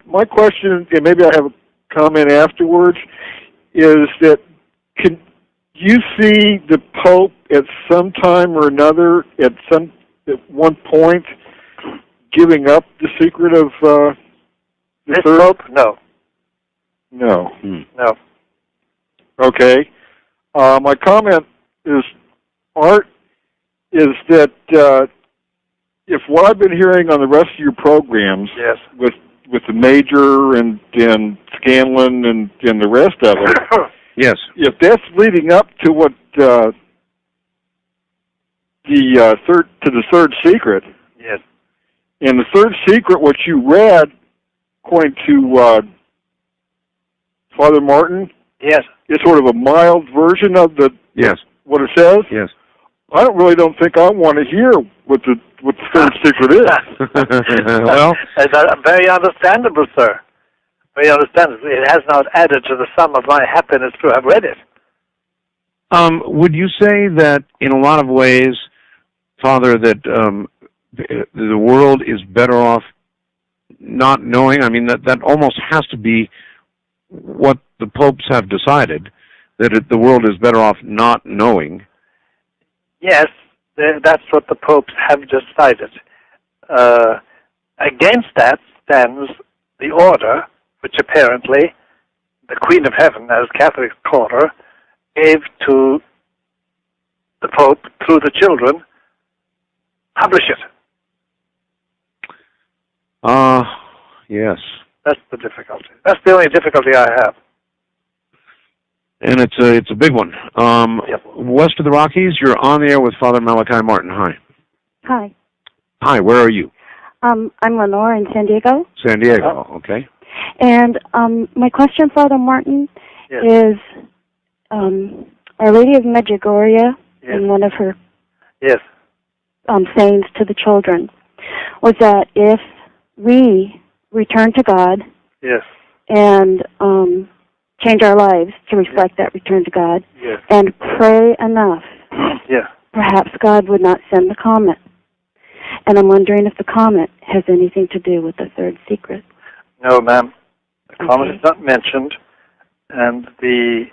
my question, and maybe I have a comment afterwards, is that can you see the Pope at some time or another, at one point, giving up the secret of the third? Pope? No. No. No. Okay. My comment is, Art, is that if what I've been hearing on the rest of your programs, yes, with the Major and Scanlon and the rest of it, yes, if that's leading up to what the third secret, yes, and the third secret, what you read, according to Father Martin, yes, is sort of a mild version of what it says. Yes. I don't think I want to hear what the third secret is. Well, very understandable, sir. Very understandable. It has not added to the sum of my happiness to have read it. Would you say that in a lot of ways, Father, that the world is better off not knowing? I mean, that almost has to be what the popes have decided, that the world is better off not knowing. yes, that's what the popes have decided. Against that stands the order, which apparently the Queen of Heaven, as Catholics call her, gave to the Pope through the children. Publish it. Yes. That's the difficulty. That's the only difficulty I have. And it's a big one. Yep. West of the Rockies, you're on the air with Father Malachi Martin. Hi. Hi. Hi, where are you? I'm Lenore in San Diego. San Diego, okay. And my question, Father Martin, yes. is Our Lady of Medjugorje, in one of her yes. sayings to the children, was that if we return to God yes. and change our lives to reflect that return to God yes. and pray enough, yes. perhaps God would not send the comet. And I'm wondering if the comet has anything to do with the third secret. No, ma'am. The comet is not mentioned, and the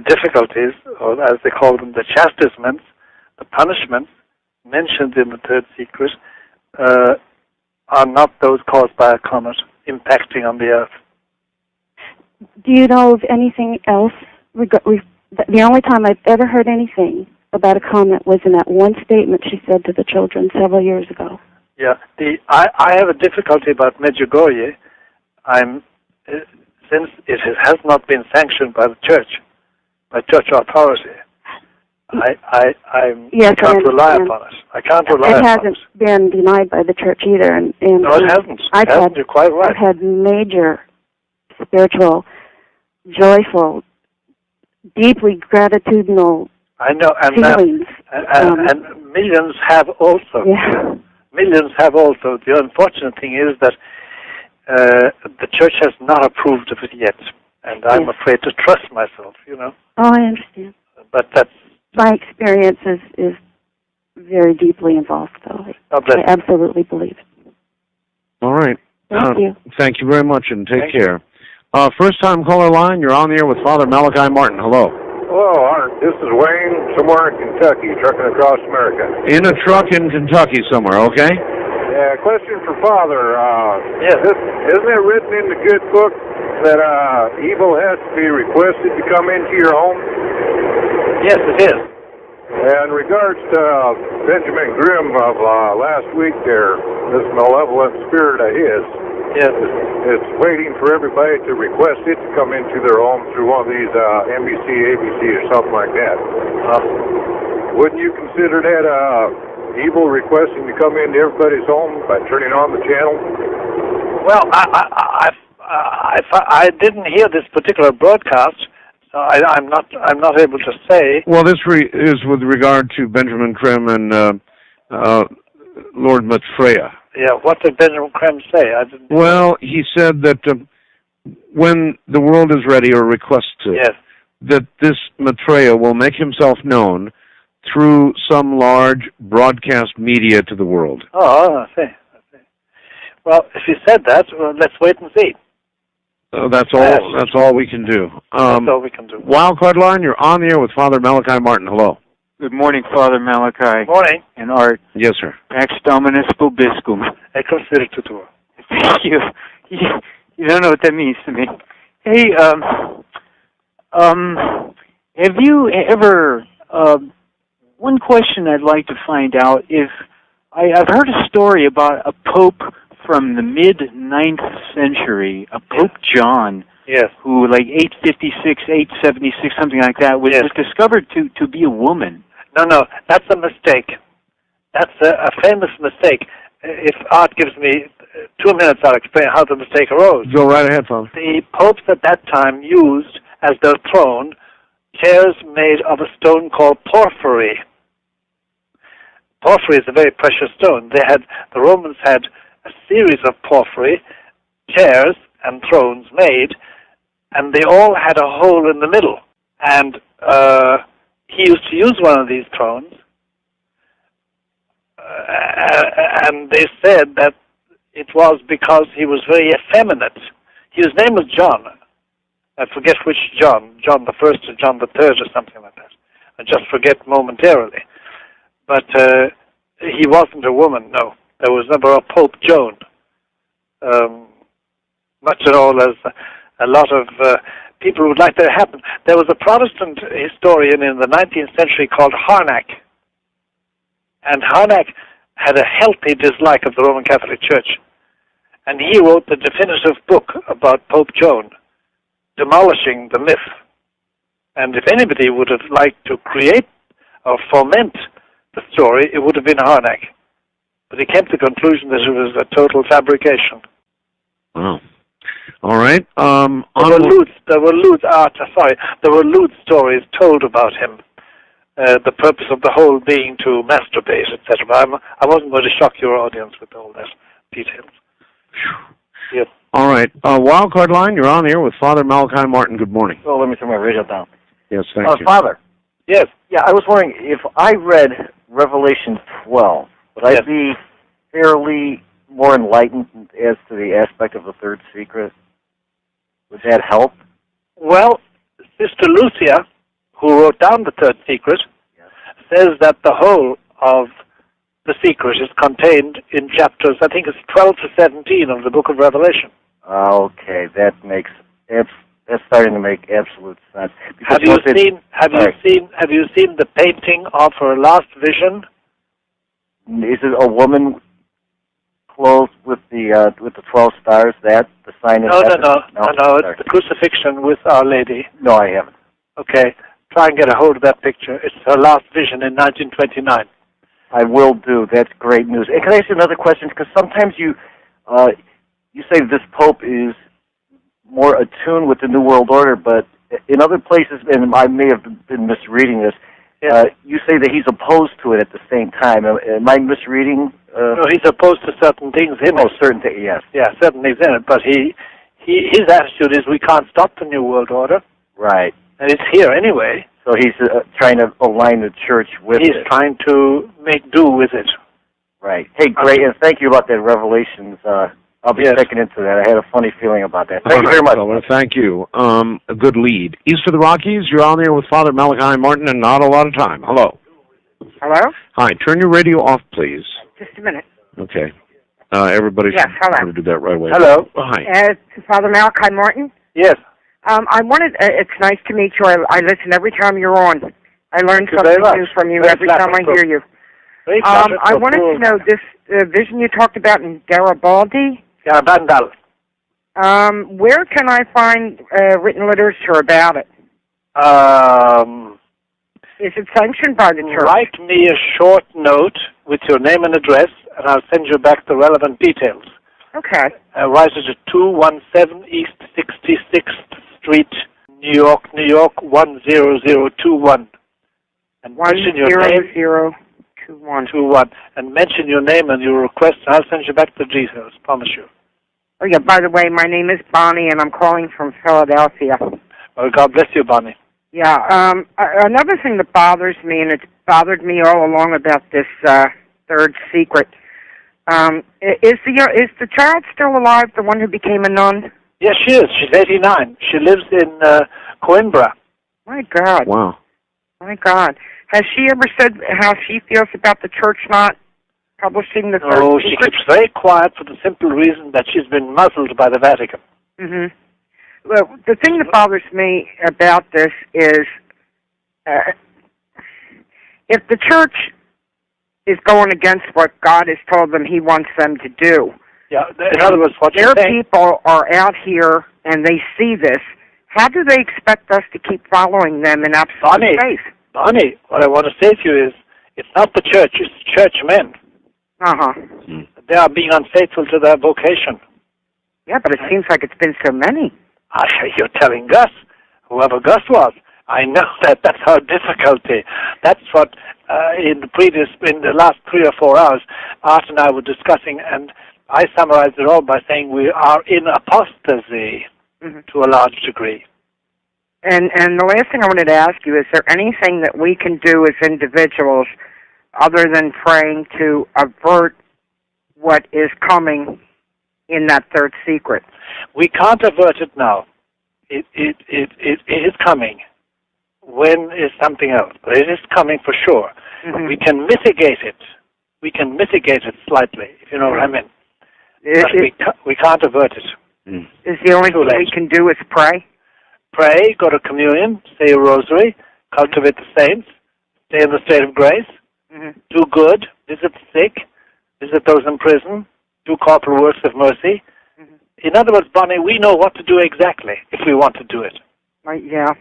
difficulties, or as they call them, the chastisements, the punishments mentioned in the third secret are not those caused by a comet impacting on the earth. Do you know of anything else? The only time I've ever heard anything about a comet was in that one statement she said to the children several years ago. Yeah, I have a difficulty about Medjugorje. Since it has not been sanctioned by the church, by church authority, I can't rely upon it. I can't rely upon it. It hasn't been denied by the church either. And no, it hasn't. You're quite right. I've had major spiritual, joyful, deeply gratitudinal feelings. And millions have also. Yeah. Millions have also. The unfortunate thing is that the church has not approved of it yet, and I'm afraid to trust myself, Oh, I understand. But that's... My experience is very deeply involved, though. I absolutely believe it. All right. Thank you. Thank you very much, and take care. First-time caller line, you're on the air with Father Malachi Martin. Hello. Hello, Art. This is Wayne, somewhere in Kentucky, trucking across America. In a truck in Kentucky somewhere, okay? Yeah, question for Father. Yes. Isn't it written in the good book that evil has to be requested to come into your home? Yes, it is. And in regards to Benjamin Grimm of last week there, this malevolent spirit of his, it's waiting for everybody to request it to come into their home through one of these NBC, ABC, or something like that. Wouldn't you consider that evil requesting to come into everybody's home by turning on the channel? Well, I didn't hear this particular broadcast, so I'm not able to say. Well, this is with regard to Benjamin Grimm and Lord Maitreya. Yeah, what did Benjamin Grimm say? Well, he said that when the world is ready or requests it, that this Maitreya will make himself known through some large broadcast media to the world. Oh, I see. Well, if he said that, let's wait and see. That's all. That's all we can do. That's all we can do. Wildcard line, you're on the air with Father Malachi Martin. Hello. Good morning, Father Malachi. Morning. And Art. Yes, sir. Pax Dominus Vobiscum. Ex Spiritu. Thank you. You don't know what that means to me. Hey, have you ever... one question I'd like to find out is, I've heard a story about a pope from the mid-9th century, a Pope John, who, like 856, 876, something like that, was discovered to be a woman. No, that's a mistake. That's a famous mistake. If Art gives me 2 minutes, I'll explain how the mistake arose. Go right ahead, Father. The popes at that time used, as their throne, chairs made of a stone called porphyry. Porphyry is a very precious stone. The Romans had a series of porphyry chairs and thrones made, and they all had a hole in the middle. And he used to use one of these thrones, and they said that it was because he was very effeminate. His name was John. I forget which John the First or John the Third or something like that. I just forget momentarily. but he wasn't a woman, no. There was never a Pope Joan. Much at all as a lot of people would like that to happen. There was a Protestant historian in the 19th century called Harnack, and Harnack had a healthy dislike of the Roman Catholic Church, and he wrote the definitive book about Pope Joan, demolishing the myth. And if anybody would have liked to create or foment the story, it would have been Harnack. But he came to the conclusion that it was a total fabrication. Wow. All right. There were lewd stories told about him. The purpose of the whole being to masturbate, etc. I wasn't going to shock your audience with all that details. Yep. All right. Wildcard line, you're on here with Father Malachi Martin. Good morning. Oh, let me turn my radio down. Yes, thank you. Father. Yes. Yeah, I was wondering, if I read Revelation 12, would I be fairly more enlightened as to the aspect of the third secret? Would that help? Well, Sister Lucia, who wrote down the third secret, says that the whole of the secret is contained in chapters, I think it's 12 to 17 of the book of Revelation. Okay, that's starting to make absolute sense. Have you seen the painting of her last vision? Is it a woman clothed with the 12 stars? That the sign of heaven? No. It's the crucifixion with Our Lady. No, I haven't. Okay, try and get a hold of that picture. It's her last vision in 1929. I will do. That's great news. And can I ask you another question? Because sometimes you say this Pope is more attuned with the New World Order, but in other places, and I may have been misreading this, you say that he's opposed to it at the same time. Am I misreading? No, he's opposed to certain things in it. Oh, certain things, yes. Yeah, certain things in it. But his attitude is we can't stop the New World Order. Right. And it's here anyway. So he's trying to align the church with it. He's trying to make do with it. Right. Hey, great, and thank you about that Revelations. I'll be checking into that. I had a funny feeling about that. Thank you very much. Well, thank you. A good lead. East of the Rockies, you're on there with Father Malachi Martin, and not a lot of time. Hello. Hello? Hi. Turn your radio off, please. Just a minute. Okay. Everybody should hello. do that right away. Hello. Hi. Father Malachi Martin? Yes. I wanted, it's nice to meet you. I listen every time you're on. I learn something new from you every time I hear you. I wanted to know this vision you talked about in Garibaldi. Garabandal. Where can I find written literature about it? Is it sanctioned by the church? Write me a short note with your name and address, and I'll send you back the relevant details. Okay. Write it at 217 East 66th Street, New York, 10021. And mention your name. 10021. And mention your name and your request, and I'll send you back the details. Promise you. Oh yeah. By the way, my name is Bonnie, and I'm calling from Philadelphia. Oh, God bless you, Bonnie. Yeah. Another thing that bothers me, and it's bothered me all along about this third secret. Is the child still alive? The one who became a nun? Yes, she is. She's 89. She lives in Coimbra. My God. Wow. My God. Has she ever said how she feels about the church not publishing the third secret? No, she keeps very quiet for the simple reason that she's been muzzled by the Vatican. Mm-hmm. Well, the thing that bothers me about this is if the church is going against what God has told them He wants them to do. Yeah, in other words, what their people are out here and they see this. How do they expect us to keep following them in absolute faith? Bonnie, what I want to say to you is, it's not the church, it's churchmen. Uh-huh. They are being unfaithful to their vocation. Yeah, but it seems like it's been so many. You're telling Gus, whoever Gus was. I know that's our difficulty. That's what in the last 3 or 4 hours, Art and I were discussing, and I summarized it all by saying we are in apostasy to a large degree. And the last thing I wanted to ask you, is there anything that we can do as individuals other than praying to avert what is coming in that third secret? We can't avert it now. It is coming. When is something else? But it is coming for sure. Mm-hmm. We can mitigate it. We can mitigate it slightly, if you know what I mean. But we can't avert it. Is the only thing we can do is pray? Pray, go to communion, say a rosary, cultivate the saints, stay in the state of grace, do good, visit the sick, visit those in prison, do corporal works of mercy. In other words, Bonnie, we know what to do exactly if we want to do it. Right, yeah.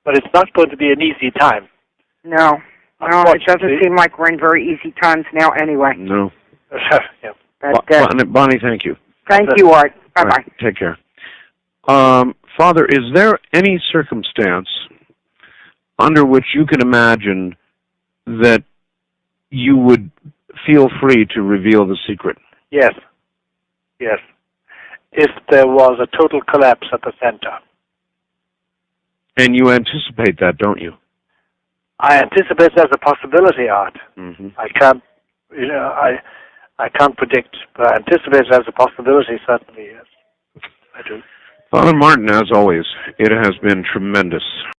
But it's not going to be an easy time. No, it doesn't seem like we're in very easy times now anyway. No. Yeah. But, Bonnie, thank you. Thank you, Art. Bye-bye. Right, take care. Father, is there any circumstance under which you can imagine that you would feel free to reveal the secret? Yes. Yes. If there was a total collapse at the center. And you anticipate that, don't you? I anticipate there's a possibility, Art. I can't, I can't predict, but I anticipate there's a possibility, certainly, yes. I do. Father Martin, as always, it has been tremendous.